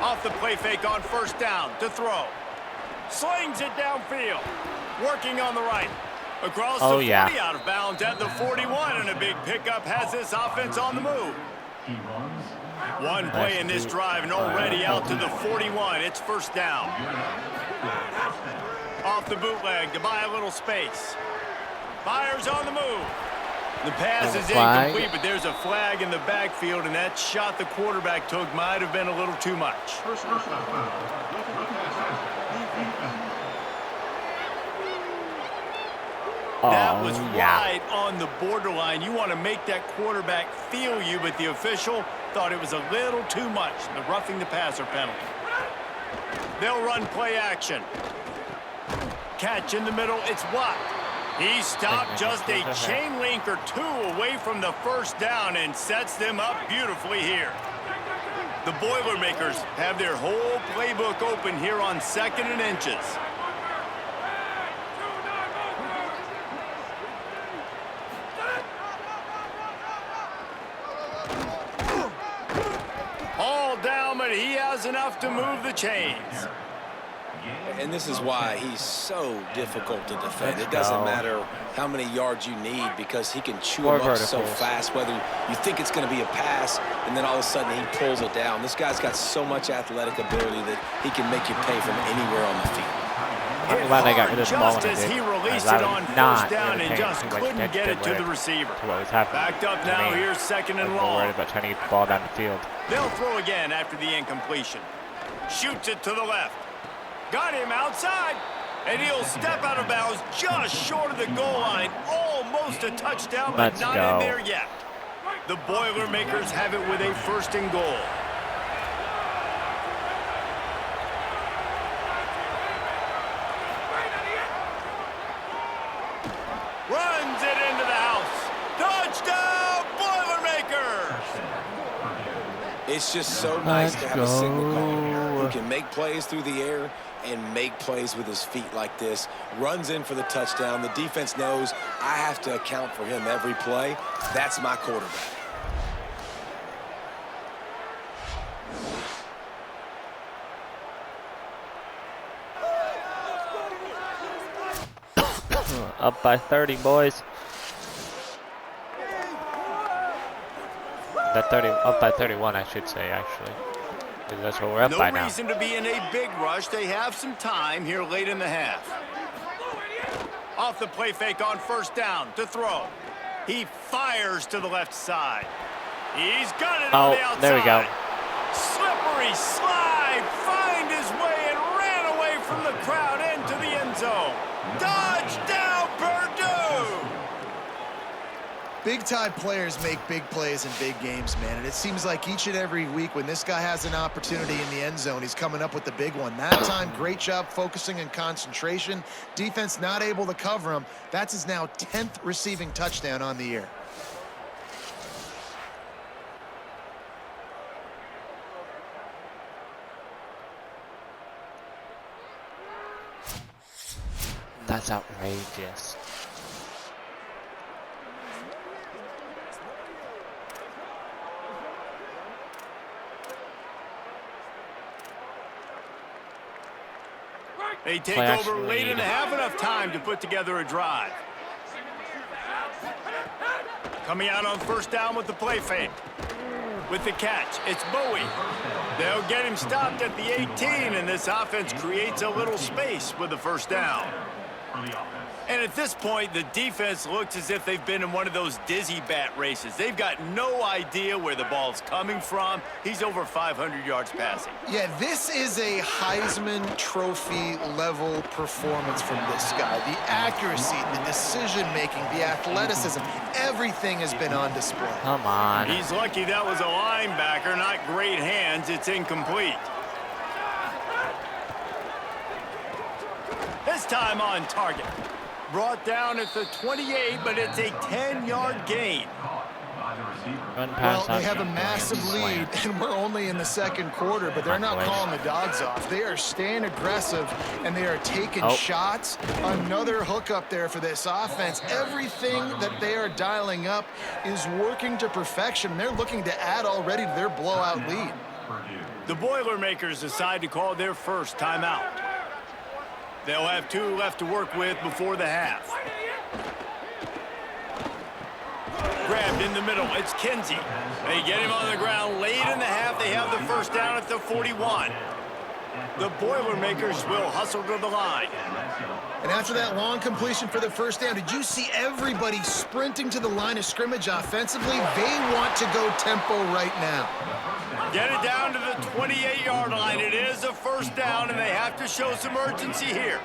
off the play fake on first down to throw. Slings it downfield. Working on the right. Across the 40, out of bounds at the 41, and a big pickup has this offense on the move. One play in this drive, and already out to the 41. It's first down. Off the bootleg to buy a little space. Fires on the move. The pass is incomplete, but there's a flag in the backfield, and that shot the quarterback took might have been a little too much. That was right on the borderline. You want to make that quarterback feel you, but the official thought it was a little too much. The roughing the passer penalty. They'll run play action. Catch in the middle. It's Watt. He stopped just a chain link or 2 away from the first down and sets them up beautifully here. The Boilermakers have their whole playbook open here on 2nd and inches. All down, but he has enough to move the chains. And this is why he's so difficult to defend. It doesn't matter how many yards you need, because he can chew them up so fast, whether you think it's going to be a pass, and then all of a sudden he pulls it down. This guy's got so much athletic ability that he can make you pay from anywhere on the field. I'm glad they got rid of the ball. Just as he released it on first down and just couldn't get it to the receiver. Backed up now, here's 2nd and long. Worried about trying to get the ball down the field. They'll throw again after the incompletion. Shoots it to the left. Got him outside, and he'll step out of bounds just short of the goal line. Almost a touchdown, but not in there yet. The Boilermakers have it with a first and goal. Runs it into the house. Touchdown, Boilermakers! It's just so nice to have a single caller who can make plays through the air and make plays with his feet like this. Runs in for the touchdown. The defense knows I have to account for him every play. That's my quarterback. Up by 30, boys. Up by 31, I should say, actually. That's what we're up by now. No reason to be in a big rush. They have some time here late in the half. Off the play fake on first down to throw. He fires to the left side. He's got it on the outside. There we go. Slippery slide. Find his way and ran away from the crowd into the end zone. Touchdown, Purdue! Big-time players make big plays in big games, man, and it seems like each and every week when this guy has an opportunity in the end zone, he's coming up with the big one. That time, great job focusing and concentration. Defense not able to cover him. That's his now 10th receiving touchdown on the year. That's outrageous. They take over late and have enough time to put together a drive. Coming out on first down with the play fake. With the catch, it's Bowie. They'll get him stopped at the 18, and this offense creates a little space with the first down. And at this point, the defense looks as if they've been in one of those dizzy bat races. They've got no idea where the ball's coming from. He's over 500 yards passing. Yeah, this is a Heisman Trophy level performance from this guy. The accuracy, the decision-making, the athleticism, everything has been on display. Come on. He's lucky that was a linebacker, not great hands. It's incomplete. This time on target. Brought down at the 28, but it's a 10-yard gain. Well, they have a massive lead, and we're only in the second quarter, but they're not calling the dogs off. They are staying aggressive, and they are taking shots. Another hookup there for this offense. Everything that they are dialing up is working to perfection. They're looking to add already to their blowout lead. The Boilermakers decide to call their first timeout. They'll have 2 left to work with before the half. Grabbed in the middle, it's Kinsey. They get him on the ground late in the half. They have the first down at the 41. The Boilermakers will hustle to the line. And after that long completion for the first down, did you see everybody sprinting to the line of scrimmage offensively? They want to go tempo right now. Get it down to the 28-yard line. It is a first down, and they have to show some urgency here.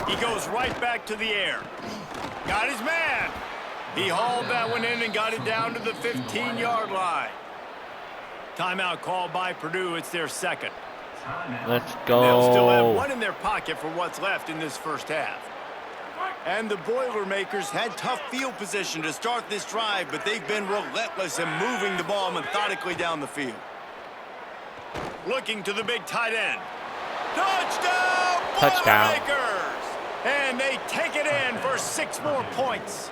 He goes right back to the air. Got his man. He hauled that one in and got it down to the 15-yard line. Timeout called by Purdue. It's their second. Let's go. They'll still have one in their pocket for what's left in this first half. And the Boilermakers had tough field position to start this drive, but they've been relentless in moving the ball methodically down the field. Looking to the big tight end. Touchdown, Boilermakers! And they take it in for 6 more points.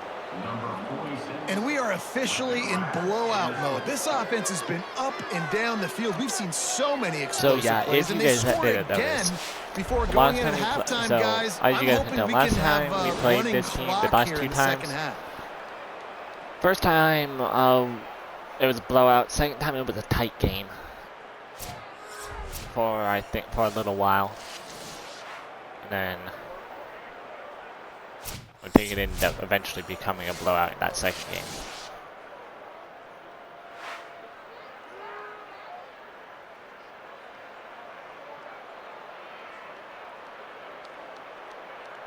And we are officially in blowout mode. This offense has been up and down the field. We've seen so many explosive plays, and they scored again before going into halftime, guys. As you guys know, last time we played this team, the last 2 times. First time, it was a blowout. Second time, it was a tight game. I think, for a little while. And then I think it ended up eventually becoming a blowout in that second game.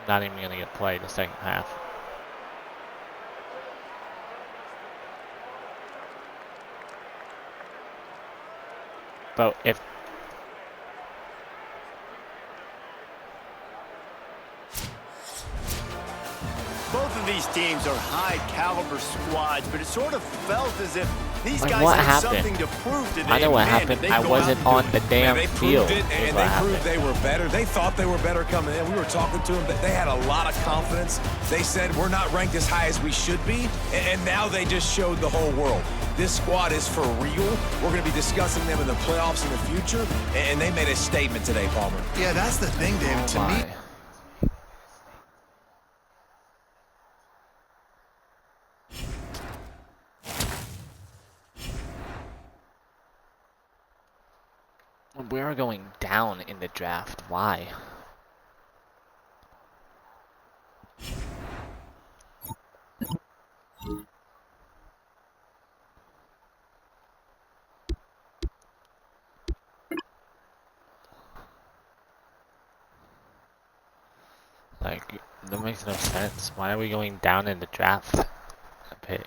Not even going to get played the second half. But if both of these teams are high-caliber squads, but it sort of felt as if these guys what had happened? something to prove today. I know what happened. I wasn't on the damn field. They proved it, and they proved they were better. They thought they were better coming in. We were talking to them. They had a lot of confidence. They said, we're not ranked as high as we should be, and now they just showed the whole world. This squad is for real. We're going to be discussing them in the playoffs in the future, and they made a statement today, Palmer. Yeah, that's the thing, David. To me, we are going down in the draft. Why? Like, that makes no sense. Why are we going down in the draft pick?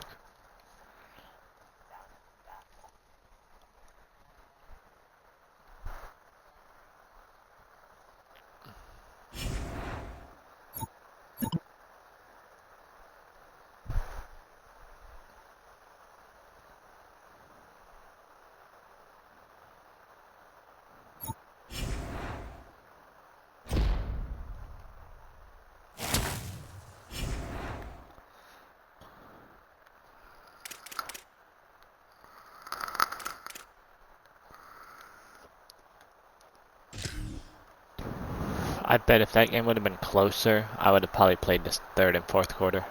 I bet if that game would have been closer, I would have probably played this third and fourth quarter.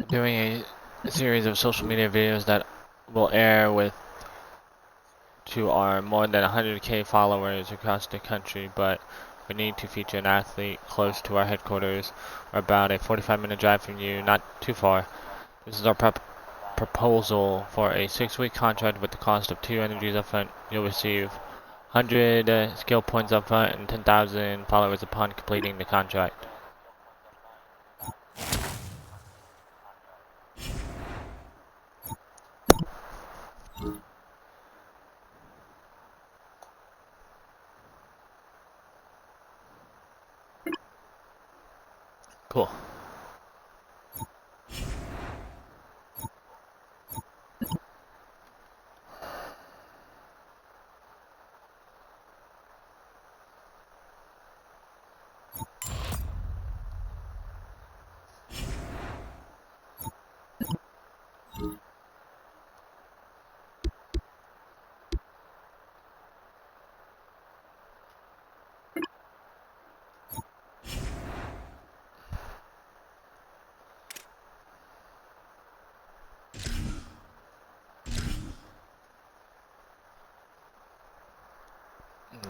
Doing a series of social media videos that will air with to our more than 100K followers across the country, but we need to feature an athlete close to our headquarters or about a 45-minute drive from you, not too far. This is our proposal for a 6-week contract with the cost of 2 energies upfront. You'll receive 100 skill points upfront and 10,000 followers upon completing the contract. Cool.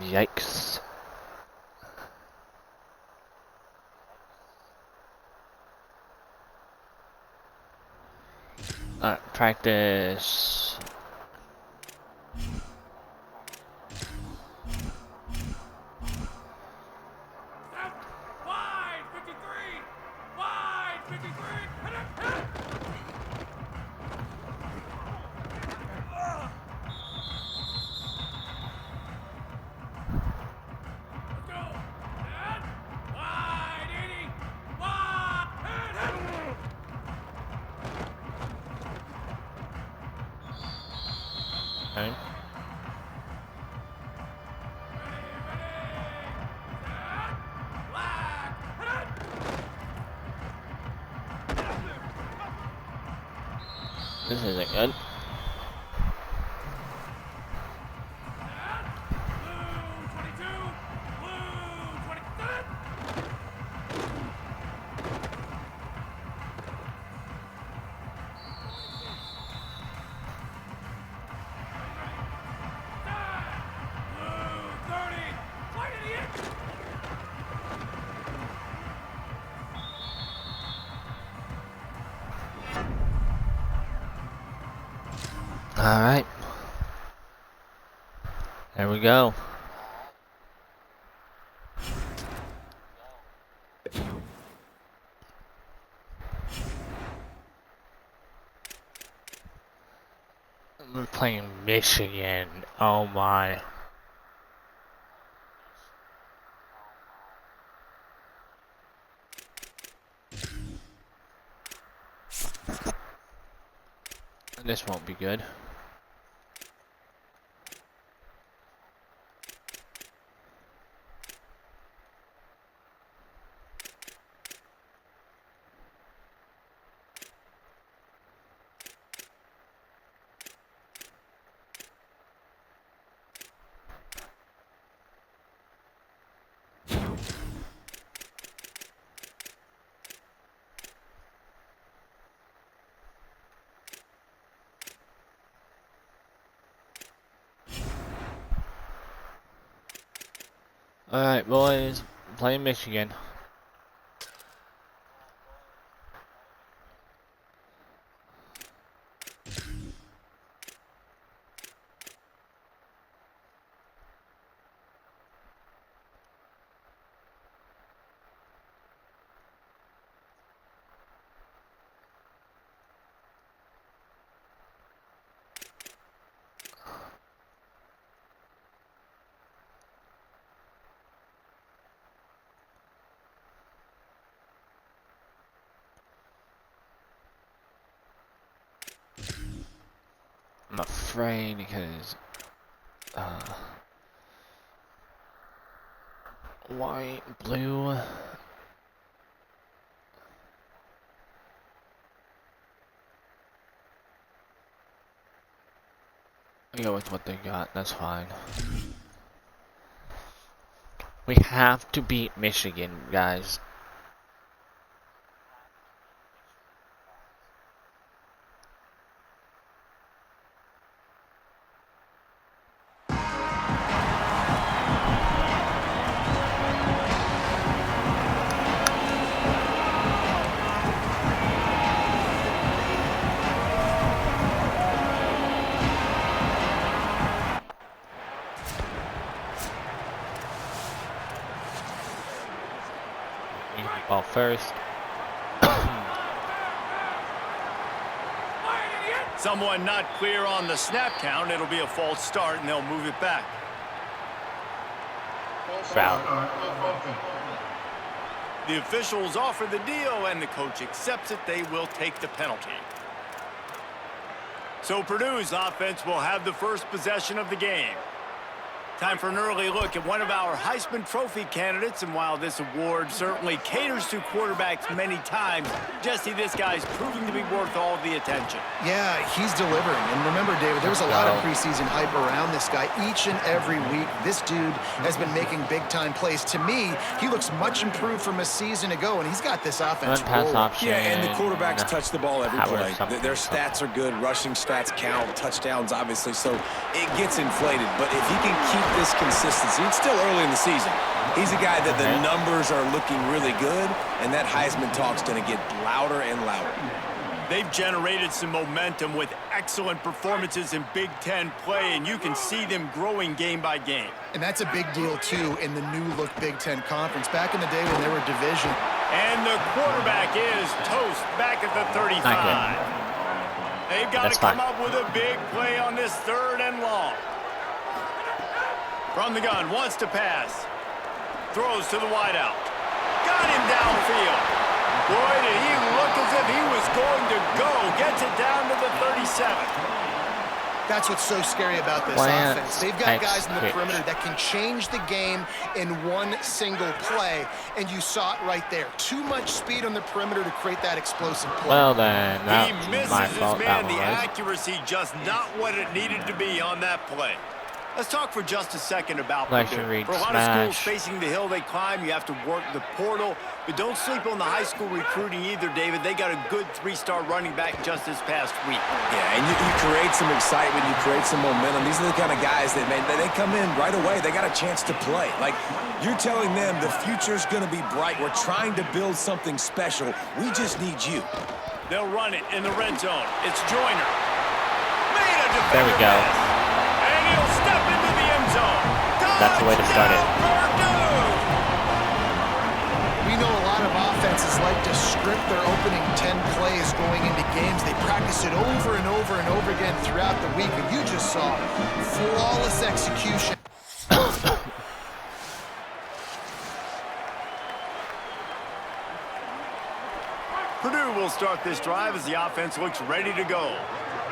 Yikes. Practice. Okay. This isn't good. Alright. There we go. We're playing Michigan. Oh my. This won't be good. Alright, boys. Playing Michigan. afraid because white, blue. I go with what they got. That's fine. We have to beat Michigan, guys. Ball first. Someone not clear on the snap count. It'll be a false start, and they'll move it back. Foul. The officials offer the deal, and the coach accepts it. They will take the penalty. So Purdue's offense will have the first possession of the game. Time for an early look at one of our Heisman Trophy candidates, and while this award certainly caters to quarterbacks many times, Jesse, this guy's proving to be worth all the attention. Yeah, he's delivering. And remember, David, there was a lot of preseason hype around this guy each and every week. This dude has been making big-time plays. To me, he looks much improved from a season ago, and he's got this offense rolling. Yeah, and the quarterbacks touch the ball every play. Their stats are good. Rushing stats count. Touchdowns, obviously, so it gets inflated. But if he can keep this consistency, it's still early in the season. He's a guy that the numbers are looking really good, and that Heisman talk's going to get louder and louder. They've generated some momentum with excellent performances in Big Ten play, and you can see them growing game by game. And that's a big deal, too, in the new-look Big Ten Conference. Back in the day when they were division. And the quarterback is toast back at the 35. They've got to come up with a big play on this 3rd and long. From the gun, wants to pass. Throws to the wideout. Got him downfield. Boy, did he look as if he was going to go. Gets it down to the 37. That's what's so scary about this offense. They've got guys in the perimeter that can change the game in one single play, and you saw it right there. Too much speed on the perimeter to create that explosive play. Well, then, that's he misses my his fault. man. The accuracy just not what it needed to be on that play. Let's talk for just a second about Purdue. For a lot of schools facing the hill they climb, you have to work the portal. But don't sleep on the high school recruiting either, David. They got a good 3-star running back just this past week. Yeah, and you create some excitement. You create some momentum. These are the kind of guys that, man, they come in right away. They got a chance to play. Like, you're telling them the future's going to be bright. We're trying to build something special. We just need you. They'll run it in the red zone. It's Joyner. Made a defender. There we go. He'll step into the end zone. That's the way to start it. We know a lot of offenses like to script their opening 10 plays going into games. They practice it over and over and over again throughout the week, and you just saw flawless execution. Purdue will start this drive as the offense looks ready to go.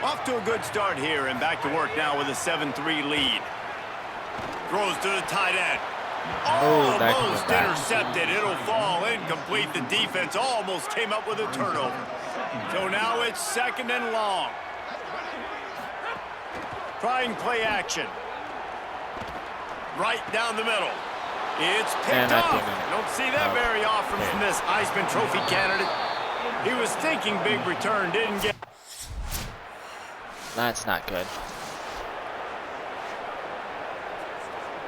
Off to a good start here, and back to work now with a 7-3 lead. Throws to the tight end. Almost intercepted. It'll fall incomplete. The defense almost came up with a turnover. So now it's 2nd and long. Trying play action. Right down the middle. It's picked off. Don't see that very often from this Heisman Trophy candidate. He was thinking big return, didn't get. That's not good.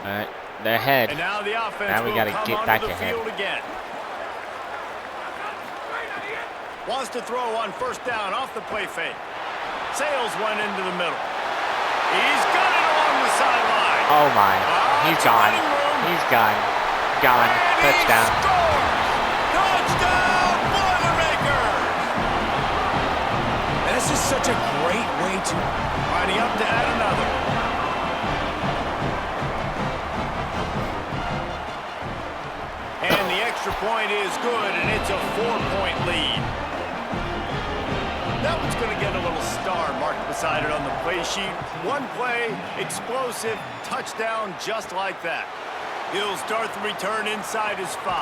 All right, they're ahead. And now the offense now we got to get back ahead. Again. Wants to throw on 1st down off the play fake. Sails one into the middle. He's got it along the sideline. Oh my! He's gone. He's gone. Gone. Touchdown. Touchdown, Boilermaker! And this is such a great way to Riding up to add another. And the extra point is good, and it's a 4-point lead. That one's going to get a little star marked beside it on the play sheet. One play, explosive, touchdown just like that. He'll start the return inside his 5.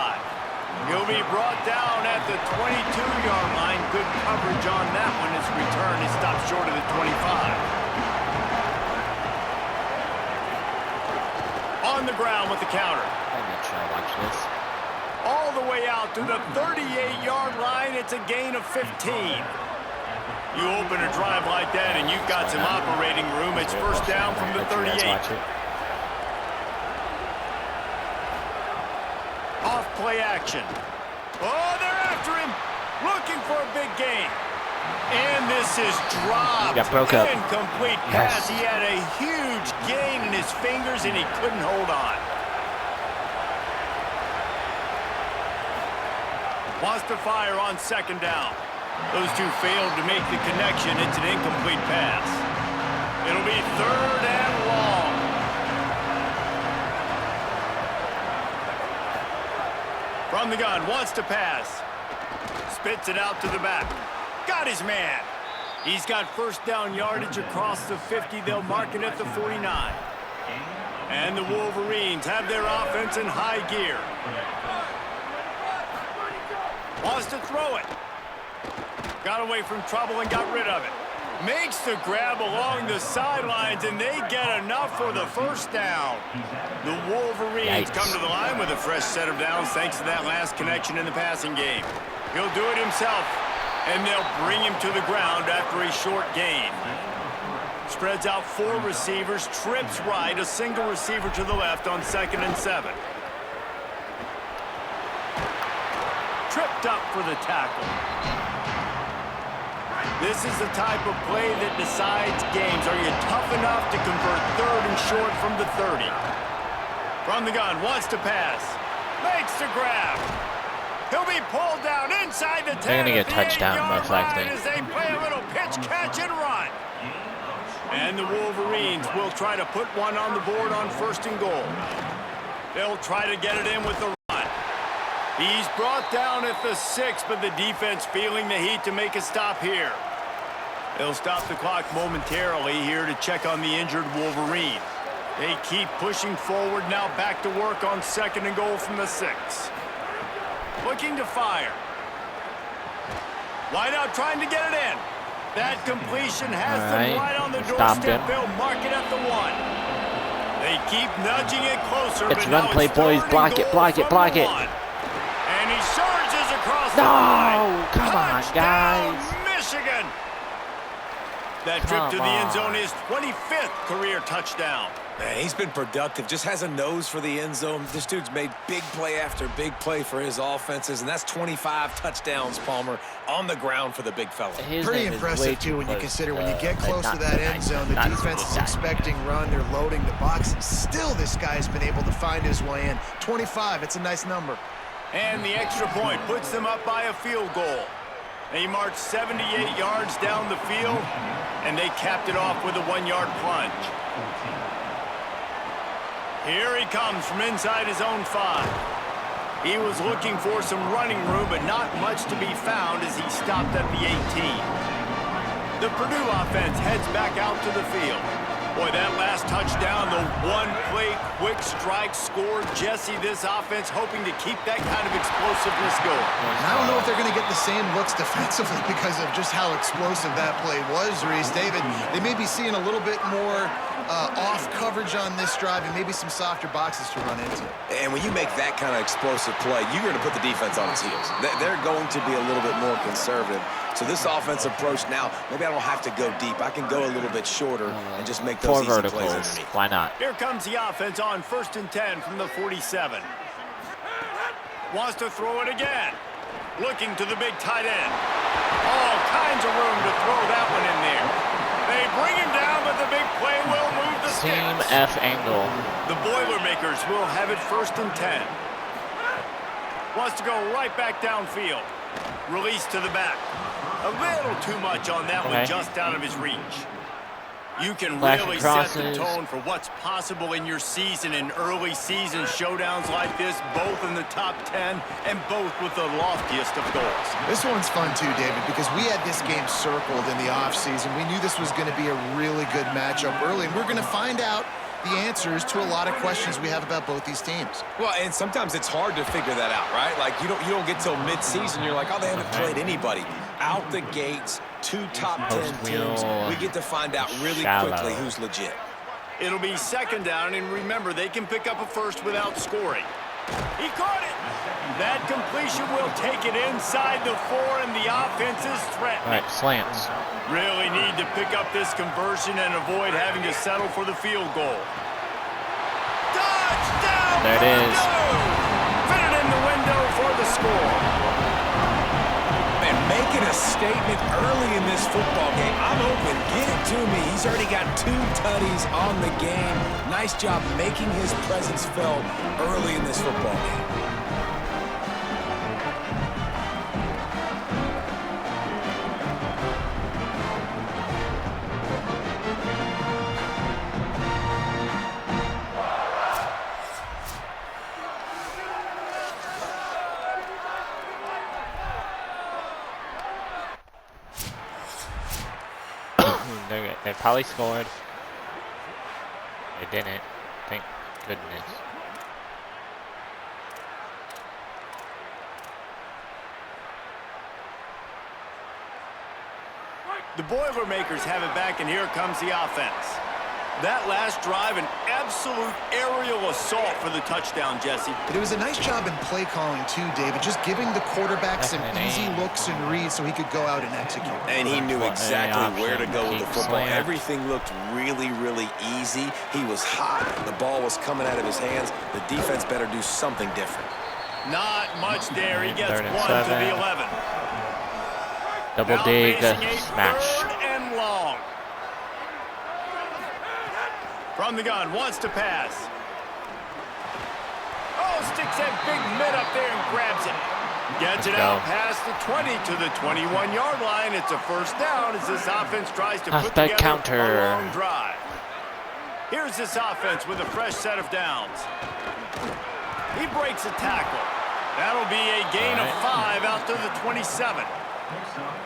He'll be brought down at the 22-yard line. Good coverage on that one. His return is stopped short of the 25. On the ground with the counter. I'm not sure I watch this. All the way out to the 38-yard line. It's a gain of 15. You open a drive like that and you've got some operating room. It's first down from the 38. Off play action. Oh, they're after him. Looking for a big gain. And this is dropped. Got broke up. Incomplete pass. He had a huge gain in his fingers and he couldn't hold on. Wants to fire on second down. Those two failed to make the connection. It's an incomplete pass. It'll be third and long. From the gun, wants to pass. Spits it out to the back. Got his man. He's got first down yardage across the 50. They'll mark it at the 49. And the Wolverines have their offense in high gear. Wants to throw it. Got away from trouble and got rid of it. Makes the grab along the sidelines, and they get enough for the first down. The Wolverines come to the line with a fresh set of downs thanks to that last connection in the passing game. He'll do it himself, and they'll bring him to the ground after a short gain. Spreads out 4 receivers, trips right, a single receiver to the left on 2nd and 7. Tripped up for the tackle. This is the type of play that decides games. Are you tough enough to convert 3rd and short from the 30? From the gun, wants to pass. Makes the grab. He'll be pulled down inside the 10. They're going to get touchdown, most likely. As they play a little pitch, catch, and run. And the Wolverines will try to put one on the board on 1st and goal. They'll try to get it in with the run. He's brought down at the 6, but the defense feeling the heat to make a stop here. They'll stop the clock momentarily here to check on the injured Wolverine. They keep pushing forward, now back to work on 2nd and goal from the 6. Looking to fire. Wide out trying to get it in. That completion has them right on the doorstep. They'll mark it at the 1. They keep nudging it closer. It's run play, boys. Block it, block it, block it. And he surges across the line. No, come on, guys. Michigan. That trip to the end zone is 25th career touchdown. Man, he's been productive, just has a nose for the end zone. This dude's made big play after big play for his offenses, and that's 25 touchdowns, Palmer, on the ground for the big fella. Pretty impressive, too, when you consider when you get close to that end zone, the defense is expecting run, they're loading the box, and still this guy's been able to find his way in. 25, it's a nice number. And the extra point puts them up by a field goal. They marched 78 yards down the field, and they capped it off with a 1-yard plunge. Here he comes from inside his own 5. He was looking for some running room, but not much to be found as he stopped at the 18. The Purdue offense heads back out to the field. Boy, that last touchdown, the one-play quick strike scored. Jesse, this offense hoping to keep that kind of explosiveness going. And I don't know if they're going to get the same looks defensively because of just how explosive that play was, Reese. David, they may be seeing a little bit more off coverage on this drive and maybe some softer boxes to run into. And when you make that kind of explosive play, you're going to put the defense on its heels. They're going to be a little bit more conservative. So this offense approach now, maybe I don't have to go deep. I can go a little bit shorter and just make those easy plays underneath. Why not? Here comes the offense on 1st and 10 from the 47. Wants to throw it again. Looking to the big tight end. All kinds of room to throw that one in there. They bring him down, but the big play will move the sticks. Team F angle. The Boilermakers will have it 1st and 10. Wants to go right back downfield. Release to the back. A little too much on that one, just out of his reach. You can Flashing really crosses. set the tone for what's possible in your season in early season showdowns like this, both in the top 10 and both with the loftiest of goals. This one's fun too, David, because we had this game circled in the offseason. We knew this was going to be a really good matchup early, and we're going to find out the answers to a lot of questions we have about both these teams. Well, and sometimes it's hard to figure that out, right? Like, you don't get till mid-season, you're like, oh, they haven't played anybody. Out the gates, 2 top 10 teams. We get to find out really quickly who's legit. It'll be second down, and remember, they can pick up a first without scoring. He caught it. That completion will take it inside the 4, and the offense is threatening. All right, slants. Really need to pick up this conversion and avoid having to settle for the field goal. Touchdown! There it is. Fit it in the window for the score. Man, making a statement early in this football game. I'm open. Get it to me. He's already got 2 tutties on the game. Nice job making his presence felt early in this football game. They probably scored. They didn't. Thank goodness. The Boilermakers have it back, and here comes the offense. That last drive, an absolute aerial assault for the touchdown, Jesse. But it was a nice job in play calling too, David, just giving the quarterback some easy looks and reads so he could go out and execute. And he knew exactly where to go with the football. Slant. Everything looked really, really easy. He was hot. The ball was coming out of his hands. The defense better do something different. Not much there. He gets 1 to 7. the 11. Double Now dig, facing a smash. 3rd and long. From the gun, wants to pass. Oh, sticks that big mid up there and grabs it. Gets it out past the 20 to the 21-yard line. It's a first down as this offense tries to put together a long drive. Here's this offense with a fresh set of downs. He breaks a tackle. That'll be a gain of 5 out to the 27.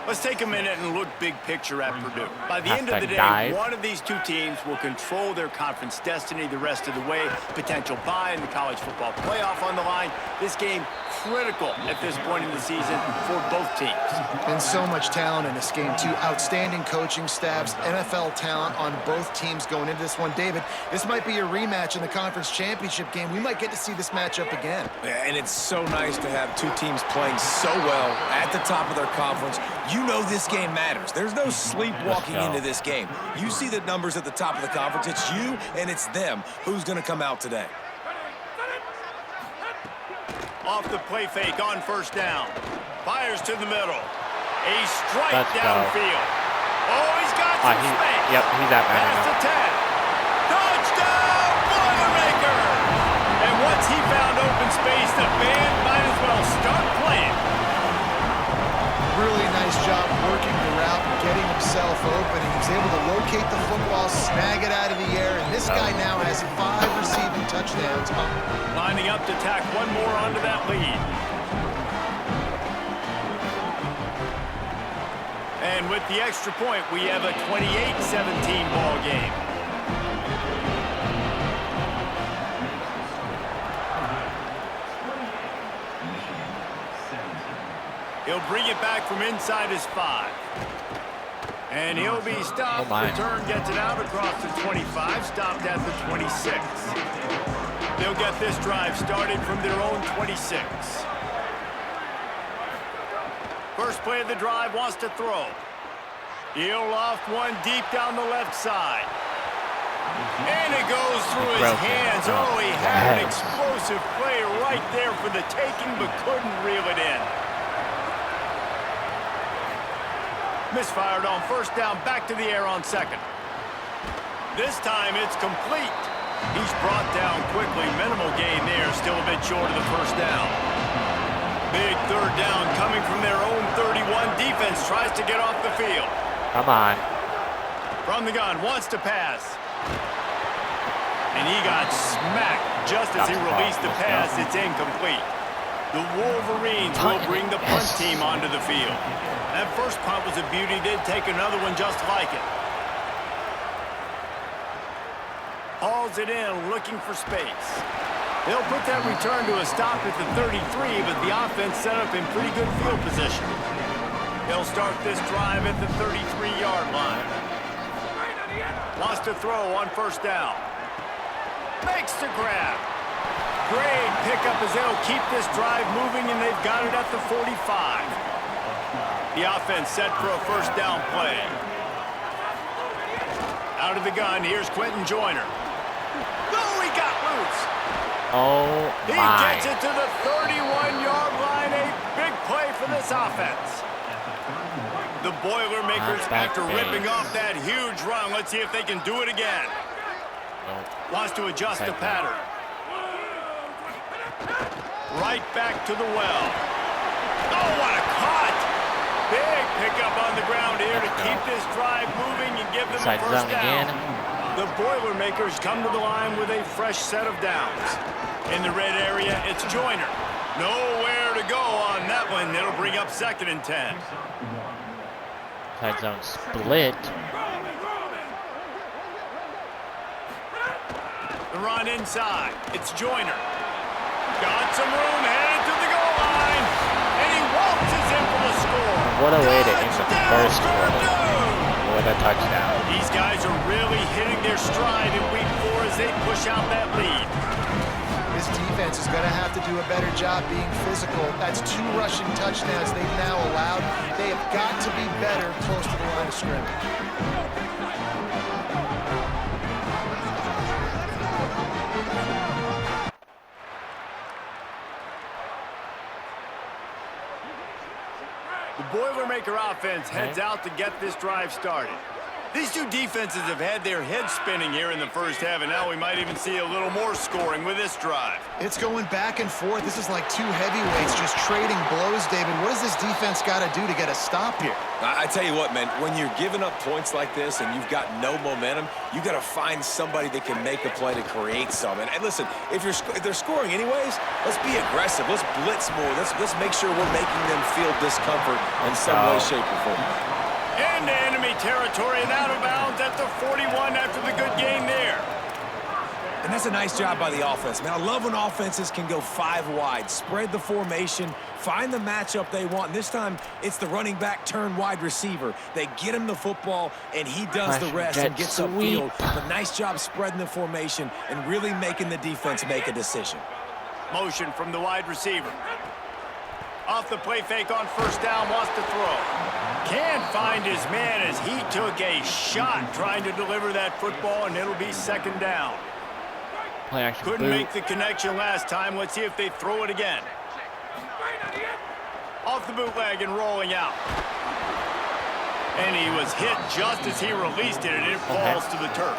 Let's take a minute and look big picture at Purdue. By the end of the day, one of these 2 teams will control their conference destiny the rest of the way. Potential bye in the college football playoff on the line. This game critical at this point in the season for both teams. And so much talent in this game, too. Outstanding coaching staffs, NFL talent on both teams going into this one. David, this might be a rematch in the conference championship game. We might get to see this matchup again. Yeah, and it's so nice to have 2 teams playing so well at the top of their conference. You know this game matters. There's no sleepwalking into this game. You see the numbers at the top of the conference. It's you and it's them. Who's going to come out today? Off the play fake on first down. Fires to the middle. A strike downfield. Oh, he's got some space. Yep, he's that man. Past the 10. Touchdown, Boilermaker! And once he found open space, the band might as well start playing. Really nice job working the route and getting himself open. He was able to locate the football, snag it out of the air, and this guy now has 5 receiving touchdowns. Lining up to tack one more onto that lead. And with the extra point, we have a 28-17 ball game. He'll bring it back from inside his 5. And he'll be stopped. Return gets it out across the 25, stopped at the 26. They'll get this drive started from their own 26. First play of the drive, wants to throw. He'll loft one deep down the left side. And it goes through his hands. Oh, he had an explosive play right there for the taking, but couldn't reel it in. Misfired on first down, back to the air on second. This time it's complete. He's brought down quickly. Minimal gain there, still a bit short of the first down. Big third down coming from their own 31. Defense tries to get off the field. Come on. From the gun, wants to pass. And he got smacked just as he released the pass. It's incomplete. The Wolverines will bring the punt team onto the field. That first punt was a beauty. They'd take another one just like it. Hauls it in, looking for space. They'll put that return to a stop at the 33, but the offense set up in pretty good field position. They'll start this drive at the 33-yard line. Wants to throw on first down. Makes the grab. Great pickup as they'll keep this drive moving, and they've got it at the 45. The offense set for a first down play. Out of the gun, here's Quentin Joyner. Oh, he got loose. Oh, my. He gets it to the 31-yard line. A big play for this offense. The Boilermakers, after ripping off that huge run, let's see if they can do it again. Wants to adjust the pattern. Right back to the well. Oh, what a cut! Big pickup on the ground here to keep this drive moving and give them the first down. The Boilermakers come to the line with a fresh set of downs. In the red area, it's Joyner. Nowhere to go on that one. It'll bring up 2nd and 10. Side zone split. The run inside. It's Joyner. Got some room, headed to the goal line. And he waltzes in for the score. What a way to end the first quarter with a touchdown. These guys are really hitting their stride in week 4 as they push out that lead. This defense is going to have to do a better job being physical. That's 2 rushing touchdowns they've now allowed. They have got to be better close to the line of scrimmage. The Boilermaker offense heads out to get this drive started. These two defenses have had their heads spinning here in the first half, and now we might even see a little more scoring with this drive. It's going back and forth. This is like 2 heavyweights just trading blows, David. What does this defense got to do to get a stop here? I tell you what, man, when you're giving up points like this and you've got no momentum, you got to find somebody that can make a play to create some. And listen, if they're scoring anyways, let's be aggressive. Let's blitz more. Let's make sure we're making them feel discomfort in some way, shape, or form. Into enemy territory and out of bounds at the 41 after the good gain there. And that's a nice job by the offense, man. I love when offenses can go 5 wide, spread the formation, find the matchup they want. And this time, it's the running back turn wide receiver. They get him the football, and he does the rest and gets upfield. But nice job spreading the formation and really making the defense make a decision. Motion from the wide receiver. Off the play fake on first down, wants to throw. Can't find his man as he took a shot trying to deliver that football, and it'll be 2nd down. Couldn't make the connection last time. Let's see if they throw it again. Off the bootleg and rolling out. And he was hit just as he released it, and it falls to the turf.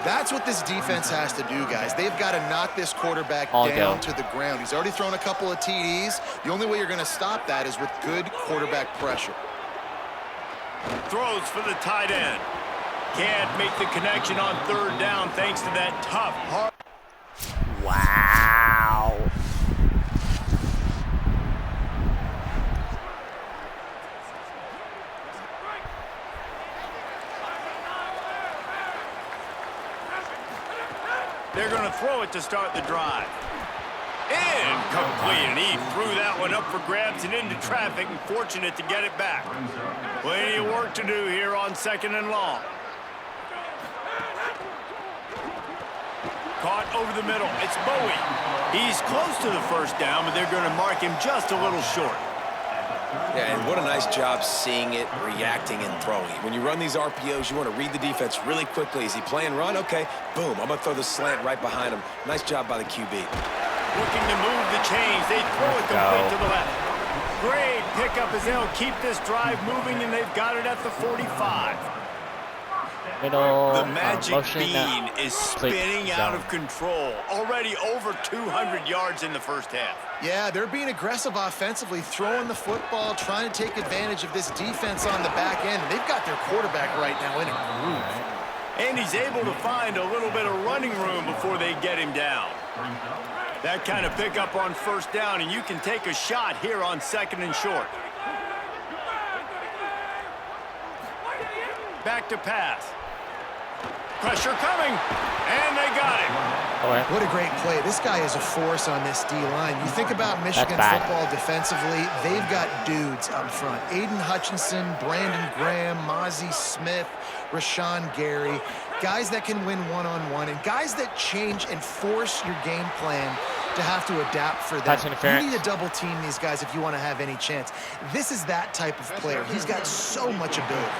That's what this defense has to do, guys. They've got to knock this quarterback down to the ground. He's already thrown a couple of TDs. The only way you're going to stop that is with good quarterback pressure. Throws for the tight end. Can't make the connection on 3rd down thanks to that tough, hard. Wow. They're going to throw it to start the drive. Incomplete, and he threw that one up for grabs and into traffic, and fortunate to get it back. Plenty of work to do here on 2nd and long. Caught over the middle. It's Bowie. He's close to the first down, but they're going to mark him just a little short. Yeah, and what a nice job seeing it, reacting, and throwing. When you run these RPOs, you want to read the defense really quickly. Is he playing run? Okay, boom. I'm going to throw the slant right behind him. Nice job by the QB. Looking to move the chains. They throw it complete to the left. Great pickup as they'll keep this drive moving, and they've got it at the 45. Middle, the magic bean is spinning out of control. Already over 200 yards in the first half. Yeah, they're being aggressive offensively, throwing the football, trying to take advantage of this defense on the back end. They've got their quarterback right now in a groove. And he's able to find a little bit of running room before they get him down. That kind of pickup on first down, and you can take a shot here on 2nd and short. Back to pass. Pressure coming, and they got him. What a great play. This guy is a force on this D-line. You think about Michigan football defensively, they've got dudes up front. Aiden Hutchinson, Brandon Graham, Mozzie Smith, Rashawn Gary. Guys that can win one-on-one and guys that change and force your game plan to have to adapt for them. You need to double team these guys if you want to have any chance. This is that type of player. He's got so much ability.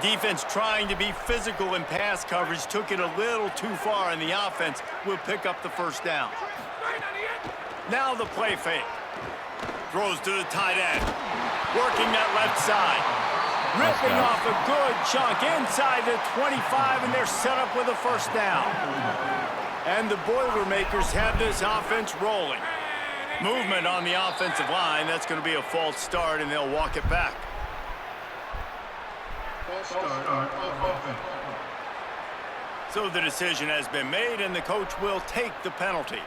Defense trying to be physical in pass coverage, took it a little too far, and the offense will pick up the first down. Now the play fake. Throws to the tight end. Working that left side. Ripping off a good chunk inside the 25, and they're set up with a first down. And the Boilermakers have this offense rolling. Movement on the offensive line. That's going to be a false start, and they'll walk it back. So the decision has been made, and the coach will take the penalty.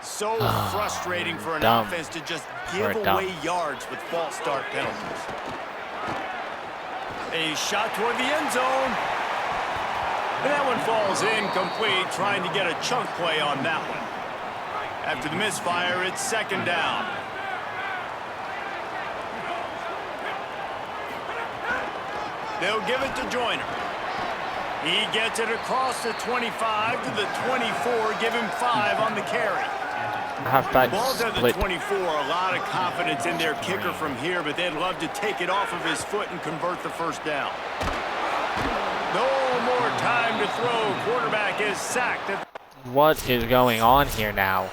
So frustrating for an offense to just give away yards with false start penalties. A shot toward the end zone. And that one falls incomplete, trying to get a chunk play on that one. After the misfire, it's 2nd down. They'll give it to Joyner. He gets it across the 25 to the 24, give him 5 on the carry. Ball's at the 24, a lot of confidence in their kicker from here, but they'd love to take it off of his foot and convert the first down. No more time to throw. Quarterback is sacked. What is going on here now?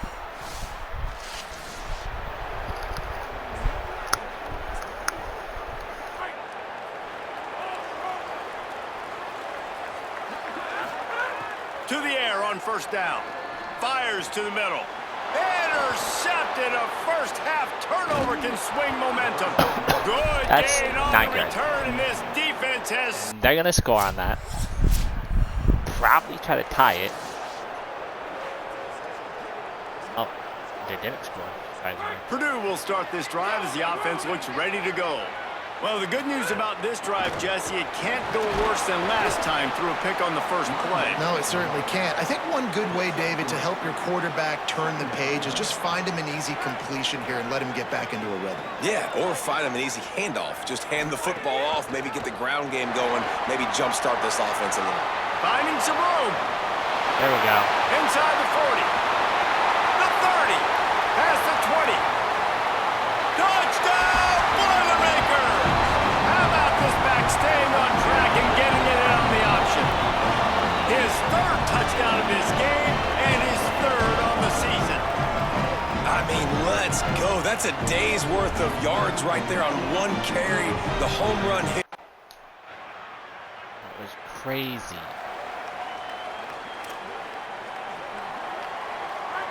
To the air on first down. Fires to the middle. Intercepted. A first half turnover can swing momentum. Good gain on the return, and this defense has... They're going to score on that. Probably try to tie it. Oh, they didn't score. Purdue will start this drive as the offense looks ready to go. Well, the good news about this drive, Jesse, it can't go worse than last time through a pick on the first play. No, it certainly can't. I think one good way, David, to help your quarterback turn the page is just find him an easy completion here and let him get back into a rhythm. Yeah, or find him an easy handoff. Just hand the football off, maybe get the ground game going, maybe jumpstart this offense a little. Finding some room. There we go. Inside the 40. The 30. Past the 20. Touchdown! Staying on track and getting it in on the option. His 3rd touchdown of this game and his 3rd on the season. I mean, let's go. That's a day's worth of yards right there on one carry. The home run hit. That was crazy.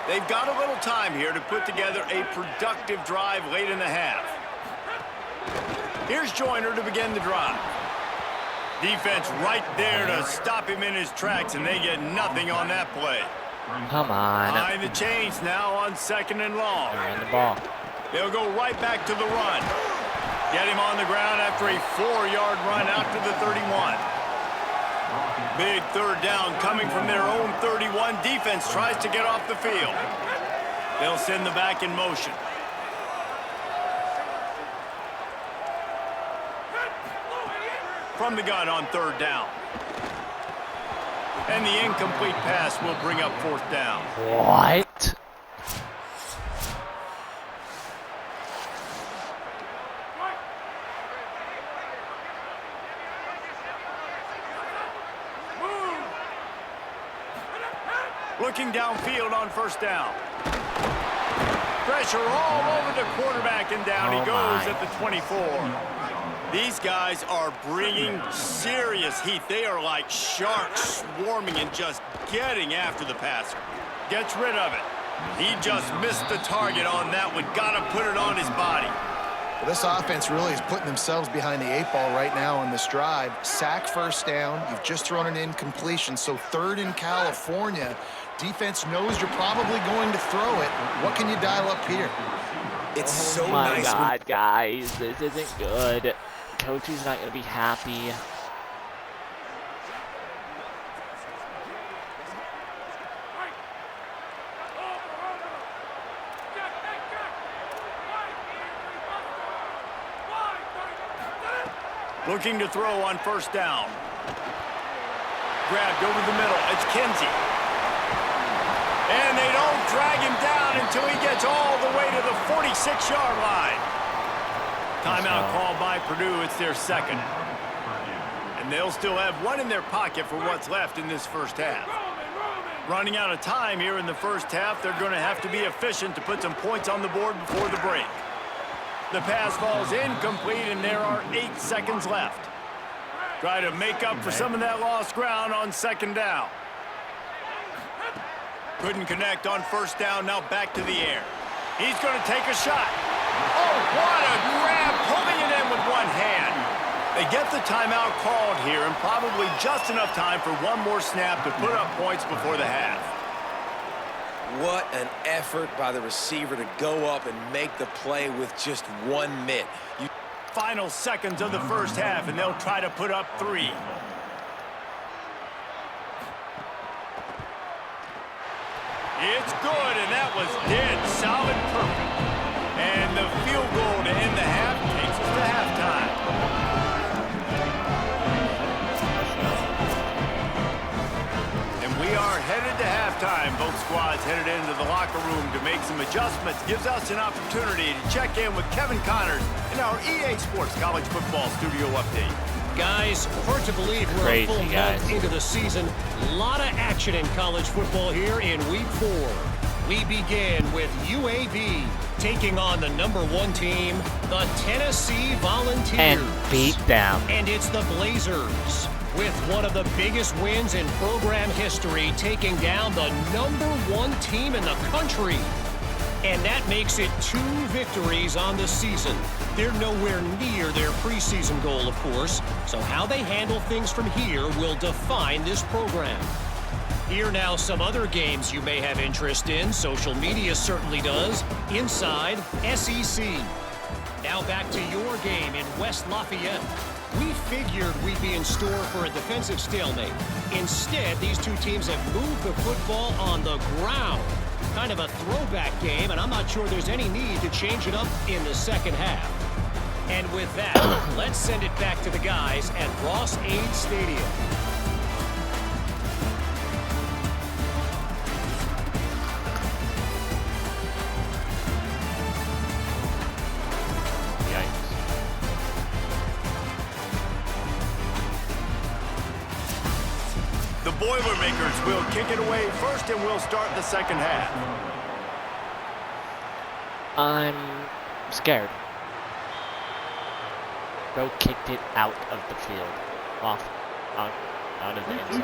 They've got a little time here to put together a productive drive late in the half. Here's Joyner to begin the drive. Defense right there to stop him in his tracks, and they get nothing on that play. Come on. Behind the chains now on 2nd and long. Run the ball. They'll go right back to the run. Get him on the ground after a 4-yard run out to the 31. Big 3rd down coming from their own 31. Defense tries to get off the field. They'll send the back in motion. From the gun on 3rd down. And the incomplete pass will bring up 4th down. What? Looking downfield on 1st down. Pressure all over the quarterback, and down he goes at the 24. These guys are bringing serious heat. They are like sharks swarming and just getting after the passer. Gets rid of it. He just missed the target on that one. Got to put it on his body. Well, this offense really is putting themselves behind the 8 ball right now on this drive. Sack first down. You've just thrown an incompletion, so 3rd in California. Defense knows you're probably going to throw it. What can you dial up here? It's so My nice. God, guys, this isn't good. Coach is not going to be happy. Looking to throw on first down. Grabbed over the middle. It's Kinsey. And they don't drag him down until he gets all the way to the 46-yard line. Timeout called by Purdue. It's their 2nd. And they'll still have one in their pocket for what's left in this first half. Running out of time here in the first half, they're going to have to be efficient to put some points on the board before the break. The pass falls incomplete, and there are 8 seconds left. Try to make up for some of that lost ground on 2nd down. Couldn't connect on first down, now back to the air. He's going to take a shot. Oh, what a grab, pulling it in with one hand. They get the timeout called here, and probably just enough time for one more snap to put up points before the half. What an effort by the receiver to go up and make the play with just 1 mitt. Final seconds of the first half, and they'll try to put up 3. It's good, and that was dead solid perfect. And the field goal to end the half takes us to halftime. And we are headed to halftime. Both squads headed into the locker room to make some adjustments. Gives us an opportunity to check in with Kevin Connors in our EA Sports College Football Studio Update. Guys, hard to believe we're a full month into the season. A lot of action in college football here in Week 4. We begin with UAB taking on the #1 team, the Tennessee Volunteers. And beat them. And it's the Blazers, with one of the biggest wins in program history, taking down the #1 team in the country. And that makes it 2 victories on the season. They're nowhere near their preseason goal, of course, so how they handle things from here will define this program. Here now some other games you may have interest in. Social media certainly does. Inside SEC. Now back to your game in West Lafayette. We figured we'd be in store for a defensive stalemate. Instead, these two teams have moved the football on the ground. Kind of a throwback game, and I'm not sure there's any need to change it up in the second half. And with that, let's send it back to the guys at Ross-Ade Stadium. The Boilermakers will kick it away first, and we'll start the second half. I'm scared. Bro kicked it out of the field. Out of the end zone.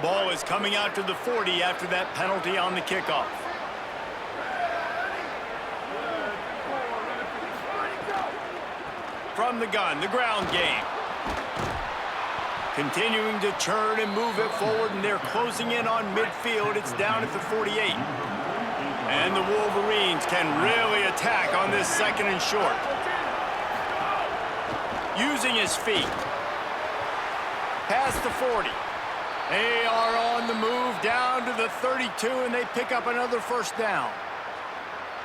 Ball is coming out to the 40 after that penalty on the kickoff. From the gun, the ground game. Continuing to churn and move it forward, and they're closing in on midfield. It's down at the 48. And the Wolverines can really attack on this 2nd and short. Using his feet. Past the 40. They are on the move down to the 32, and they pick up another first down.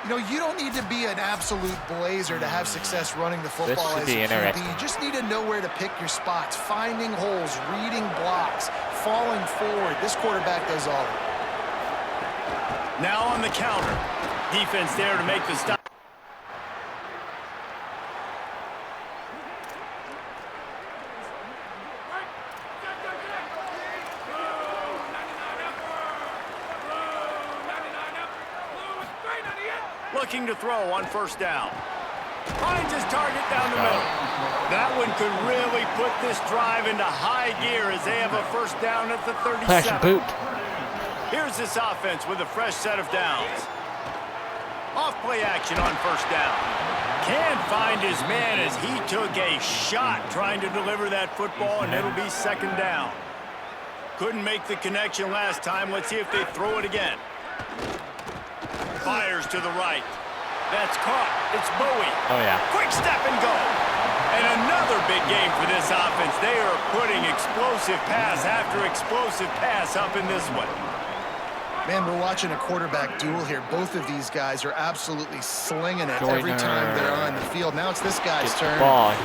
You know, you don't need to be an absolute blazer to have success running the football as a QB. You just need to know where to pick your spots, finding holes, reading blocks, falling forward. This quarterback does all of it. Now on the counter. Defense there to make the stop. Looking to throw on first down. Finds his target down the middle. That one could really put this drive into high gear as they have a first down at the 37. Here's this offense with a fresh set of downs. Off play action on first down. Can't find his man as he took a shot trying to deliver that football, and it'll be second down. Couldn't make the connection last time. Let's see if they throw it again. Fires to the right. That's caught. It's Bowie. Oh, yeah. Quick step and go. And another big game for this offense. They are putting explosive pass after explosive pass up in this one. Man, we're watching a quarterback duel here. Both of these guys are absolutely slinging it every time they're on the field. Now it's this guy's turn.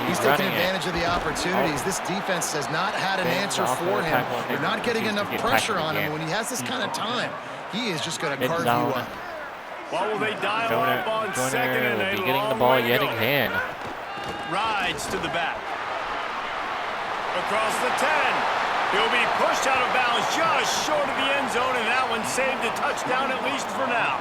He's taking advantage of the opportunities. This defense has not had an answer for him. They're not getting enough pressure on him. When he has this kind of time, he is just going to carve you up. Well, will they dial up on second and will be getting the ball yet again. Rides to the back. Across the 10. He'll be pushed out of bounds just short of the end zone, and that one saved a touchdown, at least for now.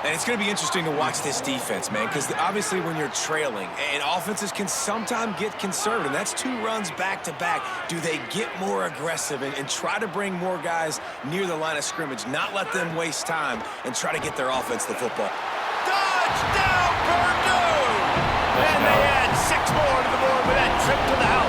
And it's going to be interesting to watch this defense, man, because obviously when you're trailing, and offenses can sometimes get conservative, and that's 2 runs back-to-back. Do they get more aggressive and try to bring more guys near the line of scrimmage, not let them waste time, and try to get their offense the football? Touchdown, Purdue! And they add 6 more to the board with that trip to the house.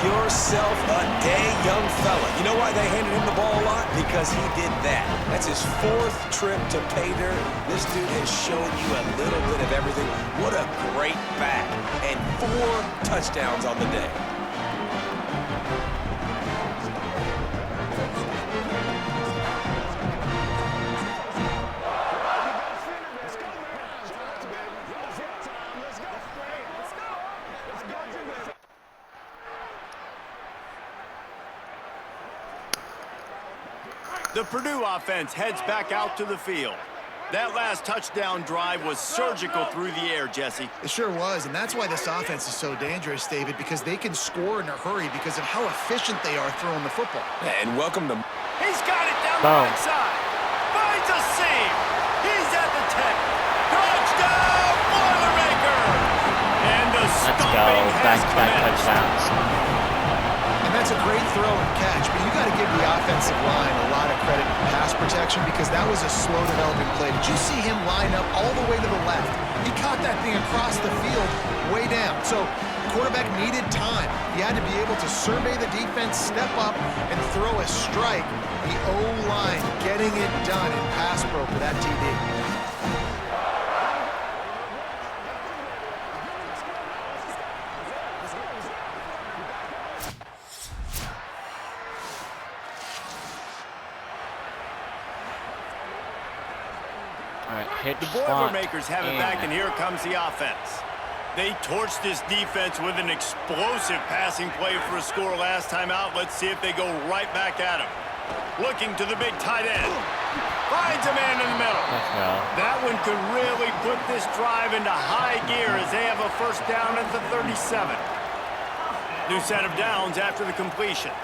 Yourself a day, young fella. You know why they handed him the ball a lot? Because he did that. That's his 4th trip to pay dirt. This dude has shown you a little bit of everything. What a great back. And 4 touchdowns on the day. The Purdue offense heads back out to the field. That last touchdown drive was surgical through the air, Jesse. It sure was, and that's why this offense is so dangerous, David, because they can score in a hurry because of how efficient they are throwing the football. And welcome to... He's got it down the right side. Finds a seam. He's at the 10. Touchdown, Boilermaker! And the stopping has commenced. Touchdowns. And that's a great throw and catch, but you got to give the offensive line a lot of credit in pass protection because that was a slow developing play. Did you see him line up all the way to the left? He caught that thing across the field way down. So the quarterback needed time. He had to be able to survey the defense, step up, and throw a strike. The O-line getting it done in pass pro for that TD. The Boilermakers have it back, and here comes the offense. They torched this defense with an explosive passing play for a score last time out. Let's see if they go right back at him. Looking to the big tight end. Finds a man in the middle. That one could really put this drive into high gear as they have a first down at the 37. New set of downs after the completion.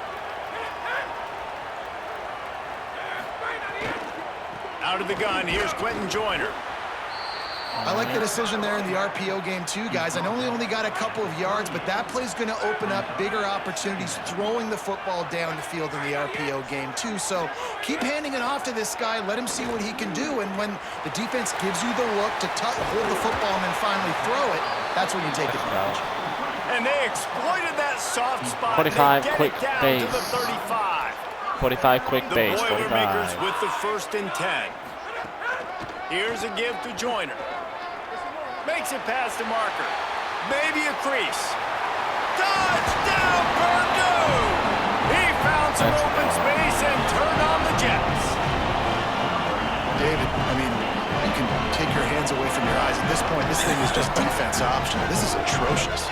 Out of the gun, here's Quentin Joyner. I like the decision there in the RPO game too, guys. I know he only got a couple of yards, but that play's going to open up bigger opportunities throwing the football down the field in the RPO game too. So keep handing it off to this guy. Let him see what he can do. And when the defense gives you the look to hold the football and then finally throw it, that's when you take advantage. And they exploited that soft spot. 45 quick base. To the 35. 45 quick base. The Boilermakers with the 1st and 10. Here's a give to Joyner. Makes it past the marker. Maybe a crease. Touchdown, Purdue! He found some open space and turned on the Jets. David, I mean, you can take your hands away from your eyes. At this point, this thing is just defense optional. This is atrocious.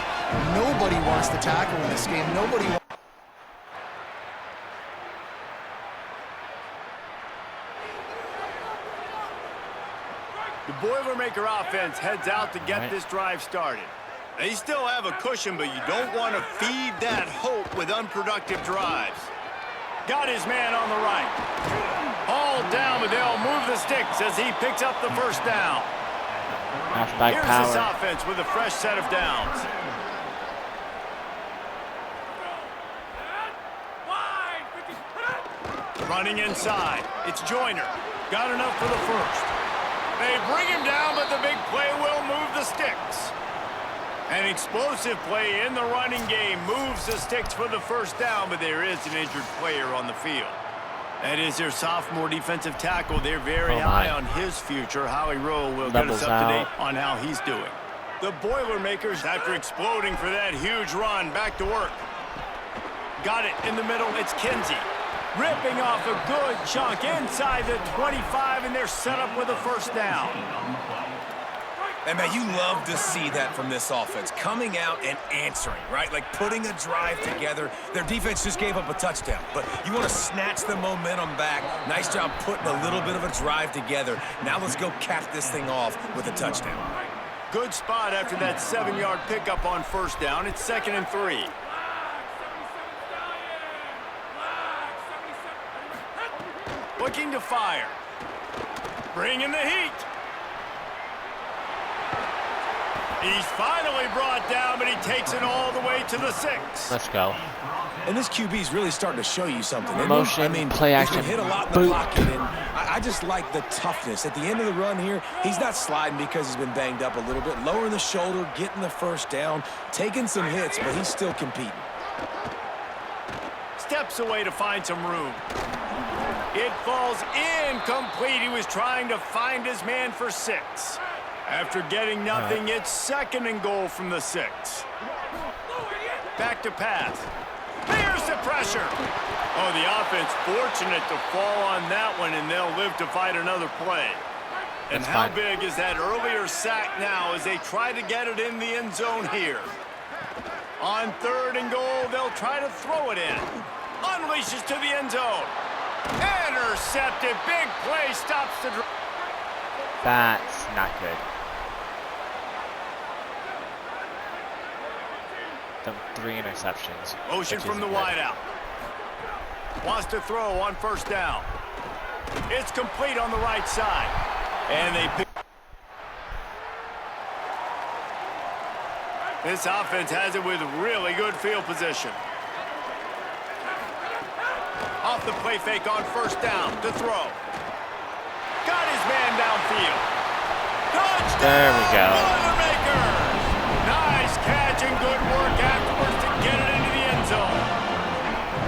Nobody wants to tackle in this game. Nobody wants. The Boilermaker offense heads out to get this drive started. They still have a cushion, but you don't want to feed that hope with unproductive drives. Got his man on the right. Hauled down, but they'll move the sticks as he picks up the first down. Halfback Here's power. this offense with a fresh set of downs. Running inside. It's Joyner. Got enough for the first. They bring him down, but the big play will move the sticks. An explosive play in the running game moves the sticks for the first down, but there is an injured player on the field. That is their sophomore defensive tackle. They're very high on his future. Howie Rowe will get us up to date on how he's doing. The Boilermakers, after exploding for that huge run, back to work. Got it in the middle. It's Kinsey. Ripping off a good chunk inside the 25, and they're set up with a first down. And, man, you love to see that from this offense, coming out and answering, right? Like putting a drive together. Their defense just gave up a touchdown, but you want to snatch the momentum back. Nice job putting a little bit of a drive together. Now let's go cap this thing off with a touchdown. Good spot after that 7-yard pickup on first down. It's 2nd and 3. Looking to fire. Bringing the heat. He's finally brought down, but he takes it all the way to the 6. Let's go. And this QB's really starting to show you something. Motion, I mean, play action, he's been hit a lot in the pocket, and I just like the toughness. At the end of the run here, he's not sliding because he's been banged up a little bit. Lowering the shoulder, getting the first down, taking some hits, but he's still competing. Steps away to find some room. It falls incomplete. He was trying to find his man for 6. After getting nothing, it's 2nd and goal from the 6. Back to pass. There's the pressure. Oh, the offense fortunate to fall on that one, and they'll live to fight another play. And how big is that earlier sack now as they try to get it in the end zone here? On 3rd and goal, they'll try to throw it in. Unleashes to the end zone. Intercepted. Big play. Stops the drive. That's not good. The 3 interceptions. Motion from the wideout. Wants to throw on first down. It's complete on the right side. And they pick. This offense has it with really good field position. Off the play fake on first down to throw. Got his man downfield. Touchdown! There we go. Boilermakers! Nice catch and good work afterwards to get it into the end zone.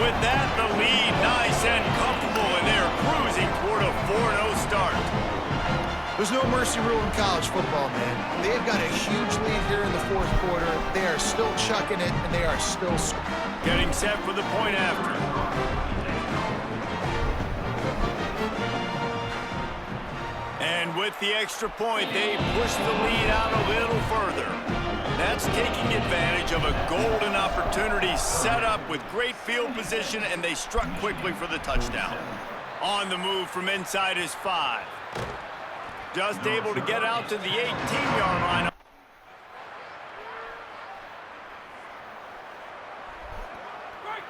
With that, the lead nice and comfortable, and they're cruising toward a 4-0 start. There's no mercy rule in college football, man. They've got a huge lead here in the 4th quarter. They are still chucking it, and they are still getting set for the point after. And with the extra point, they push the lead out a little further. That's taking advantage of a golden opportunity set up with great field position, and they struck quickly for the touchdown. On the move from inside his 5. Just able to get out to the 18-yard line.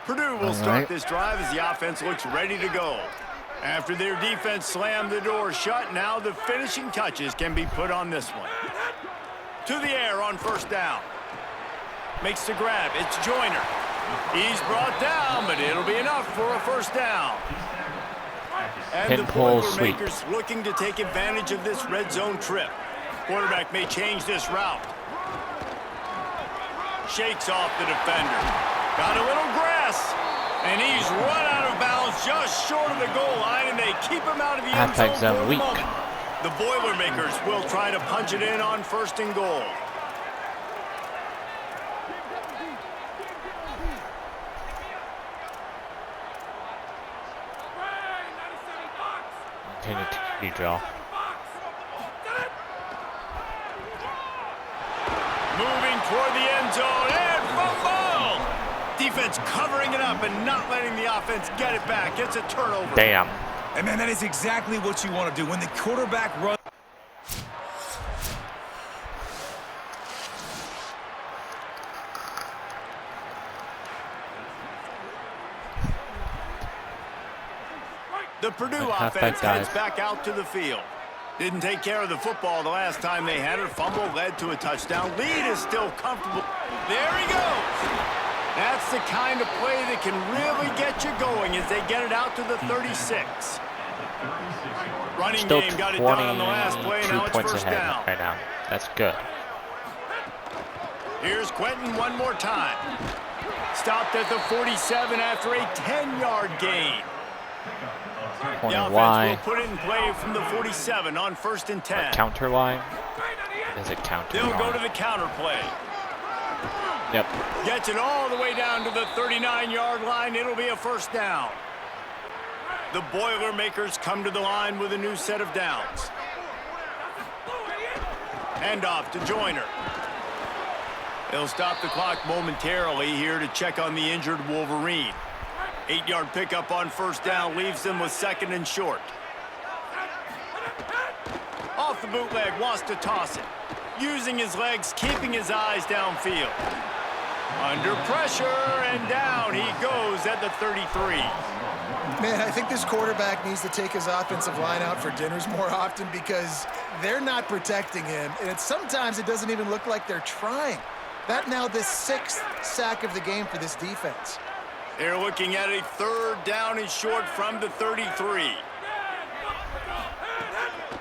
Purdue will start this drive as the offense looks ready to go. After their defense slammed the door shut, now the finishing touches can be put on this one. To the air on first down. Makes the grab. It's Joyner. He's brought down, but it'll be enough for a first down. And the Boilermakers looking to take advantage of this red zone trip. Quarterback may change this route. Shakes off the defender. Got a little grass. And he's run out of bounds just short of the goal line, and they keep him out of the end zone for the moment. The Boilermakers will try to punch it in on 1st and goal. Continue to draw. Moving toward the end zone, and fumble! Defense covering it up and not letting the offense get it back. It's a turnover. Damn. And, man, that is exactly what you want to do. When the quarterback runs. The Purdue offense heads back out to the field. Didn't take care of the football the last time they had it. Fumble led to a touchdown. Lead is still comfortable. There he goes. That's the kind of play that can really get you going as they get it out to the 36. Running Still game got it done on the last play. Now it's first down. Right now. That's good. Here's Quentin one more time. Stopped at the 47 after a 10-yard gain. The offense will put it in play from the 47 on 1st and 10. Counter line? Is it counter line? They'll go to the counter play. Yep. Gets it all the way down to the 39-yard line. It'll be a first down. The Boilermakers come to the line with a new set of downs. Handoff to Joyner. They'll stop the clock momentarily here to check on the injured Wolverine. 8-yard pickup on first down leaves them with 2nd and short. Off the bootleg, wants to toss it. Using his legs, keeping his eyes downfield. Under pressure, and down he goes at the 33. Man, I think this quarterback needs to take his offensive line out for dinners more often because they're not protecting him. And sometimes it doesn't even look like they're trying. That now the 6th sack of the game for this defense. They're looking at a 3rd down and short from the 33.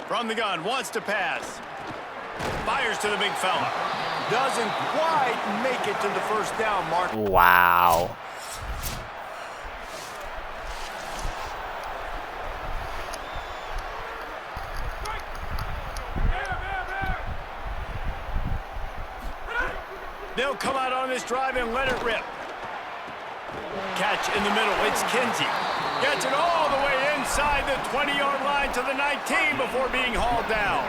From the gun, wants to pass. Fires to the big fella. Doesn't quite make it to the first down mark. Wow. They'll come out on this drive and let it rip. Catch in the middle. It's Kinsey. Gets it all the way inside the 20-yard line to the 19 before being hauled down.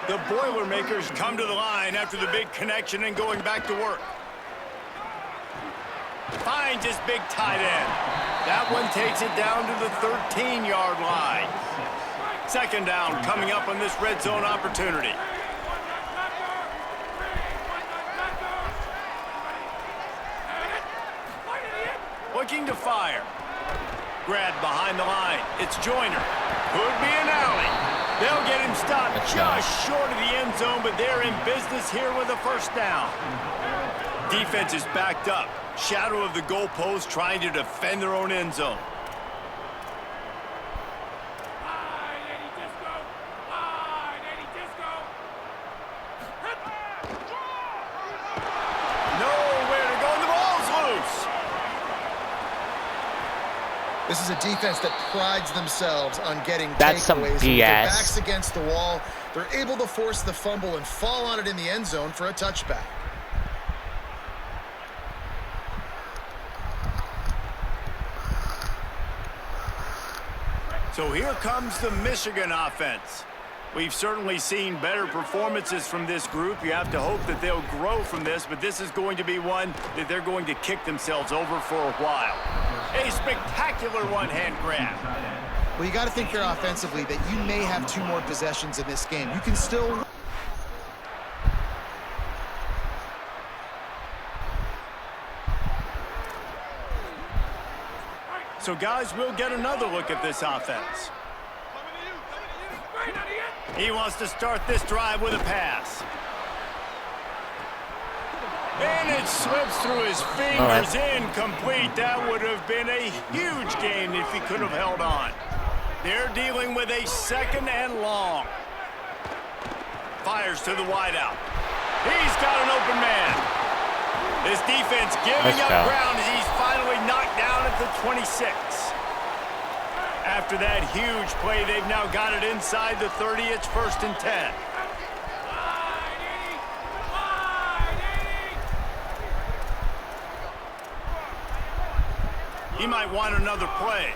The Boilermakers come to the line after the big connection and going back to work. Finds his big tight end. That one takes it down to the 13-yard line. 2nd down coming up on this red zone opportunity. Looking to fire. Grabbed behind the line. It's Joyner. Could be an alley. They'll get him stopped just short of the end zone, but they're in business here with a first down. Defense is backed up. Shadow of the goalpost trying to defend their own end zone. This is a defense that prides themselves on getting That's some takeaways. BS. With their backs against the wall, they're able to force the fumble and fall on it in the end zone for a touchback. So here comes the Michigan offense. We've certainly seen better performances from this group. You have to hope that they'll grow from this, but this is going to be one that they're going to kick themselves over for a while. A spectacular one-hand grab. Well, you got to think here offensively that you may have 2 more possessions in this game. You can still... So, guys, we'll get another look at this offense. He wants to start this drive with a pass. And it slips through his fingers, incomplete. That would have been a huge gain if he could have held on. They're dealing with a 2nd and long. Fires to the wideout. He's got an open man. This defense giving up ground as he's finally knocked down at the 26. After that huge play, they've now got it inside the 30. It's 1st and 10. He might want another play.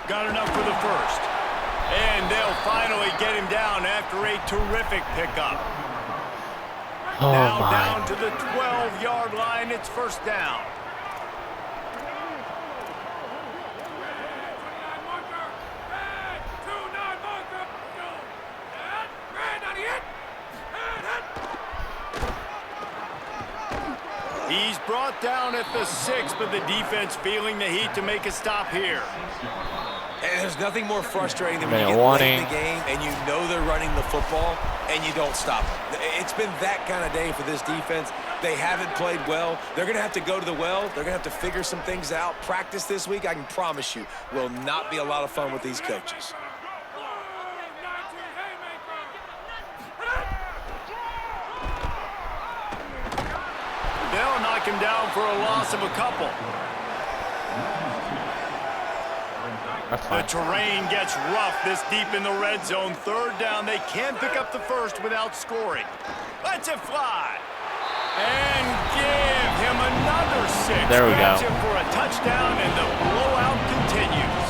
Got enough for the first. And they'll finally get him down after a terrific pickup. Now down to the 12-yard line. It's 1st down. He's brought down at the 6, but the defense feeling the heat to make a stop here. And there's nothing more frustrating than when you get late in the game and you know they're running the football and you don't stop them. It's been that kind of day for this defense. They haven't played well. They're going to have to go to the well. They're going to have to figure some things out. Practice this week, I can promise you, will not be a lot of fun with these coaches. They'll knock him down for a loss of a couple. The terrain gets rough this deep in the red zone. Third down, they can pick up the first without scoring. Lets it fly. And give him another 6. There we go. Him for a touchdown, and the blowout continues.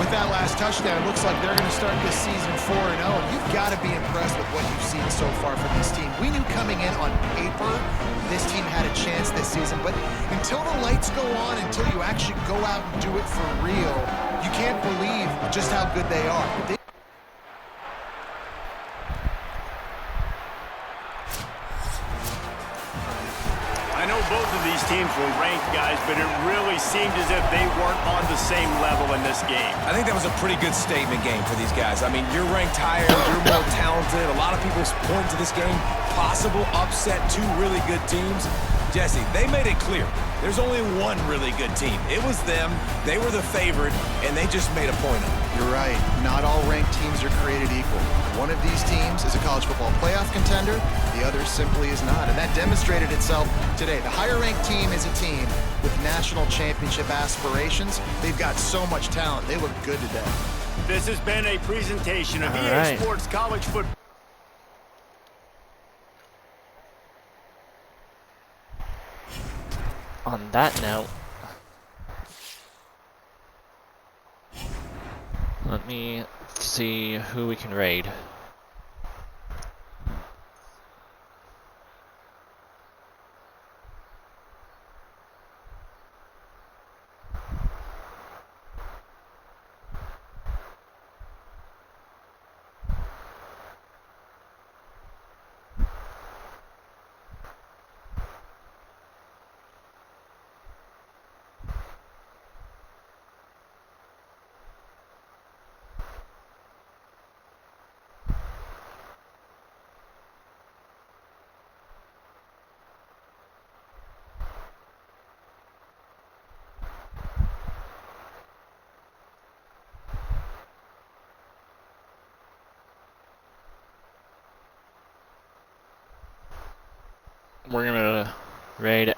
With that last touchdown, it looks like they're going to start this season 4-0. You've got to be impressed with what you've seen so far from this team. We knew coming in on paper this team had a chance this season, but until the lights go on, until you actually go out and do it for real, you can't believe just how good they are. I know both of these teams were ranked, guys, but it really seemed as if they weren't on the same level in this game. I think that was a pretty good statement game for these guys. I mean, you're ranked higher, you're more talented. A lot of people point to this game, possible upset, 2 really good teams. Jesse, they made it clear. There's only one really good team. It was them. They were the favorite, and they just made a point of it. You're right. Not all ranked teams are created equal. One of these teams is a college football playoff contender. The other simply is not, and that demonstrated itself today. The higher-ranked team is a team with national championship aspirations. They've got so much talent. They look good today. This has been a presentation of EA Sports College Football. On that note, let me see who we can raid. We're gonna raid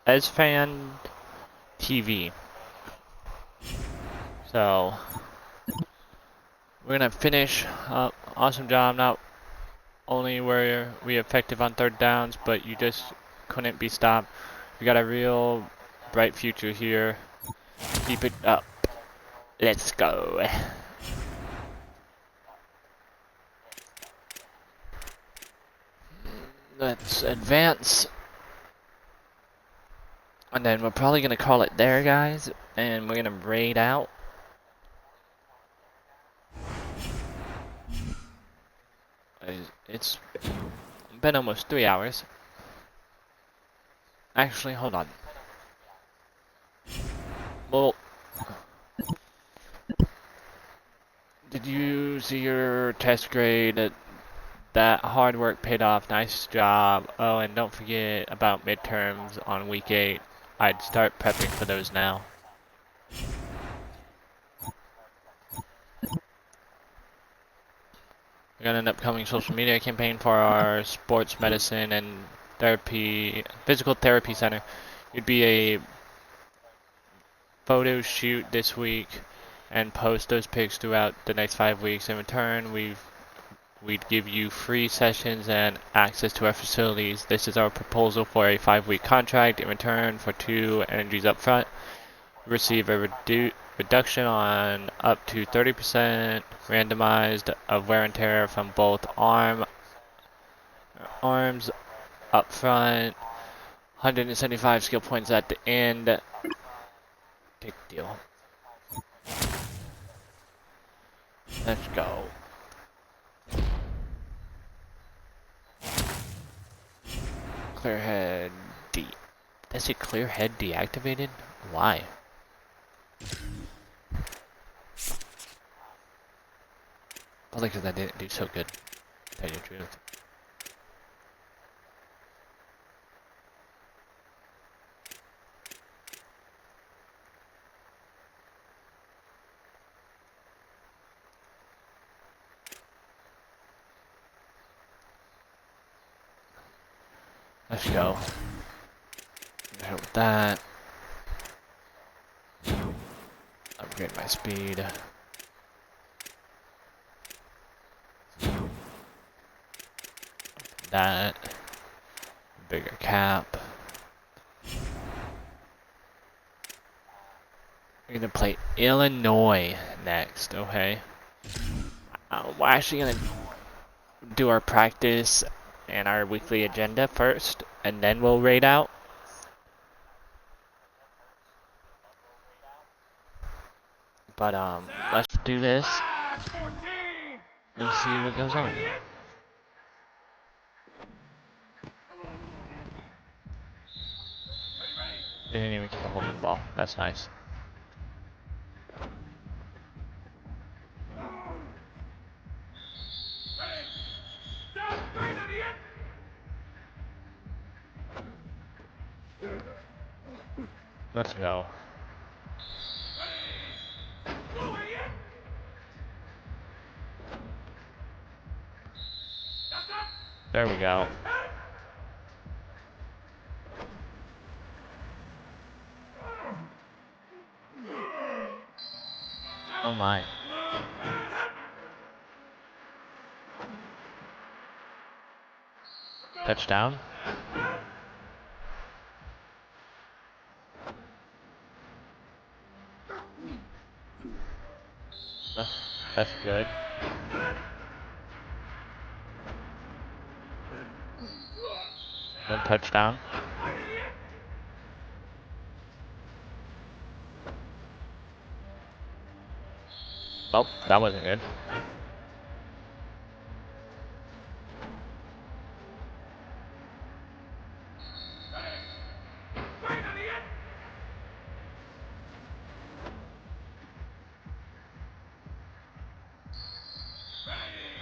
Fan TV. So we're gonna finish up. Awesome job. Not only were we effective on third downs, but you just couldn't be stopped. We got a real bright future here. Keep it up. Let's go. Let's advance. And then we're probably going to call it there, guys. And we're going to raid out. It's been almost 3 hours. Actually, hold on. Well, did you see your test grade? That hard work paid off. Nice job. Oh, and don't forget about midterms on week 8. I'd start prepping for those now. We got an upcoming social media campaign for our sports medicine and therapy, physical therapy center. It'd be a photo shoot this week and post those pics throughout the next 5 weeks. In return, we'd give you free sessions and access to our facilities. This is our proposal for a 5-week contract. In return for 2 energies up front, receive a reduction on up to 30% randomized of wear and tear from both arms up front, 175 skill points at the end. Big deal. Let's go. Clear head Does it clear head deactivated? Why? Probably because I didn't do so good. To tell you the truth. Let's go. Hit with that. Upgrade my speed. That. Bigger cap. We're gonna play Illinois next, okay? We're actually gonna do our practice and our weekly agenda first, and then we'll raid out. But let's do this and see what goes on. Didn't even get to hold the ball. That's nice. Let's go. There we go. Oh my. Touchdown. That's good. No touchdown. Nope, that wasn't good.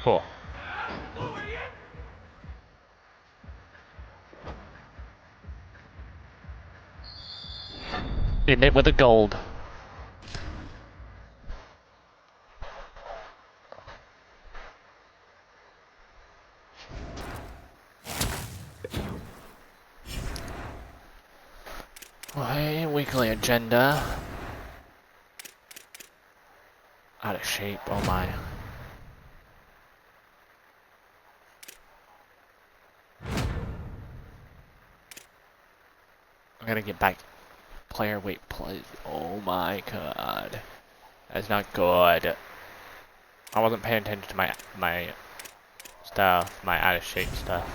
Cool. In it with a gold. Okay, weekly agenda. Out of shape, oh my. I'm gonna get back. Player weight play. Oh my god. That's not good. I wasn't paying attention to my stuff, my out of shape stuff.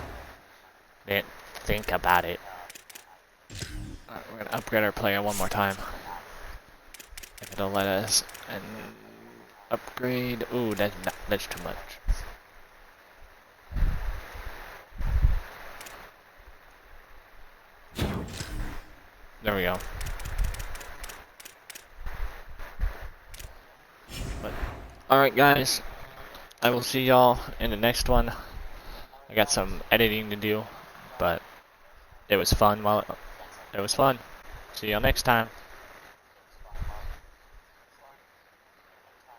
Didn't think about it. Alright, we're gonna upgrade our player one more time. If it'll let us. And upgrade. Ooh, that's too much. There we go. Alright guys, I will see y'all in the next one. I got some editing to do, but it was fun while it was fun. See y'all next time.